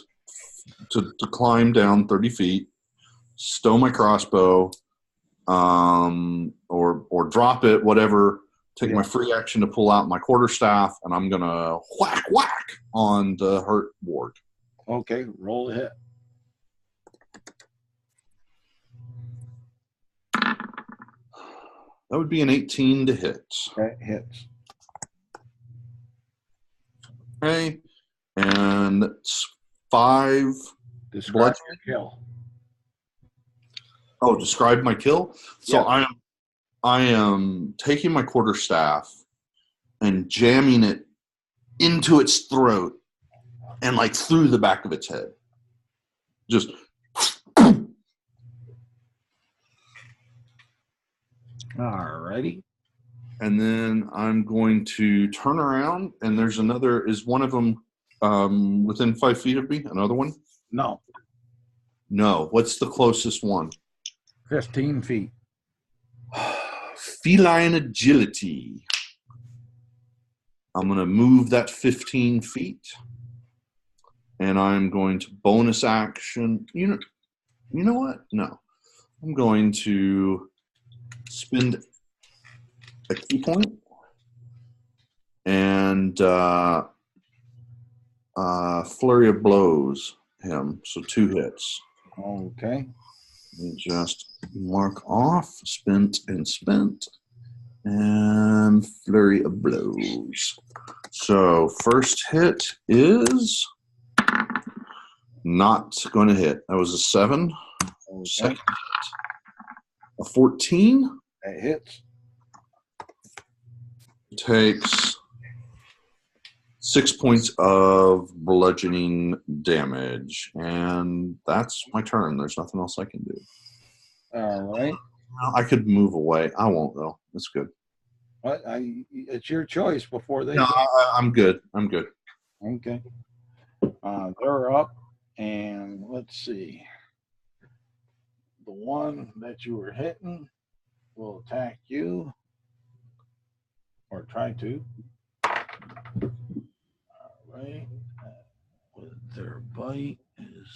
climb down 30 feet, stow my crossbow, or drop it, whatever. Take my free action to pull out my quarterstaff, and I'm gonna whack on the hurt ward. okay, roll a hit. That would be an 18 to hit. That hits. Okay, and it's 5 Describe blood. your kill. Oh, describe my kill. So Yeah. I am taking my quarterstaff and jamming it into its throat and like through the back of its head. Just Alrighty. and then I'm going to turn around and there's another. Is one of them within 5 feet of me? Another one? No, No. What's the closest one? 15 feet. Feline agility. I'm going to move that 15 feet, and I'm going to bonus action. You know what? No. I'm going to spend a key point and flurry of blows him. So 2 hits. Okay. And just mark off spent, and flurry of blows. So first hit is not going to hit. That was a 7. Second hit. A 14 That hits. takes 6 points of bludgeoning damage, and that's my turn. There's nothing else I can do. All right. I could move away. I won't though. That's good. What? It's your choice before they. No, I'm good. I'm good. Okay. They're up, and let's see. The one that you were hitting will attack you, or try to. All right. With their bite is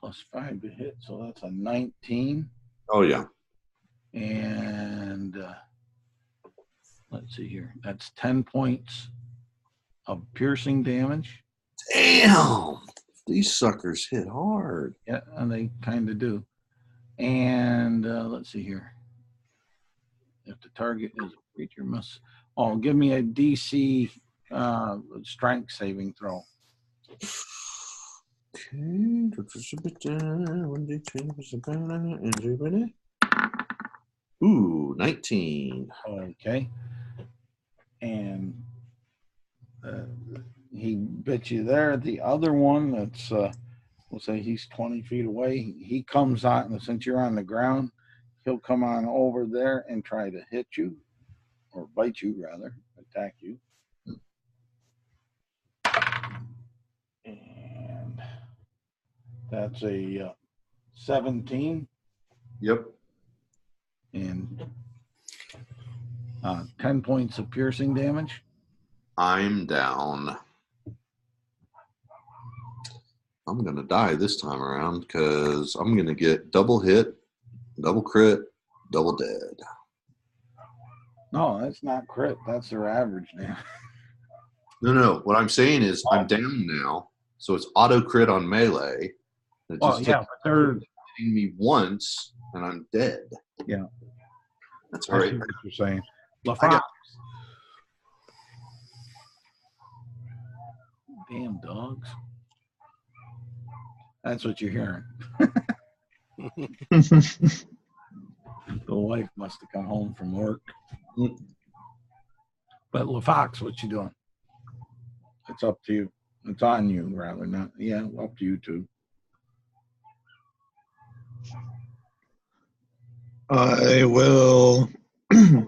+5 to hit, so that's a 19. Oh yeah. And let's see here. That's 10 points of piercing damage. Damn. These suckers hit hard. Yeah, and they kind of do. And let's see here. If the target is a creature, must give me a DC strength saving throw. Okay. Ooh, 19. Okay. And he bit you there. The other one that's we'll say he's 20 feet away. He comes out, and since you're on the ground, he'll come on over there and try to hit you, or bite you rather, attack you. And that's a 17. Yep. And 10 points of piercing damage. I'm down. I'm going to die this time around because I'm going to get double hit, double crit, double dead. No, that's not crit. That's their average now. No. What I'm saying is I'm down now, so it's auto crit on melee. It Well, just yeah, takes but they're hitting me once, and I'm dead. Yeah. That's I all see right. what you're saying. I got- Damn dogs. That's what you're hearing. The wife must have come home from work. But LaFox, what you doing? It's up to you. It's on you, rather. Not, yeah, up to you too. I will. I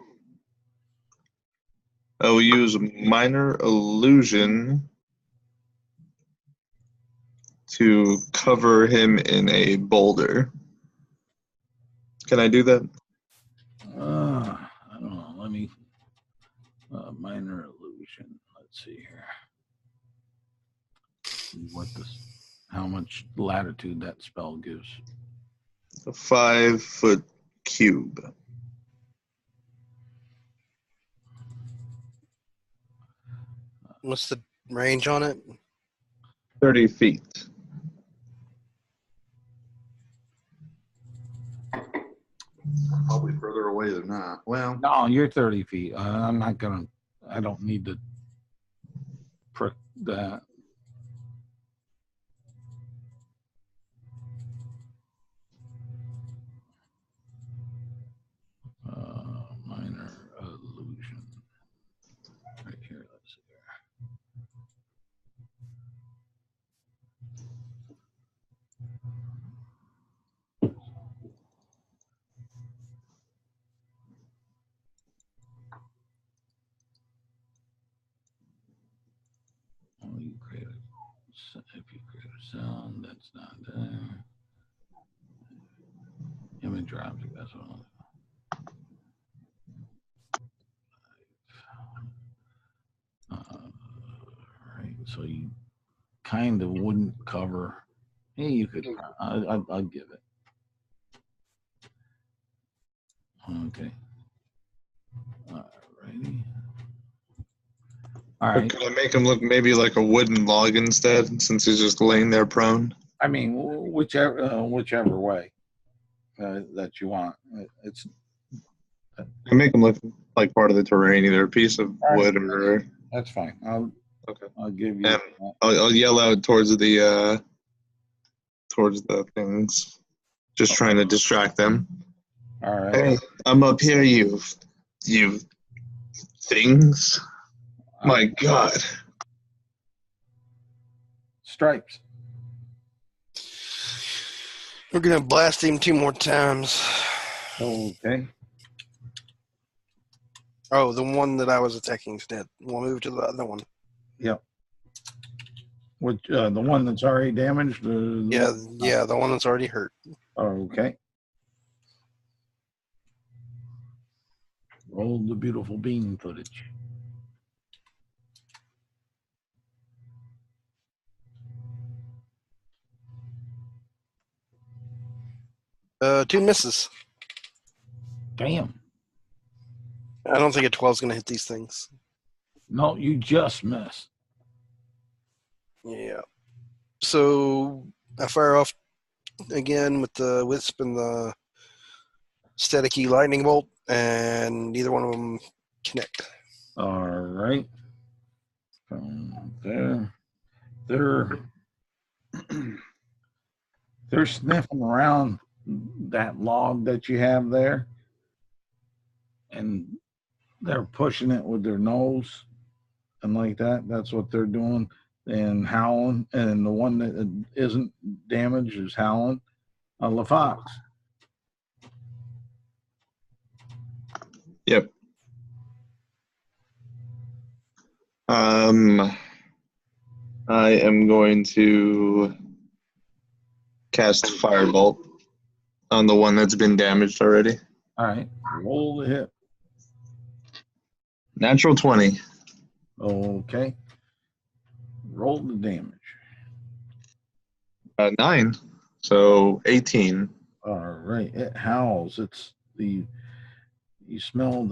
will use minor illusion to cover him in a boulder. Can I do that? I don't know. Let me. Minor illusion. Let's see here. What this? How much latitude that spell gives? A 5-foot cube. What's the range on it? 30 feet. Probably further away than that. Well, No, you're 30 feet. I'm not gonna. I don't need to prick that. Minor illusion. Right here. Let's see here. Oh, you create if you create a sound, that's not there. Image object, that's what I'm. Right, so you kind of wouldn't cover. Hey, you could. I'll give it. Okay. Alrighty. All right. Could I make him look maybe like a wooden log instead, since he's just laying there prone? I mean, whichever way that you want. It's. I make him look like part of the terrain, either a piece of wood or. That's fine. Okay. I'll give you. And I'll yell out towards the things. Just trying to distract them. All right. Hey, I'm up here, you things. My God. Stripes. We're gonna blast him 2 more times. Okay. Oh, the one that I was attacking is dead. We'll move to the other one. Yep. Which the one that's already damaged? Yeah, the one that's already hurt. Okay. Roll the beautiful bean footage. Two misses. Damn. I don't think a 12 is gonna hit these things. No, you just missed. Yeah. So I fire off again with the wisp and the staticky lightning bolt, and neither one of them connect. All right. There. They're sniffing around that log that you have there, and they're pushing it with their nose and like that. That's what they're doing and howling. And the one that isn't damaged is howling. LaFox. Yep. I am going to cast Firebolt on the one that's been damaged already. All right. Roll the hit. Natural 20. Okay. Roll the damage. 9. So 18. All right. It howls. You smell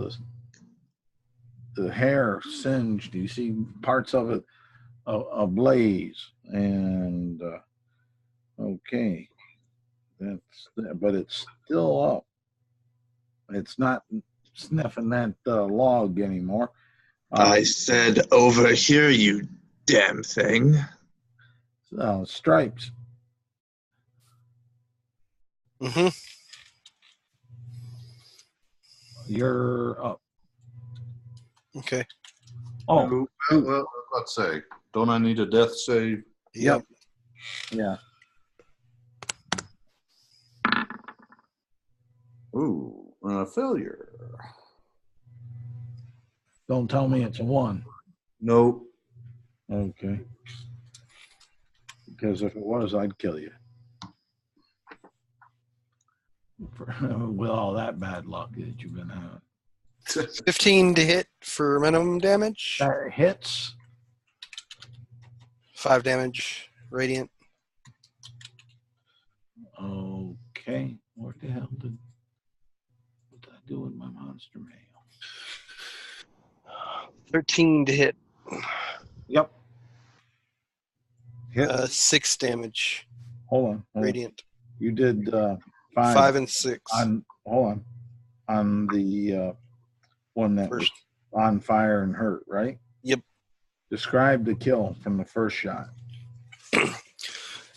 the hair singed. You see parts of it ablaze. And okay. But it's still up. It's not sniffing that log anymore. I said over here, you damn thing. Stripes. Mm-hmm. You're up. Okay. Oh, well, let's say, don't I need a death save? Yep. Yeah. Ooh, failure. Don't tell me it's a 1. Nope. Okay. Because if it was, I'd kill you. With all that bad luck that you've been having. 15 to hit for minimum damage. That hits. 5 damage, radiant. Okay. What the hell did I do with my monster mail? 13 to hit. Yep. Hit. 6 damage, Hold on. radiant. You did 5 and 6. Hold on the one that First. was on fire and hurt, right? Yep. Describe the kill from the first shot.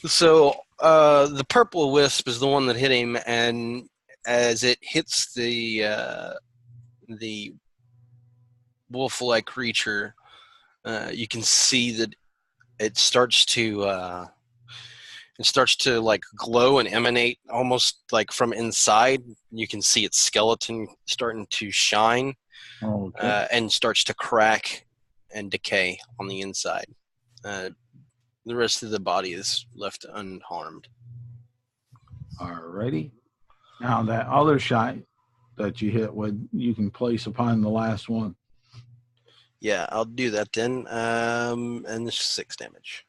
So the purple wisp is the one that hit him, and as it hits the wolf-like creature, you can see that it starts to like glow and emanate almost like from inside. You can see its skeleton starting to shine, and starts to crack and decay on the inside. The rest of the body is left unharmed. Alrighty. Now that other shot that you hit with, you can place upon the last one. Yeah, I'll do that then. And this is 6 damage.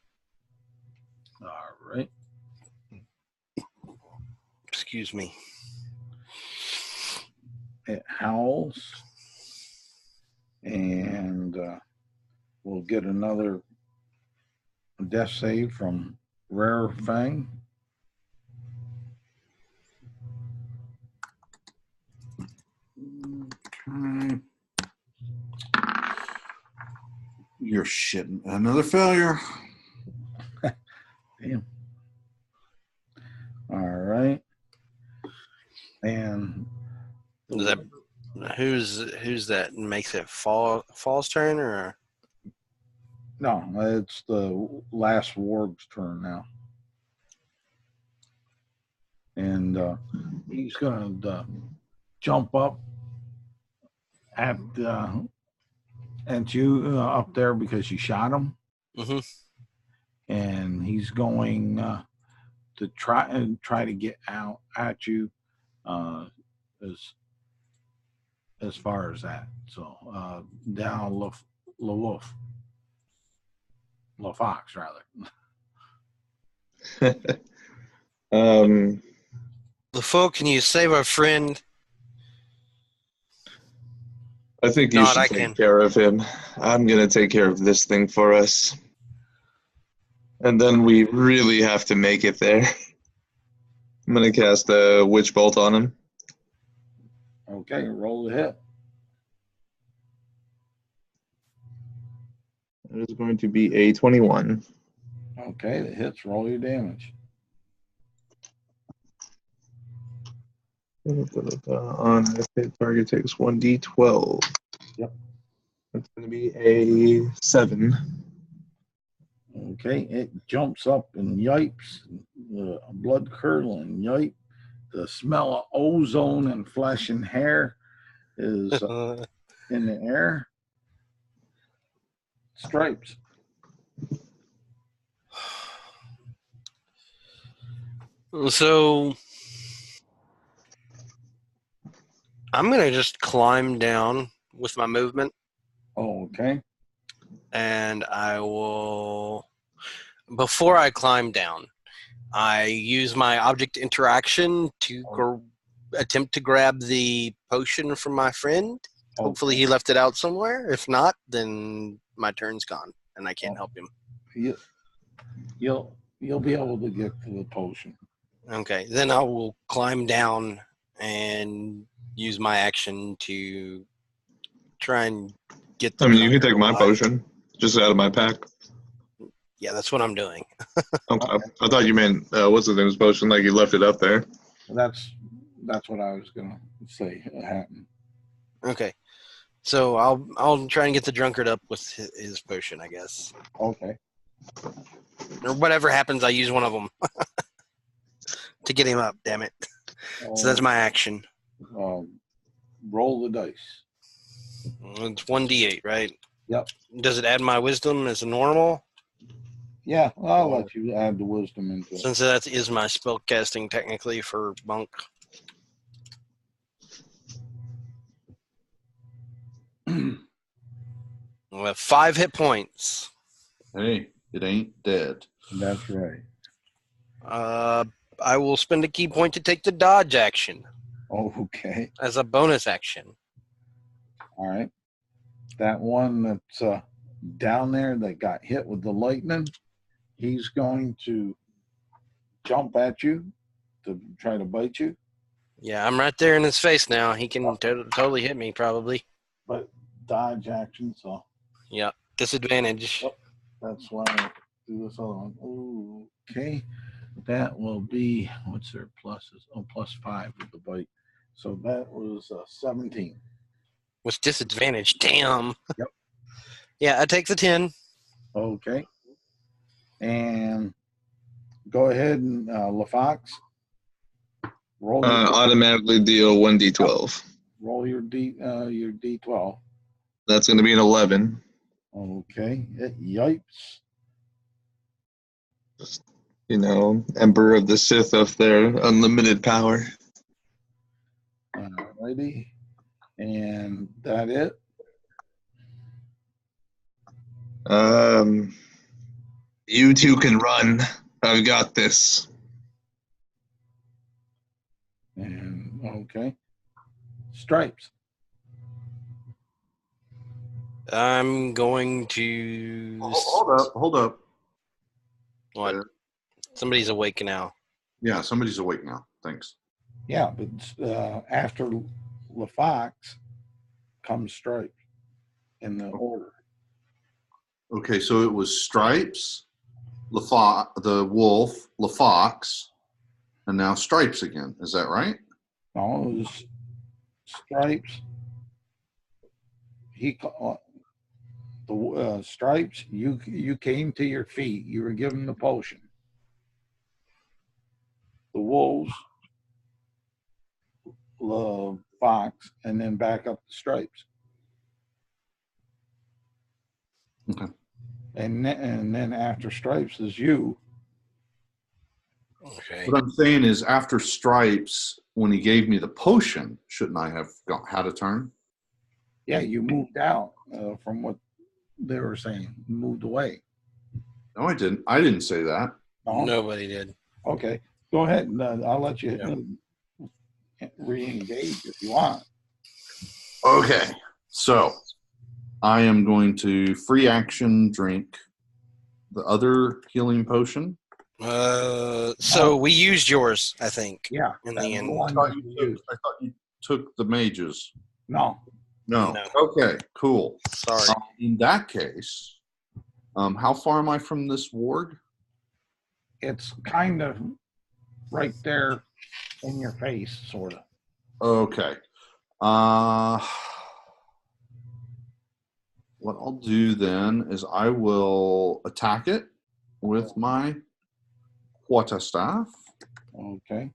All right. Excuse me. It howls, and we'll get another death save from Rare Fang. Okay. You're shitting. Another failure. Damn. All right. Who's that makes it fall's turn or? No, it's the last warg's turn now. And he's going to jump up at you up there because you shot him. Mm-hmm. And he's going to try to get out at you as far as that. So down La Fox rather. LaFoe, can you save our friend? I think you Not should I take can. care of him. I'm gonna take care of this thing for us. And then we really have to make it there. I'm gonna cast a witch bolt on him. Okay, roll the hit. It is going to be a 21. Okay, the hits, roll your damage. On the hit, target takes 1d12. Yep. That's going to be a 7. Okay, it jumps up and yipes, blood curdling yipe. The smell of ozone and flesh and hair is in the air. Stripes. So I'm gonna just climb down with my movement, Oh, okay. and I will. Before I climb down, I use my object interaction to attempt to grab the potion from my friend. Hopefully, he left it out somewhere. If not, then my turn's gone, and I can't help him. You'll be able to get to the potion. Okay, then I will climb down and use my action to try and get the. I mean, you can take my alive. potion just out of my pack. Yeah, that's what I'm doing. Okay. I thought you meant what's the name's potion? Like you left it up there. That's what I was gonna say happened. Okay, so I'll try and get the drunkard up with his potion, I guess. Okay. Or whatever happens, I use one of them to get him up. Damn it! So that's my action. Roll the dice. It's 1d8, right? Yep. Does it add my wisdom as a normal? Yeah, I'll let you add the wisdom into it. Since that is my spell casting technically for monk. We'll have 5 hit points. Hey, it ain't dead. That's right. I will spend a key point to take the dodge action Okay. as a bonus action. All right. That one that's down there that got hit with the lightning, he's going to jump at you to try to bite you. Yeah, I'm right there in his face now. He can totally hit me, probably. But dodge action, so. Yeah, disadvantage. Yep. That's why I do this other one. Ooh, okay. That will be, what's their pluses? Oh, +5 with the bite. So that was 17. With disadvantage. Damn. Yep. Yeah, I take the 10. Okay. And go ahead and LaFox. Roll Automatically deal 1d12. roll your D12. That's going to be an 11. Okay. It yipes. You know, Emperor of the Sith up there, unlimited power. Alrighty. And that it? You two can run. I've got this. And okay. Stripes. I'm going to... Hold up. What? Somebody's awake now. Yeah, somebody's awake now. Thanks. Yeah, but after LaFox comes Stripes in the order. Okay, so it was Stripes, the wolf, LaFox, and now Stripes again. Is that right? No, it was Stripes, the Stripes, you came to your feet. You were given the potion. The wolves, the fox, and then back up the Stripes. Okay. And then after Stripes is you. Okay. What I'm saying is, after Stripes, when he gave me the potion, shouldn't I have had a turn? Yeah, you moved out from what they were saying. You moved away. No, I didn't. I didn't say that. No? Nobody did. Okay, go ahead. I'll let you re-engage if you want. Okay. So I am going to free action drink the other healing potion. So we used yours, I think. Yeah, In that's the end. one I you used. thought you took the mages. No, No. No. Okay, cool. Sorry. In that case, how far am I from this ward? it's kind of right there in your face, sort of. Okay. What I'll do then is I will attack it with my quarterstaff. Okay.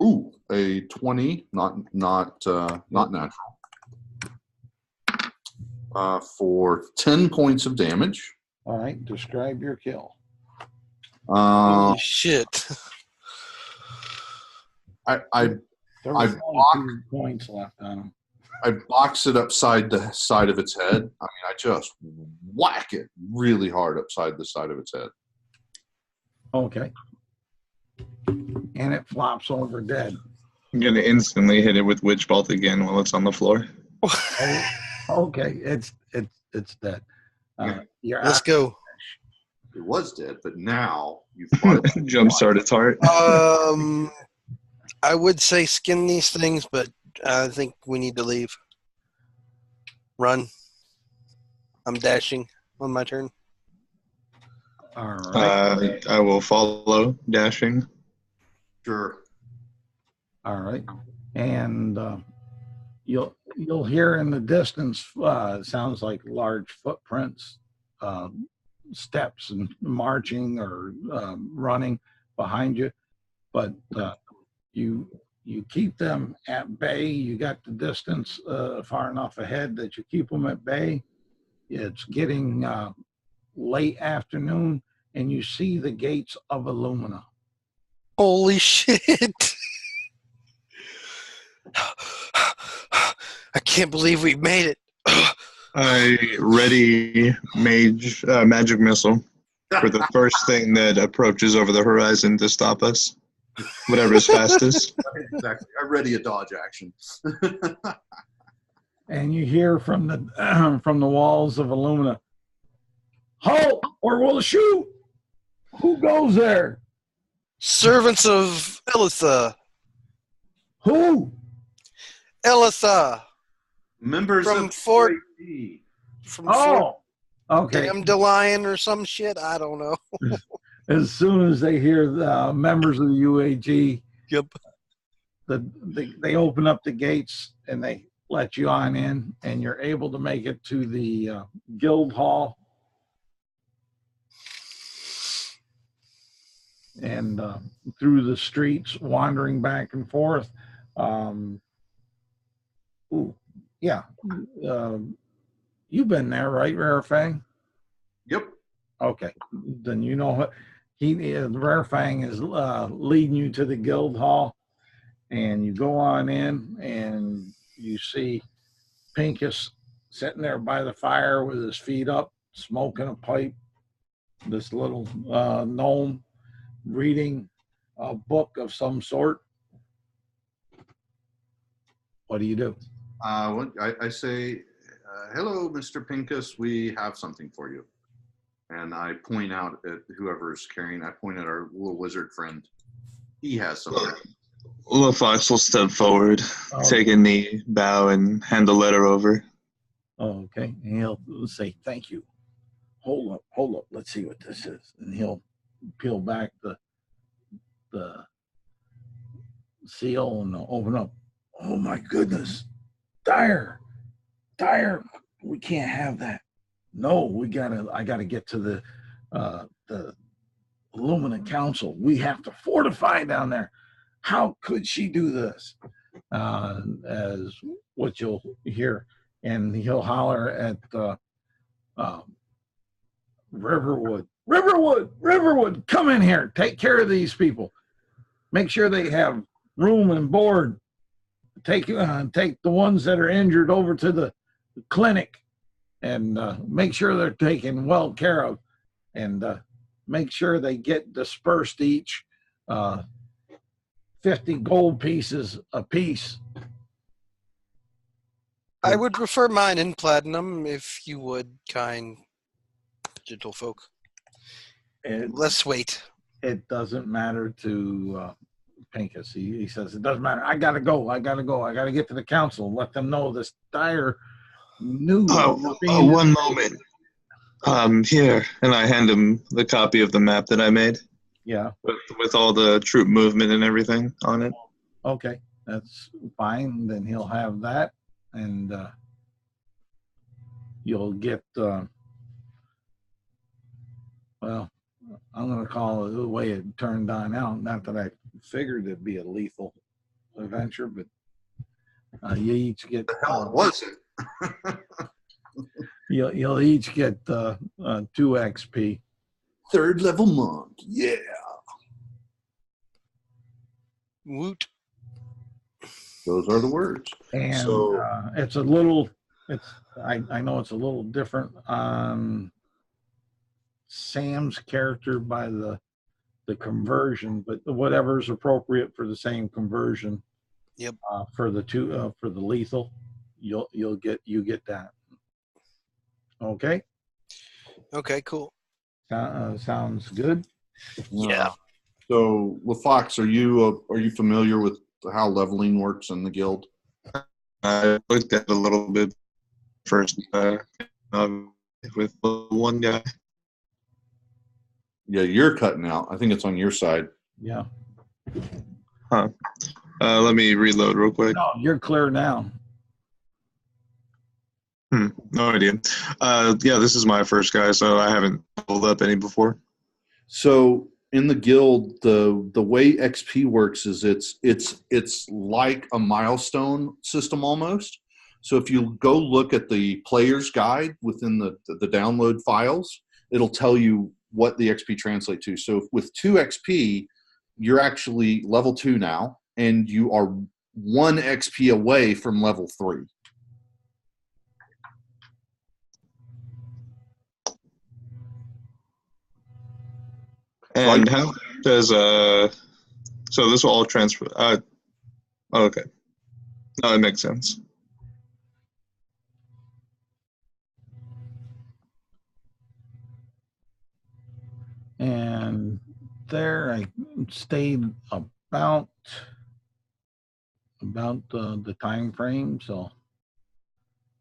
Ooh, a 20, not natural. For 10 points of damage. All right. Describe your kill. Holy shit. I There was I only 2 points left on him. I box it upside the side of its head. I mean, I just whack it really hard upside the side of its head. Okay. And it flops over dead. I'm gonna instantly hit it with Witch Bolt again while it's on the floor. Okay, it's dead. Let's go. It was dead, but now you've brought it back. Jumpstart its heart. I would say skin these things, but I think we need to leave. Run. I'm dashing on my turn. All right. I will follow, dashing. Sure. All right. And you'll hear in the distance, it sounds like large footprints, steps and marching or running behind you, but you keep them at bay. You got the distance far enough ahead that you keep them at bay. It's getting late afternoon, and you see the gates of Illumina. Holy shit. I can't believe we made it. I ready magic missile for the first thing that approaches over the horizon to stop us. Whatever's fastest. Exactly. I'm ready a dodge action. And you hear from the walls of Illumina, halt or we'll shoot. Who goes there? Servants of Elitha. Who? Elitha. Members From of Fort. UAG. From Fort Okay. Dandelion or some shit. I don't know. As soon as they hear the members of the UAG, Yep. they open up the gates and they let you on in, and you're able to make it to the guild hall. And through the streets, wandering back and forth. You've been there, right, Rarefang? Yep. Okay, then you know what Rarefang is leading you to the guild hall, and you go on in, and you see Pincus sitting there by the fire with his feet up, smoking a pipe. This little gnome reading a book of some sort. What do you do? I say, hello, Mr. Pincus. We have something for you. And I point out at whoever's carrying. I point at our little wizard friend. He has something. Little Fox will step forward, take a knee, bow, and hand the letter over. Oh, okay. And he'll say, thank you. Hold up. Let's see what this is. And he'll peel back the seal and open up. Oh my goodness. Dyer, we can't have that. No, I gotta get to the Aluminum Council. We have to fortify down there. How could she do this? As what you'll hear, and he'll holler at Riverwood, come in here, take care of these people, make sure they have room and board. Take the ones that are injured over to the clinic, and make sure they're taken well care of, and make sure they get dispersed each 50 gold pieces a piece. I would prefer mine in platinum, if you would, kind gentlefolk. Less weight. It doesn't matter to Pincus. He says, it doesn't matter. I gotta go. I gotta get to the council. Let them know this Dyer knew. One moment. Here, and I hand him the copy of the map that I made. Yeah. With all the troop movement and everything on it. Okay, that's fine. Then he'll have that, and you'll get. Well, I'm going to call it the way it turned on out. Not that I figured it'd be a lethal adventure, but you each get. The hell was it? You'll each get 2 XP. Third level monk. Yeah. Woot. Those are the words. And So it's a little. I know it's a little different on Sam's character by the conversion, but whatever's appropriate for the same conversion. Yep. For the lethal, you get that. Okay. Okay, cool. Sounds good. Yeah. So, LaFox, are you familiar with how leveling works in the guild? I looked at it a little bit first with one guy. Yeah, you're cutting out. I think it's on your side. Yeah. Let me reload real quick. No, you're clear now. No idea. Yeah, this is my first guy, so I haven't pulled up any before. So in the guild, the way XP works is it's like a milestone system almost. So if you go look at the player's guide within the download files, it'll tell you what the XP translate to. So with 2 XP, you're actually level 2 now, and you are 1 XP away from level 3. And how does so this will all transfer? Okay, no, it makes sense. And there I stayed about the time frame, so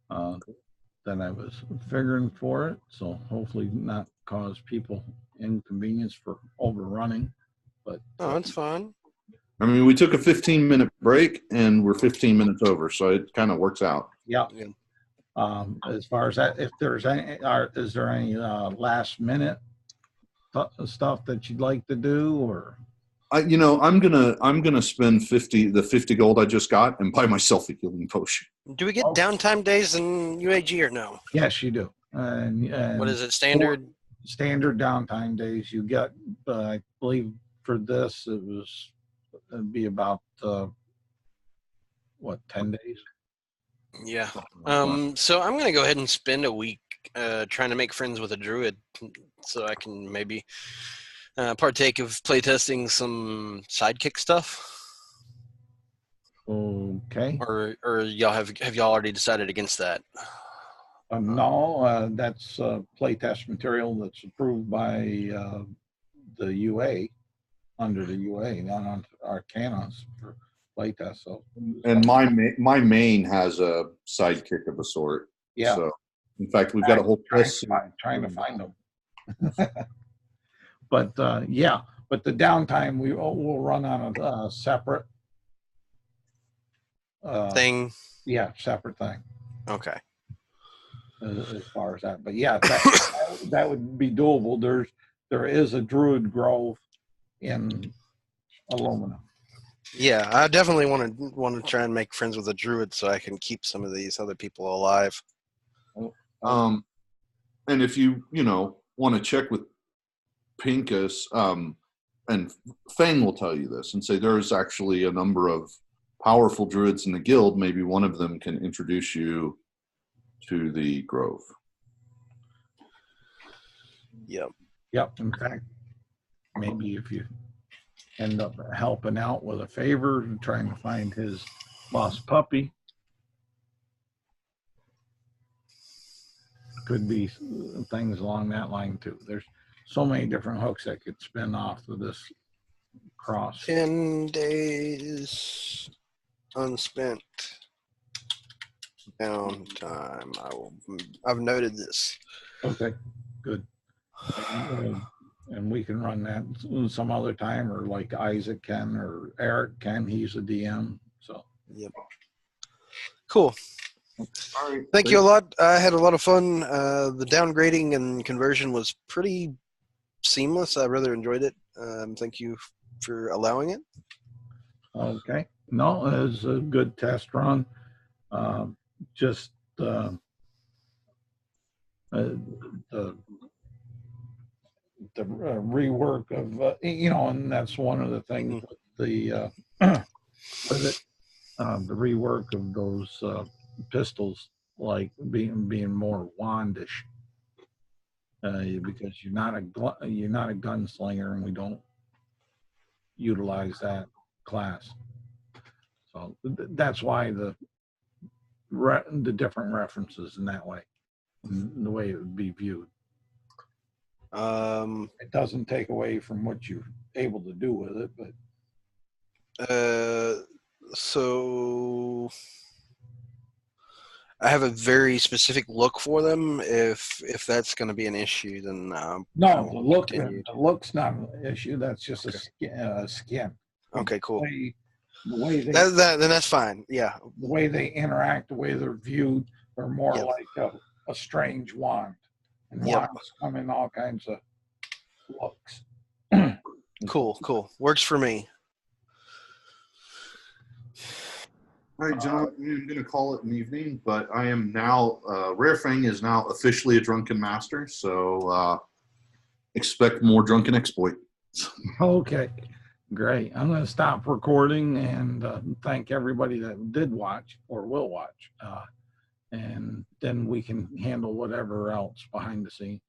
that I was figuring for it. So hopefully not cause people inconvenience for overrunning. But that's fine. I mean, we took a 15-minute break, and we're 15 minutes over, so it kind of works out. Yeah. As far as that, if there's any, is there any last minute stuff that you'd like to do, or? I'm gonna spend 50 gold I just got and buy myself a healing potion. Do we get downtime days in UAG or no? Yes, you do. And what is it? Standard downtime days. You get, I believe, for this it'd be about 10 days. Yeah. So I'm gonna go ahead and spend a week trying to make friends with a druid, so I can maybe partake of playtesting some sidekick stuff. Okay. Or y'all have y'all already decided against that? No, that's playtest material that's approved by the UA, under the UA, not on our canons for playtest. So, and my main has a sidekick of a sort. Yeah. So, in fact, we've got a whole press trying to find them. But yeah, but the downtime we'll run on a separate thing. Yeah, separate thing Okay. as far as that. But yeah, that would be doable. There is a Druid Grove in aluminum. Yeah, I definitely want to try and make friends with a druid so I can keep some of these other people alive. And if you want to check with Pincus, and Fang will tell you this and say there's actually a number of powerful druids in the guild. Maybe one of them can introduce you to the grove. Yep. Yep. In fact, maybe if you end up helping out with a favor and trying to find his lost puppy, could be things along that line too. There's so many different hooks that could spin off of this cross. 10 days unspent downtime. I've noted this. Okay, good. And we can run that some other time, or like Isaac can, or Eric can. He's a DM. So. Yep. Cool. All right. Thank you a lot. I had a lot of fun. The downgrading and conversion was pretty seamless. I rather enjoyed it. Thank you for allowing it. Okay. No, it was a good test run. Just the rework of and that's one of the things with the the rework of those pistols, like being more wandish, because you're not a gunslinger, and we don't utilize that class. So that's why the different references in that way, in the way it would be viewed. It doesn't take away from what you're able to do with it, but so I have a very specific look for them. If that's going to be an issue, then no, the look's not an issue. That's just a skin. Okay, cool. The way they then that's fine. Yeah. The way they interact, the way they're viewed, they're more like a strange wand. And wands come in all kinds of looks. Cool. Works for me. All right, gentlemen, I'm going to call it an evening, but I am now, Rare Fang is now officially a drunken master, so expect more drunken exploits. Okay, great. I'm going to stop recording and thank everybody that did watch or will watch. And then we can handle whatever else behind the scenes.